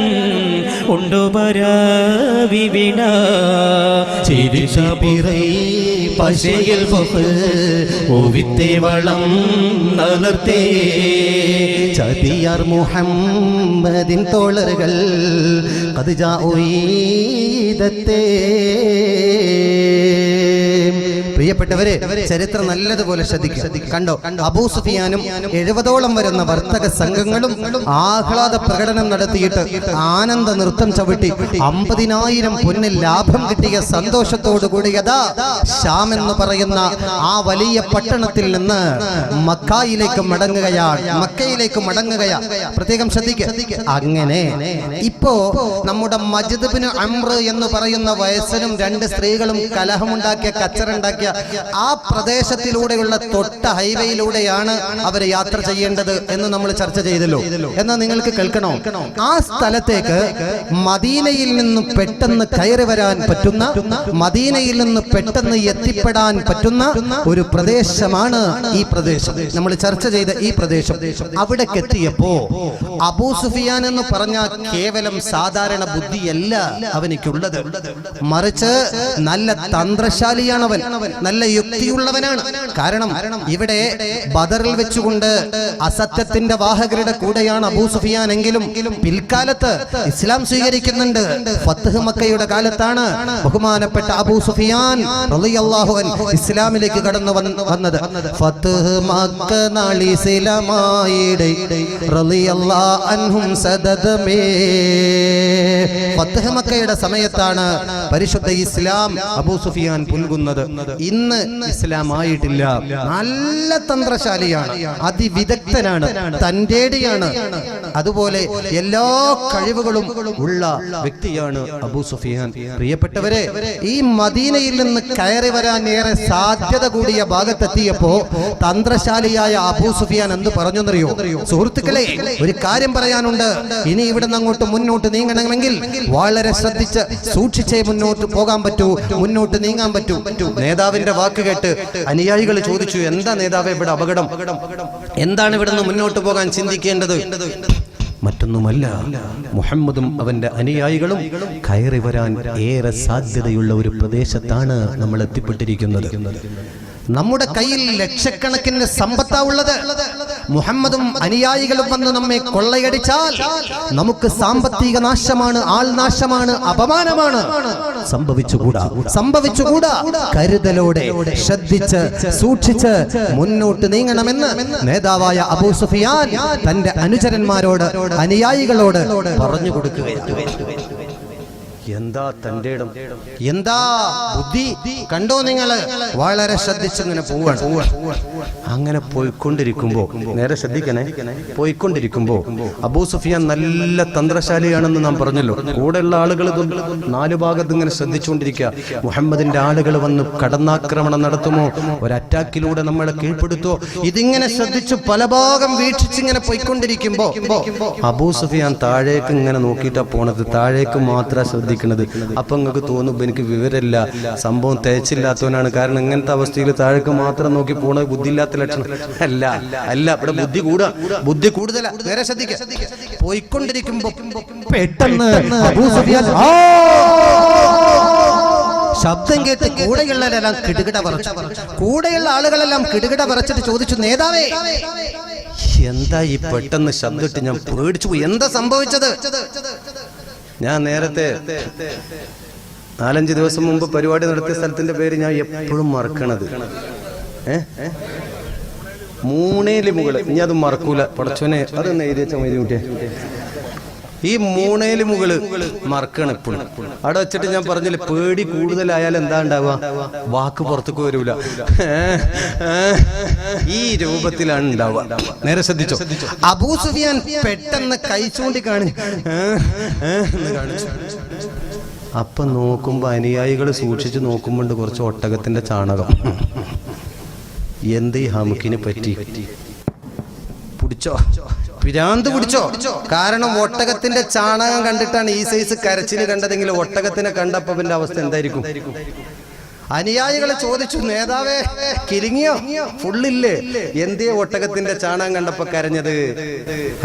കൊണ്ടുപരാവിവിട ചിരിശപിറൈ പശയിൽ ഓവിത്തെ വളം നലർത്തേ ചതിയാർ മുഹമ്മദിൻ തോളറുകൾ കദ്ജാ ഉയീദത്തേ. പ്രിയപ്പെട്ടവരെ, ചരിത്രം നല്ലതുപോലെ ശ്രദ്ധിക്കുക. കണ്ടോ, അബൂ സുഫിയാനും 70ഓളം വരുന്ന വർത്തക സംഘങ്ങളും ആഹ്ലാദ പ്രകടനം നടത്തിയിട്ട് ആനന്ദ നൃത്തം ചവിട്ടി 50,000 പൊന്നിൽ ലാഭം കിട്ടിയ സന്തോഷത്തോടു കൂടിയതാ ഷാം എന്ന് പറയുന്ന ആ വലിയ പട്ടണത്തിൽ നിന്ന് മക്കയിലേക്ക് മടങ്ങുകയാ. പ്രത്യേകം ശ്രദ്ധിക്കുക. അങ്ങനെ ഇപ്പോ നമ്മുടെ മജ്ദ് ബിൻ അംർ എന്ന് പറയുന്ന വയസ്സനും 2 സ്ത്രീകളും കലഹമുണ്ടാക്കിയ കച്ചറുണ്ടാക്കിയ ആ പ്രദേശത്തിലൂടെയുള്ള തൊട്ട ഹൈവേയിലൂടെയാണ് അവർ യാത്ര ചെയ്യേണ്ടത് എന്ന് നമ്മൾ ചർച്ച ചെയ്തല്ലോ. എന്നാൽ നിങ്ങൾക്ക് കേൾക്കണോ, ആ സ്ഥലത്തേക്ക് മദീനയിൽ നിന്ന് പെട്ടെന്ന് കയറി വരാൻ പറ്റുന്ന, മദീനയിൽ നിന്ന് പെട്ടെന്ന് എത്തിപ്പെടാൻ പറ്റുന്ന ഒരു പ്രദേശമാണ് ഈ പ്രദേശം. നമ്മൾ ചർച്ച ചെയ്ത ഈ പ്രദേശം. അവിടേക്ക് എത്തിയപ്പോ അബൂ സുഫിയാൻ എന്ന് പറഞ്ഞാൽ കേവലം സാധാരണ ബുദ്ധിയല്ല അവനിക്കുള്ളത്, മറിച്ച് നല്ല തന്ത്രശാലിയാണവൻ, നല്ല യുക്തിയുള്ളവനാണ്. കാരണം ഇവിടെ ബദറിൽ വെച്ചുകൊണ്ട് അസത്യത്തിന്റെ വാഹകരുടെ കൂടെയാണ് അബൂ സുഫിയാൻ എങ്കിലും പിൽക്കാലത്ത് ഇസ്ലാം സ്വീകരിക്കുന്നുണ്ട്. ഫത്ഹ് മക്കയുടെ കാലത്താണ് ബഹുമാനപ്പെട്ട അബൂ സുഫിയാൻ റളിയല്ലാഹു അൻഹു ഇസ്ലാമിലേക്ക് കടന്നു വന്നത്. ഫത്ഹ് മക്ക നാളിസിലമായിടെ റളിയല്ലാഹു അൻഹും സദദമേ. ഫത്ഹ് മക്കയുടെ സമയത്താണ് പരിശുദ്ധ ഇസ്ലാം അബൂ സുഫിയാൻ പുൽകുന്നത്. ഇന്ന് ഇസ്ലാം ആയിട്ടില്ല. നല്ല തന്ത്രശാലിയാണ്, അതിവിദഗ്ധനാണ്, തന്റേടിയാണ്, അതുപോലെ എല്ലാ കഴിവുകളും ഉള്ള വ്യക്തിയാണ് അബൂ സുഫിയാൻ. പ്രിയപ്പെട്ടവരെ, ഈ മദീനയിൽ നിന്ന് കയറി വരാൻ ഏറെ സാധ്യത കൂടിയ ഭാഗത്തെത്തിയപ്പോ തന്ത്രശാലിയായ അബൂ സുഫിയാൻ എന്ത് പറഞ്ഞെന്നറിയോ? സുഹൃത്തുക്കളെ, ഒരു കാര്യം പറയാനുണ്ട്. ഇനി ഇവിടെ നിന്ന് അങ്ങോട്ട് മുന്നോട്ട് നീങ്ങണമെങ്കിൽ വളരെ ശ്രദ്ധിച്ച് സൂക്ഷിച്ചേ മുന്നോട്ട് പോകാൻ പറ്റൂ, മുന്നോട്ട് നീങ്ങാൻ പറ്റൂ. നേതാവിന്റെ വാക്ക് കേട്ട് അനുയായികൾ ചോദിച്ചു, എന്താ നേതാവേ ഇവിടെ അപകടം? എന്താണ് ഇവിടുന്ന് മുന്നോട്ട് പോകാൻ ചിന്തിക്കേണ്ടത്? മറ്റൊന്നുമല്ല, മുഹമ്മദും അവന്റെ അനുയായികളും കയറി വരാൻ ഏറെ സാധ്യതയുള്ള ഒരു പ്രദേശത്താണ് നമ്മൾ എത്തിപ്പെട്ടിരിക്കുന്നത്. നമ്മുടെ കയ്യിൽ ലക്ഷക്കണക്കിന് സമ്പത്താ ഉള്ളത്. മുഹമ്മദും അനുയായികളും വന്ന് നമ്മെ കൊള്ളയടിച്ചാൽ നമുക്ക് സാമ്പത്തിക നാശമാണ്, ആൾ നാശമാണ്, അപമാനമാണ്. സംഭവിച്ചുകൂടാ. കരുതലോടെ ശ്രദ്ധിച്ച് സൂക്ഷിച്ച് മുന്നോട്ട് നീങ്ങണമെന്ന് നേതാവായ അബൂ സുഫിയാൻ തന്റെ അനുചരന്മാരോട്, അനുയായികളോട് പറഞ്ഞു കൊടുക്കുകയാണ്. എന്താ തന്റെ ഇടം, എന്താ ബുദ്ധി കണ്ടോ നിങ്ങള്? വളരെ ശ്രദ്ധിച്ചിങ്ങനെ പോവാണ്. അങ്ങനെ പോയിക്കൊണ്ടിരിക്കുമ്പോ, നേരെ ശ്രദ്ധിക്കണേ, പോയിക്കൊണ്ടിരിക്കുമ്പോ അബൂ സുഫിയാൻ നല്ല തന്ത്രശാലിയാണെന്ന് നാം പറഞ്ഞല്ലോ. കൂടെയുള്ള ആളുകൾ 4 ഭാഗത്ത് ഇങ്ങനെ ശ്രദ്ധിച്ചുകൊണ്ടിരിക്കുക. മുഹമ്മദിന്റെ ആളുകൾ വന്ന് കടന്നാക്രമണം നടത്തുമോ, ഒരു അറ്റാക്കിലൂടെ നമ്മളെ കീഴ്പ്പെടുത്തോ, ഇതിങ്ങനെ ശ്രദ്ധിച്ചു പല ഭാഗം വീക്ഷിച്ചിങ്ങനെ പോയിക്കൊണ്ടിരിക്കുമ്പോ അബൂ സുഫിയാൻ താഴേക്ക് ഇങ്ങനെ നോക്കിയിട്ടാ പോണത്. താഴേക്ക് മാത്രം ശ്രദ്ധിക്കുന്നത്. അപ്പൊ നിങ്ങൾക്ക് തോന്നും എനിക്ക് വിവരമില്ല, സംഭവം തേച്ചില്ലാത്തവനാണ്. കാരണം ഇങ്ങനത്തെ അവസ്ഥയിൽ താഴേക്ക് മാത്രം നോക്കി പോണത് ബുദ്ധിയില്ലാത്ത ലക്ഷണം അല്ല. ഇവിടെ ബുദ്ധി കൂടുതലാ. നേരെ ശ്രദ്ധിക്കുക. പോയിക്കൊണ്ടിരിക്കുമ്പോ പെട്ടെന്ന് അബൂ സുഫിയാൻ ശബ്ദം കേട്ട് കൂടെയുള്ളവരെല്ലാം കിടുകിട പറച്ചു. കൂടെയുള്ള ആളുകളെല്ലാം കിടുകിട പറച്ചിട്ട് ചോദിച്ചു, നേതാവേ എന്താ ഈ പെട്ടെന്ന് ശബ്ദമിട്ട്? ഞാൻ പേടിച്ചു പോയി. എന്താ സംഭവിച്ചത്? ഞാൻ നേരത്തെ 4-5 ദിവസം മുമ്പ് പരിപാടി നടത്തിയ സ്ഥലത്തിന്റെ പേര് ഞാൻ എപ്പോഴും മറക്കണത് മൂണേലി മുകള്. ഇനി അത് മറക്കൂല പടച്ചോനെ. അതൊന്ന് എഴുതി വെച്ചാൽ മതി കുട്ടിയെ. ഈ മൂണേലി മുകള് മറക്കണം എപ്പോഴും. അവിടെ വെച്ചിട്ട് ഞാൻ പറഞ്ഞില്ലേ, പേടി കൂടുതലായാൽ എന്താ ഉണ്ടാവുക? വാക്ക് പുറത്തേക്ക് വരൂല. ഈ രൂപത്തിലാണ് ഉണ്ടാവുക. നേരെ ശ്രദ്ധിച്ചോ. അബൂ സുഫിയാൻ പെട്ടെന്ന് കൈ ചൂണ്ടി കാണിച്ചു. അപ്പൊ നോക്കുമ്പോ അനുയായികൾ സൂക്ഷിച്ചു നോക്കുമ്പോണ്ട് കുറച്ച് ഒട്ടകത്തിന്റെ ചാണകം. എന്ത് ഈ ഹമുക്കിന് പറ്റി? പിടിച്ചോ, പിരാന്ത് പിടിച്ചോ. കാരണം ഒട്ടകത്തിന്റെ ചാണകം കണ്ടിട്ടാണ് ഈ സൈസ് കരച്ചില് കണ്ടതെങ്കിൽ ഒട്ടകത്തിനെ കണ്ടപ്പോ അവന്റെ അവസ്ഥ എന്തായിരിക്കും? അനുയായികളെ ചോദിച്ചു, നേതാവേ കിലിങ്ങിയോ? ഫുള്ളില്ലേ? എന്തേ ഒട്ടകത്തിന്റെ ചാണകം കണ്ടപ്പോ കരഞ്ഞത്?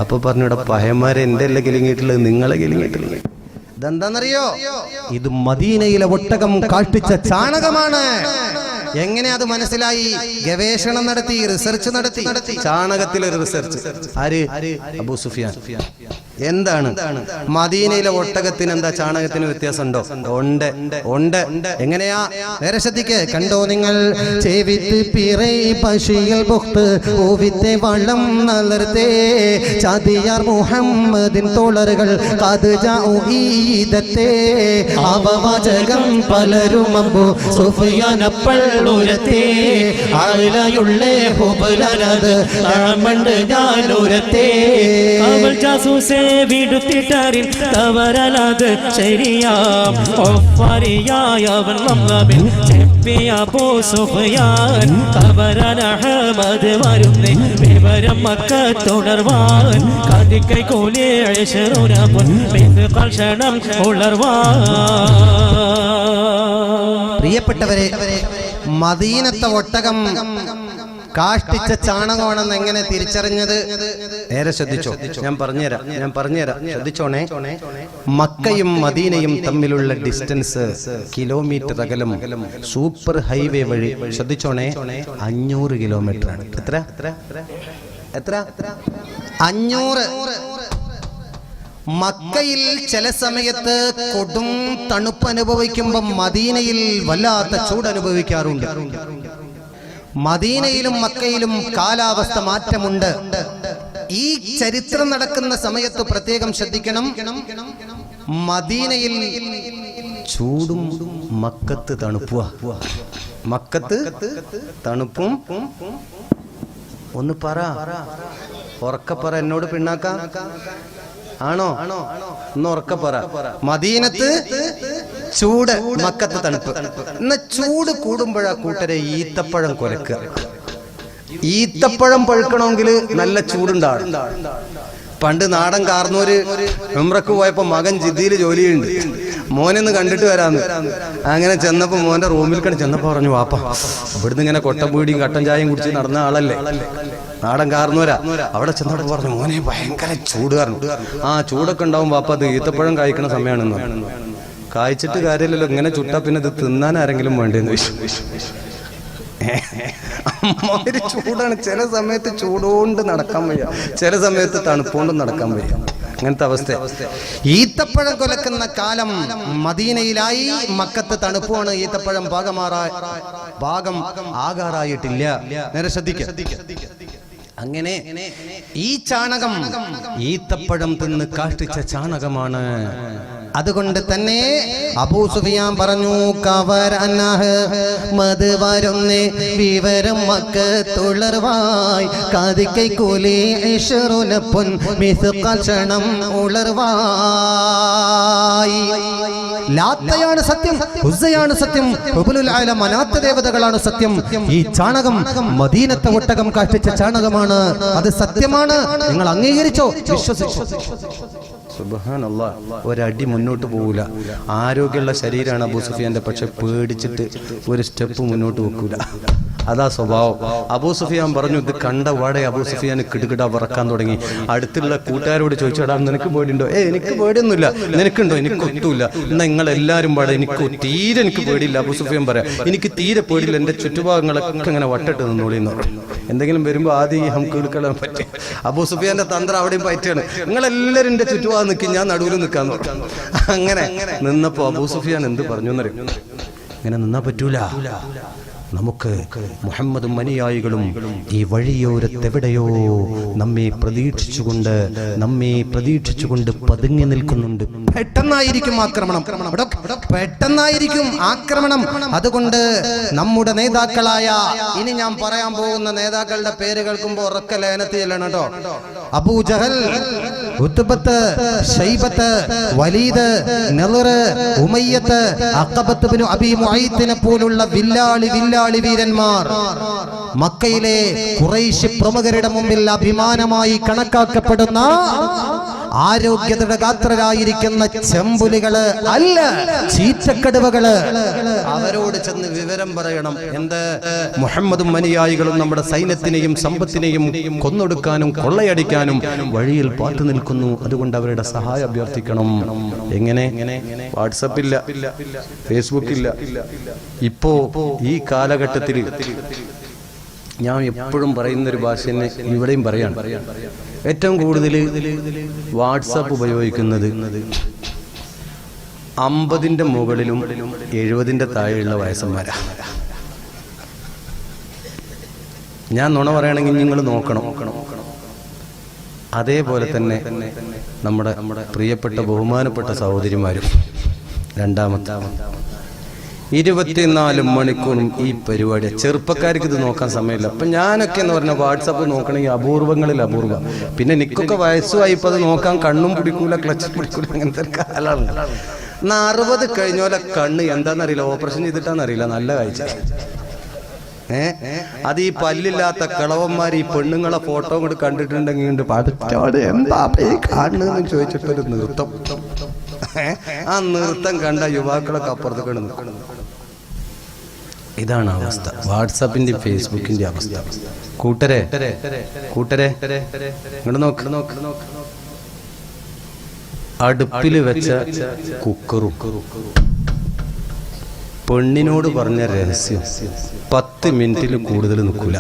അപ്പൊ പറഞ്ഞു, ഇവിടെ പഹയന്മാരെ എന്റെ അല്ല കിലിങ്ങിയിട്ടുള്ളത്, നിങ്ങളെ കിലിങ്ങിയിട്ടുള്ളത്. ഇതെന്താണെന്നറിയോ? ഇത് മദീനയിലെ ഒട്ടകം കാഷ്ടിച്ച ചാണകമാണ്. എങ്ങനെ അത് മനസ്സിലായി? ഗവേഷണം നടത്തി, റിസർച്ച് നടത്തി. ചാണകത്തിലെ റിസർച്ച്. ആര്? അബൂ സുഫിയാൻ. എന്താണ് മദീനയിലെ ഒട്ടകത്തിന് എന്താ ചാണകത്തിന് വ്യത്യാസമുണ്ടോ? ഉണ്ട്. എങ്ങനെയാ? നേരെ ശ്രദ്ധിക്ക്. കണ്ടോ നിങ്ങൾ? ചേവിത്ത് പിറൈ പശിയൽ ബുഖ്ത് ഓവിത്തെ വള്ളം നലർത്തേ ചാദിയാർ മുഹമ്മദിൻ തോളറുകൾ കാതുജാഉ ഈദത്തെ അവവാചകം പലരും അബൂ സുഫിയാനപ്പള്ളുരത്തെ ആലയുള്ളേ ഹുബലനത് ആമണ്ട് ഞാനുരത്തെ അവൾ ജാസൂസെ വിടുത്തിട്ടാരിൽ തവറലാത് ശരിയാം ഒഫറിയായവൻ വന്നവൻ ചെപ്പിയ അബൂ സുഫിയാൻ തവറൽ അഹ്മദ് വരുന്നേ വിവരം മക്കത്തുണർവാൻ കാതിക്കൈ കോലേ അശ്റുനപുൻ മിത് കളക്ഷണം ഉണർവാൻ. പ്രിയപ്പെട്ടവരെ, മദീനത്തെ ഒട്ടകം കാഷ്ടിച്ച ചാണകമാണെന്ന് എങ്ങനെ തിരിച്ചറിഞ്ഞത്? നേരെ ശ്രദ്ധിച്ചോ, ഞാൻ പറഞ്ഞുതരാം. ശ്രദ്ധിച്ചോണേ. മക്കയും മദീനയും തമ്മിലുള്ള ഡിസ്റ്റൻസ് കിലോമീറ്റർ അകലം സൂപ്പർ ഹൈവേ വഴി. ശ്രദ്ധിച്ചോണേ, 500 കിലോമീറ്റർ ആണ്. എത്ര? 500. മക്കയിൽ ചില സമയത്ത് കൊടും തണുപ്പ് അനുഭവിക്കുമ്പോൾ മദീനയിൽ വല്ലാത്ത ചൂട് അനുഭവിക്കാറുണ്ട്. മദീനയിലും മക്കയിലും കാലാവസ്ഥ മാറ്റമുണ്ട്. ഈ ചരിത്രം നടക്കുന്ന സമയത്ത് പ്രത്യേകം ശ്രദ്ധിക്കണം. മദീനയിൽ ചൂടും മക്കത്ത് തണുപ്പുവാ. മക്കത്ത് തണുപ്പും. ഒന്ന് പറ, ഉറക്കപ്പറ. എന്നോട് പിണ്ണാക്ക ആണോ? ഒന്ന് ഉറക്കപ്പറ. മദീനത്ത് ചൂട്, മക്കത്ത് തണുപ്പ്. എന്നാ ചൂട് കൂടുമ്പോഴാ കൂട്ടരെ ഈത്തപ്പഴം കൊലക്കുക. ഈത്തപ്പഴം പഴുക്കണമെങ്കിൽ നല്ല ചൂടുണ്ടാവും. പണ്ട് നാടൻ കാർന്നൂര് ഉംറക്ക് പോയപ്പോ മകൻ ജിദ്ദിയിൽ ജോലിയുണ്ട്, മോനെന്ന് കണ്ടിട്ട് വരാന്ന്. അങ്ങനെ ചെന്നപ്പോ മോന്റെ റൂമിൽ ചെന്നപ്പോ പറഞ്ഞു, വാപ്പ ഇവിടുന്ന് ഇങ്ങനെ കൊട്ടമ്പീടിയും കട്ടൻ ചായയും കുടിച്ച് നടന്ന ആളല്ലേ, നാടൻ കാർന്നൂരാ. അവിടെ ചെന്നപ്പോ പറഞ്ഞു, മോനെ ഭയങ്കര ചൂട് കാരണം. ആ ചൂടൊക്കെ ഉണ്ടാവും വാപ്പ, അത് ഈത്തപ്പഴം കായ്ക്കണ സമയമാണെന്ന്. കായ്ച്ചിട്ട് കാര്യമില്ലല്ലോ, ഇങ്ങനെ ചുട്ടാ പിന്നെ ഇത് തിന്നാൻ ആരെങ്കിലും വേണ്ടെന്ന് വിശ്വസിച്ചു. അമ്മാതിരി ചൂടാണ്. ചില സമയത്ത് ചൂടുകൊണ്ട് നടക്കാൻ വയ്യ, ചില സമയത്ത് തണുപ്പുകൊണ്ടും നടക്കാൻ വയ്യ. അങ്ങനത്തെ അവസ്ഥ. ഈത്തപ്പഴം കൊലക്കുന്ന കാലം മദീനയിലായി. മക്കത്ത് തണുപ്പാണ്. ഈത്തപ്പഴം ഭാഗം ആകാറായിട്ടില്ല. നേരെ ശ്രദ്ധിക്കുക. അങ്ങനെ ഈ ചാണകം ഈത്തപ്പഴം തിന്ന് കാഷ്ടിച്ച ചാണകമാണ്. അതുകൊണ്ട് തന്നെ അബൂ സുഫിയാൻ പറഞ്ഞു, മത് വരുന്നേ വിവരം മക്കത്തുളർവായി കാതിക്കൈ കൂലി ഇശ്റുനപുൻ മിസ്ഖൽഷണം ഉളർവായി. ലാത്തയാണ് സത്യം, ഉസ്സയാണ് സത്യം, ഹുബുലുൽ ആല മനാത്ത ദേവതകളാണ് സത്യം. ഈ ചാണകം മദീനത്തെ ഒട്ടകം കാഷ്ടിച്ച ചാണകമാണ്. അത് സത്യമാണ്. നിങ്ങൾ അംഗീകരിച്ചോ, വിശ്വസിച്ചോ? സുബ്ഹാനല്ലാഹ്. ഒരടി മുന്നോട്ട് പോകൂല. ആരോഗ്യമുള്ള ശരീരമാണ് അബൂ സുഫിയാന്റെ, പക്ഷെ പേടിച്ചിട്ട് ഒരു സ്റ്റെപ്പ് മുന്നോട്ട് വെക്കൂല. അതാ സ്വഭാവം. അബൂ സുഫിയാൻ പറഞ്ഞു, ഇത് കണ്ട വാടെ അബൂ സുഫിയാൻ കിടുകിട പറക്കാൻ തുടങ്ങി. അടുത്തുള്ള കൂട്ടുകാരോട് ചോദിച്ചോടാ, നിനക്ക് പേടിയുണ്ടോ? എനിക്ക് പേടിയൊന്നുമില്ല. നിനക്കുണ്ടോ? എനിക്ക് ഒത്തുമില്ല. എന്നാ നിങ്ങളെല്ലാരും പാടെ, എനിക്ക് പേടിയില്ല. അബൂ സുഫിയാൻ പറയാം, എനിക്ക് തീരെ പേടിയില്ല, എന്റെ ചുറ്റുഭാഗങ്ങളൊക്കെ ഇങ്ങനെ വട്ടിട്ട് നിന്നോളിന്ന് പറഞ്ഞു. എന്തെങ്കിലും വരുമ്പോ ആദ്യം നമുക്ക് എടുക്കാൻ പറ്റും. അബൂ സുഫിയാന്റെ തന്ത്രം അവിടെയും പറ്റാണ്. നിങ്ങളെല്ലാരും എന്റെ ചുറ്റുഭാഗം നിൽക്കും, ഞാൻ നടുവിൽ നിൽക്കാന്ന് പറഞ്ഞു. അങ്ങനെ നിന്നപ്പോ അബൂ സുഫിയാൻ എന്ത് പറഞ്ഞു എന്നറിയും? ഇങ്ങനെ നിന്നാ പറ്റൂല. നമുക്ക് മുഹമ്മദും അനുയായികളും ഈ വഴിയോരത്തെവിടെയോ നമ്മെ പ്രതീക്ഷിച്ചുകൊണ്ട് പതുങ്ങി നിൽക്കുന്നുണ്ട്. പെട്ടെന്നായിരിക്കും ആക്രമണം. അതുകൊണ്ട് നമ്മുടെ നേതാക്കളായ, ഇനി ഞാൻ പറയാൻ പോകുന്ന നേതാക്കളുടെ പേര് കേൾക്കുമ്പോ ഉറക്ക ലയനത്തിൽ ചെല്ലണം കേട്ടോ. അബൂ ജഹൽ, ഉത്ബത്ത്, ശൈബത്ത്, വലീദ്, നളറ്, ഉമയ്യത്ത്, അഖബത്ത് ബിനു അബീ മുഅയ്ത്തിനെ പോലുള്ള വില്ലാളി വീരന്മാർ മക്കയിലെ ഖുറൈശ് പ്രമുഖരുടെ മുമ്പിൽ അഭിമാനമായി കണക്കാക്കപ്പെടുന്ന ആരോഗ്യതയുടെ ഗാത്രരായിരിക്കുന്ന ചെമ്പുലികള് അല്ല, ചീറ്റക്കടുവകള്. അവരോട് ചെന്ന് വിവരം പറയണം. എന്ത്? മുഹമ്മദും അനുയായികളും നമ്മുടെ സൈന്യത്തിനെയും സമ്പത്തിനെയും കൊന്നൊടുക്കാനും കൊള്ളയടിക്കാനും വഴിയിൽ പാത്തു നിൽക്കുന്നു. അതുകൊണ്ട് അവരുടെ സഹായം അഭ്യർത്ഥിക്കണം. എങ്ങനെ? വാട്സപ്പില്ല, ഫേസ്ബുക്കില്ല. ഇപ്പോ ഈ കാലഘട്ടത്തിൽ ഞാൻ എപ്പോഴും പറയുന്നൊരു ഭാഷ തന്നെ ഇവിടെയും പറയാണ്. ഏറ്റവും കൂടുതൽ വാട്സപ്പ് ഉപയോഗിക്കുന്നത് 50-ന്റെ മുകളിലും 70-ന്റെ താഴെയുള്ള വയസ്സന്മാരാ. ഞാൻ നുണ പറയുകയാണെങ്കിൽ നിങ്ങൾ നോക്കണം. അതേപോലെ തന്നെ നമ്മുടെ പ്രിയപ്പെട്ട ബഹുമാനപ്പെട്ട സഹോദരിമാരും. രണ്ടാമത്തെ 24 മണിക്കൂറും ഈ പരിപാടി. ചെറുപ്പക്കാർക്ക് ഇത് നോക്കാൻ സമയമില്ല. അപ്പം ഞാനൊക്കെ എന്ന് പറഞ്ഞാൽ വാട്സപ്പ് നോക്കണമെങ്കിൽ അപൂർവങ്ങളിൽ അപൂർവം. പിന്നെ എനിക്കൊക്കെ വയസ്സുമായി ഇപ്പം അത് നോക്കാൻ കണ്ണും പിടിക്കൂല, ക്ലച്ച് പിടിക്കൂല, അങ്ങനത്തെ ഒരു കാലാണ്. 60 കഴിഞ്ഞോലെ കണ്ണ് എന്താണെന്നറിയില്ല, ഓപ്പറേഷൻ ചെയ്തിട്ടാണെന്നറിയില്ല, നല്ല കാഴ്ച. അത് ഈ പല്ലില്ലാത്ത കളവന്മാർ ഈ പെണ്ണുങ്ങളെ ഫോട്ടോ കൂടെ കണ്ടിട്ടുണ്ടെങ്കിൽ എന്താ കാണുന്നതെന്ന് ചോദിച്ചിട്ടൊരു നൃത്തം. ആ നൃത്തം കണ്ട യുവാക്കളൊക്കെ അപ്പുറത്ത് കണ്ട് നിൽക്കണം. ഇതാണ് അവസ്ഥ, വാട്സാപ്പിന്റെ ഫേസ്ബുക്കിന്റെ അവസ്ഥ. കൂട്ടരെ ഇങ്ങോട്ട് നോക്ക്. അടുപ്പിൽ വെച്ച കുക്കറും പെണ്ണിനോട് പറഞ്ഞ രഹസ്യം 10 മിനിറ്റിൽ കൂടുതൽ നിൽക്കൂല.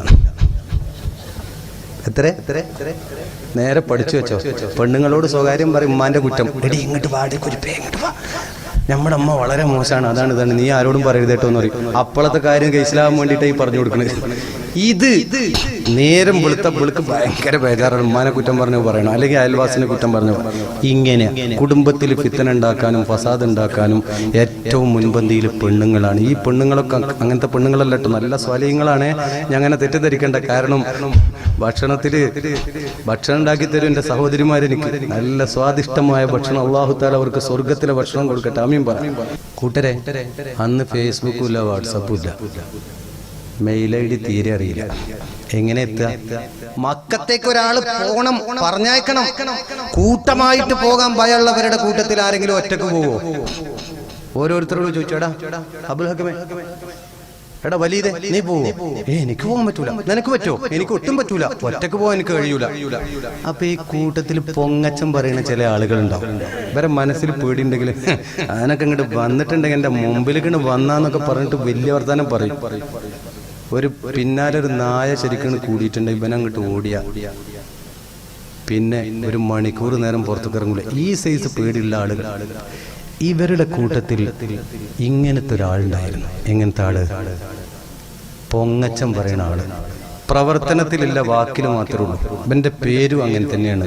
എത്ര നേരെ പഠിച്ചു വെച്ചോ. പെണ്ണുങ്ങളോട് സ്വകാര്യം പറയും, ഉമ്മാന്റെ കുറ്റം. എടി ഇങ്ങോട്ട് വാടി കുരിപ്പേ, ഇങ്ങോട്ട് വാ, നമ്മുടെ അമ്മ വളരെ മോശമാണ്, അതാണ് ഇതാണ്, നീ ആരോടും പറയരുത് കേട്ടോ എന്ന് പറയും. അപ്പോഴത്തെ കാര്യം കൈസിലാവാൻ വേണ്ടിയിട്ടായി പറഞ്ഞു കൊടുക്കണത്. ഇത് നേരം വെളുക്ക് ഭയങ്കര ബേജാറാണ്. ഉമ്മാനെ കുറ്റം പറഞ്ഞു പറയണം, അല്ലെങ്കിൽ അയൽവാസിനെ കുറ്റം പറഞ്ഞു. ഇങ്ങനെ കുടുംബത്തിൽ ഫിത്തന ഉണ്ടാക്കാനും ഫസാദ് ഉണ്ടാക്കാനും ഏറ്റവും മുൻപന്തിയിൽ പെണ്ണുങ്ങളാണ്. ഈ പെണ്ണുങ്ങളൊക്കെ അങ്ങനത്തെ പെണ്ണുങ്ങളല്ല കേട്ടോ, നല്ല സ്വാലിഹ്യങ്ങളാണ്. ഞാൻ അങ്ങനെ തെറ്റിദ്ധരിക്കേണ്ട. കാരണം ഭക്ഷണം ഉണ്ടാക്കി തരും എൻ്റെ സഹോദരിമാരെനിക്ക്. നല്ല സ്വാദിഷ്ടമായ ഭക്ഷണം അല്ലാഹു തആല അവർക്ക് സ്വർഗത്തിലെ ഭക്ഷണം കൊടുക്കട്ടെ. ആമീൻ പറ. കൂട്ടരെ, അന്ന് ഫേസ്ബുക്കും ഇല്ല, വാട്സപ്പും ഇല്ല, മെയിൽ ID തീരെ അറിയില്ല. എങ്ങനെ എത്തുക? മക്കത്തേക്ക് ഒരാൾ പോകണം, പറഞ്ഞയക്കണം. കൂട്ടമായിട്ട് പോകാൻ ഭയമുള്ളവരുടെ കൂട്ടത്തിൽ ആരെങ്കിലും ഒറ്റക്ക് പോവോ? ഓരോരുത്തരോട് ചോദിച്ചോടാ, അബ്ദുൽ ഹക്കമേ, എടാ വലീദേ, നീ പോവോ? എനിക്ക് പോകാൻ പറ്റൂല. നിനക്ക് പറ്റുമോ? എനിക്ക് ഒട്ടും പറ്റൂല. ഒറ്റക്ക് പോകാൻ എനിക്ക് കഴിയൂല. അപ്പൊ ഈ കൂട്ടത്തിൽ പൊങ്ങച്ചം പറയുന്ന ചില ആളുകളുണ്ടാവും. ഇവരെ മനസ്സിൽ പേടിയുണ്ടെങ്കിൽ അതിനൊക്കെ ഇങ്ങോട്ട് വന്നിട്ടുണ്ടെങ്കിൽ എൻ്റെ മുമ്പിലേക്ക് വന്നാന്നൊക്കെ പറഞ്ഞിട്ട് വലിയ വർത്താനം പറയും. ഒരു പിന്നാലെ ഒരു നായ ശരിക്കും കൂടിയിട്ടുണ്ടെങ്കിൽ ഇവനങ്ങോട്ട് ഓടിയ പിന്നെ 1 മണിക്കൂർ നേരം പുറത്തേക്ക് ഇറങ്ങൂല. ഈ സൈസ് പേടിയുള്ള ആളുകൾ. ഇവരുടെ കൂട്ടത്തിൽ ഇങ്ങനത്തെ ഒരാളുണ്ടായിരുന്നു. എങ്ങനത്തെ ആള്? പൊങ്ങച്ചം പറയുന്ന ആള്. പ്രവർത്തനത്തിലില്ല, വാക്കിൽ മാത്രമേ ഉള്ളൂ. ഇവന്റെ പേരും അങ്ങനെ തന്നെയാണ്.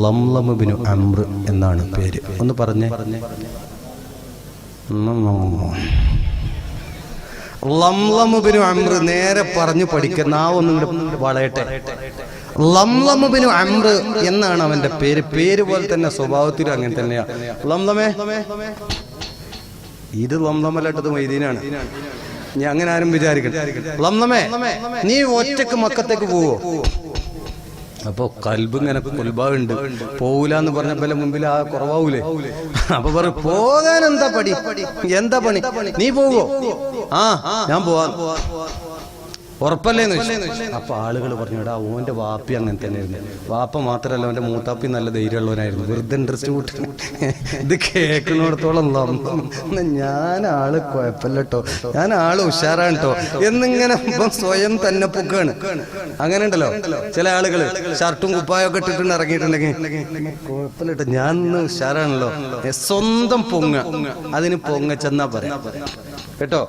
ലംലം ഇബ്നു അംർ എന്നാണ് പേര്. ഒന്ന് പറഞ്ഞേ. ലംലം ഇബ്നു അംർ. നേരെ പറഞ്ഞു പഠിക്കുന്ന ആ ഒന്നും വളയട്ടെ. ലംലം ഇബ്നു അംർ എന്നാണ് അവന്റെ പേര്. പേര് പോലെ തന്നെ സ്വഭാവത്തിലും അങ്ങനെ തന്നെയാ. ലംലമേ, ഇത് ലംലമല്ലട്ടത് മൈദീനാണ്. ഞാൻ അങ്ങനെ ആരും വിചാരിക്കണം. ലംലമേ, നീ ഒറ്റക്ക് മക്കത്തേക്ക് പോവോ? അപ്പൊ കൽബ് ഇങ്ങനെ കൊൽബാവുണ്ട്. പോവൂലെന്ന് പറഞ്ഞപ്പോലെ മുമ്പിൽ ആ കുറവാവൂലേ? അപ്പൊ പറയും, പോകാൻ എന്താ പണി? നീ പോവോ? ആ, ഞാൻ പോവാ. ഉറപ്പല്ലേന്ന് വെച്ചു. അപ്പൊ ആളുകൾ പറഞ്ഞു, എടാ ഓന്റെ വാപ്പി അങ്ങനെ തന്നെയായിരുന്നു. വാപ്പ മാത്രല്ല, അവന്റെ മൂത്താപ്പി നല്ല ധൈര്യമുള്ളവനായിരുന്നു. വെറുതെ ഇൻട്രസ്റ്റ് കൂട്ടി ഇത് കേൾക്കുന്നിടത്തോളം ഞാൻ ആള് കുഴപ്പമില്ലട്ടോ, ഞാൻ ആള് ഉഷാറാണ് കേട്ടോ എന്നിങ്ങനെ സ്വയം തന്നെ പൊക്കാണ്. അങ്ങനെ ഉണ്ടല്ലോ ചില ആളുകള്, ഷർട്ടും കുപ്പായൊക്കെ ഇട്ടിട്ടുണ്ട് ഇറങ്ങിയിട്ടുണ്ടെങ്കിൽ കുഴപ്പമില്ലട്ടോ, ഞാൻ ഉഷാറാണല്ലോ. സ്വന്തം പൊങ്ങ, അതിന് പൊങ്ങച്ചെന്നാ പറയാം കേട്ടോ.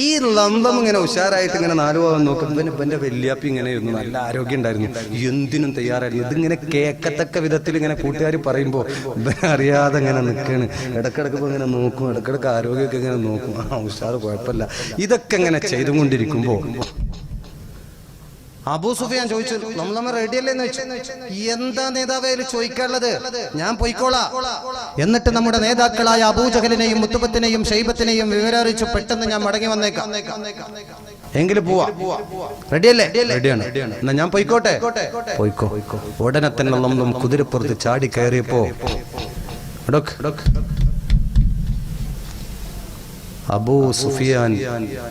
ഈ ലംബം ഇങ്ങനെ ഉഷാറായിട്ട് ഇങ്ങനെ 4 ഭാഗം നോക്കുമ്പോൾ ഇവന്റെ വല്യാപ്പി ഇങ്ങനെയായിരുന്നു, നല്ല ആരോഗ്യം ഉണ്ടായിരുന്നു, എന്തിനും തയ്യാറായിരുന്നു. ഇതിങ്ങനെ കേൾക്കത്തക്ക വിധത്തിൽ ഇങ്ങനെ കൂട്ടുകാർ പറയുമ്പോൾ അറിയാതെ ഇങ്ങനെ നിൽക്കാണ്. ഇടക്കിടക്ക് ഇങ്ങനെ നോക്കും, ഇടക്കിടക്ക് ആരോഗ്യമൊക്കെ ഇങ്ങനെ നോക്കും. ആ ഉഷാറ് കുഴപ്പമില്ല. ഇതൊക്കെ ഇങ്ങനെ ചെയ്തുകൊണ്ടിരിക്കുമ്പോൾ അബൂ സുഫിയാൻ ചോദിച്ചു, നമ്മൾ റെഡിയല്ലേന്ന് ചോദിച്ചു. എന്താ നേതാവേ ചോദിക്കാനുള്ളത്? ഞാൻ പോയിക്കോളാം. എന്നിട്ട് നമ്മുടെ നേതാക്കളായ അബൂജഹലിനെയും മുത്തുബത്തിനെയും ഷൈബത്തിനെയും വിവരറിയിച്ചു, പെട്ടെന്ന് ഞാൻ മടങ്ങി വന്നേക്കാം. എങ്കിലും പോവാ. റെഡിയല്ലേ? റെഡിയാണ്. എന്നാ ഞാൻ പോയിക്കോട്ടെ? പോയിക്കോ. ഉടനെ തന്നെ നമ്മൾ കുതിരപ്പുറത്ത് ചാടി കയറിയപ്പോ അബൂ സുഫിയാൻ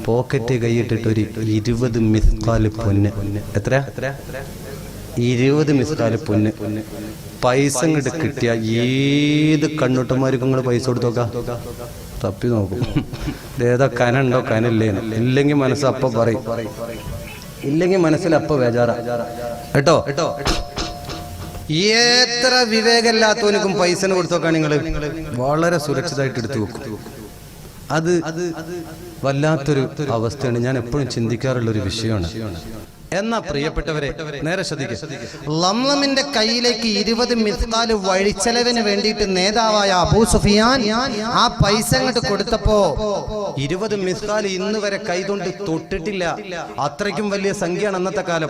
പോക്കറ്റ് കൈയിട്ടിട്ട് ഒരു 20 മിസ്കാല് പൊന്ന്. എത്ര? 20 മിസ്കാല് പൊന്ന്. പൈസ ഇങ്ങോട്ട് കിട്ടിയ ഏത് കണ്ണൂട്ടന്മാർക്കും നിങ്ങൾ പൈസ കൊടുത്തോക്കാം, തപ്പി നോക്കും. ഏതാ കനുണ്ടോ കനില്ലേ? ഇല്ലെങ്കിൽ മനസ്സ് അപ്പ പറയും, ഇല്ലെങ്കിൽ മനസ്സിൽ അപ്പ ബേജാറാ കേട്ടോ. എത്ര വിവേകമില്ലാത്തവനക്കും പൈസ കൊടുത്തോക്കാൻ നിങ്ങൾ വളരെ സുരക്ഷിതമായിട്ട് എടുത്തു വെക്കും. അത് വല്ലാത്തൊരു അവസ്ഥയാണ്. ഞാൻ എപ്പോഴും ചിന്തിക്കാറുള്ള ഒരു വിഷയമാണ്. എന്നാ പ്രിയപ്പെട്ടവരെ നേരെ ശ്രദ്ധിക്കുക. ലംലമിന്റെ കയ്യിലേക്ക് 20 മിസ്കാല് വഴിച്ചെലവിന് വേണ്ടിയിട്ട് നേതാവായ അബൂ സുഫിയാൻ ആ പൈസ അങ്ങോട്ട് കൊടുത്തപ്പോ 20 മിസ്കാല് ഇന്ന് വരെ കൈകൊണ്ട് തൊട്ടിട്ടില്ല. അത്രയ്ക്കും വലിയ സംഖ്യയാണ് അന്നത്തെ കാലം.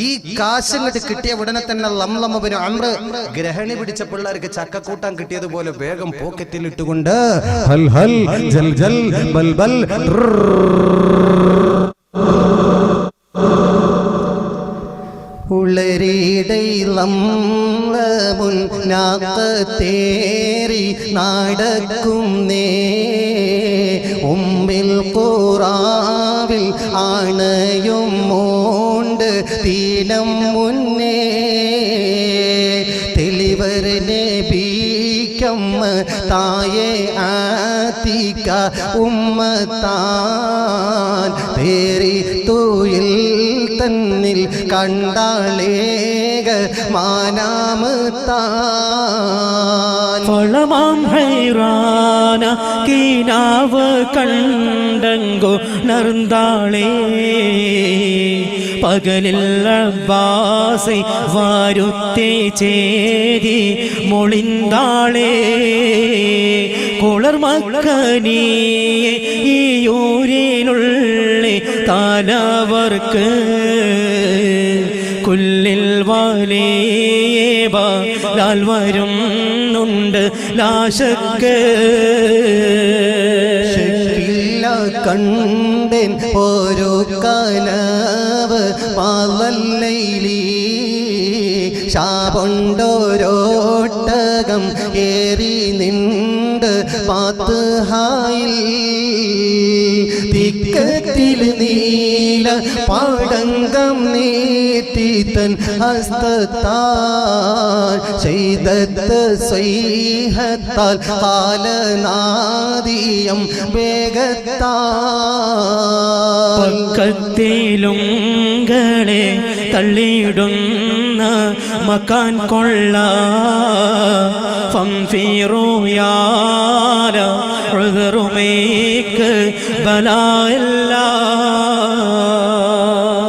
ഈ കാശ് അങ്ങോട്ട് കിട്ടിയ ഉടനെ തന്നെ ലംലം ഇബ്നു അംർ ഗ്രഹണി പിടിച്ച പിള്ളേർക്ക് ചക്കക്കൂട്ടാൻ കിട്ടിയതുപോലെ വേഗം പോക്കറ്റിൽ ഇട്ടുകൊണ്ട് ഹൽ ഹൽ ജൽ ജൽ ബൽ ബൽ ഉളരിടയിലേറി നടക്കും നേ ഉമ്മിൽ ഖുറാവിൽ ആണയും മോണ്ട് തീനം മുന്നേ തെളിവർ നബിക്കമ്മ തായെ ആത്തിക ഉമ്മത്താൻ തേറി തൂയിൽ തന്നിൽ കണ്ടാളേക മാനാമത്താൻ ഫളമാം ഹൈറാന കീനാവ് കണ്ടങ്കോ നർന്താളേ പകലിൽ അബ്ബാസി വാരുത്തേ ചേരി മൊളിന്താളേ കുളർ മക്കനീയെ ഈ ഊരിനുള്ളി താനവർക്ക് കുല്ലിൽ വാലേബാൽ വരുന്നുണ്ട് ലാശക്ക് കണ്ടൻ ഓരോ കനവ് പാലല്ലൈലി ശാപൊണ്ടോരോട്ടകം ഏറി നിണ്ട് പാത്തുഹായിൽ തിക്കത്തിൽ നീല പാടങ്കം നീട്ടി തൻ ഹസ്തത്താൽ ചെയ്തത്ത് സ്വൈഹത്താൽ കാലനാദിയം വേഗത്താൽ പക്കത്തിലുങ്ങളെ തള്ളിയിടുന്ന മക്കാൻ കൊള്ള ഫംഫിറുയാല ഉദറുമേക്ക് ബലായില്ല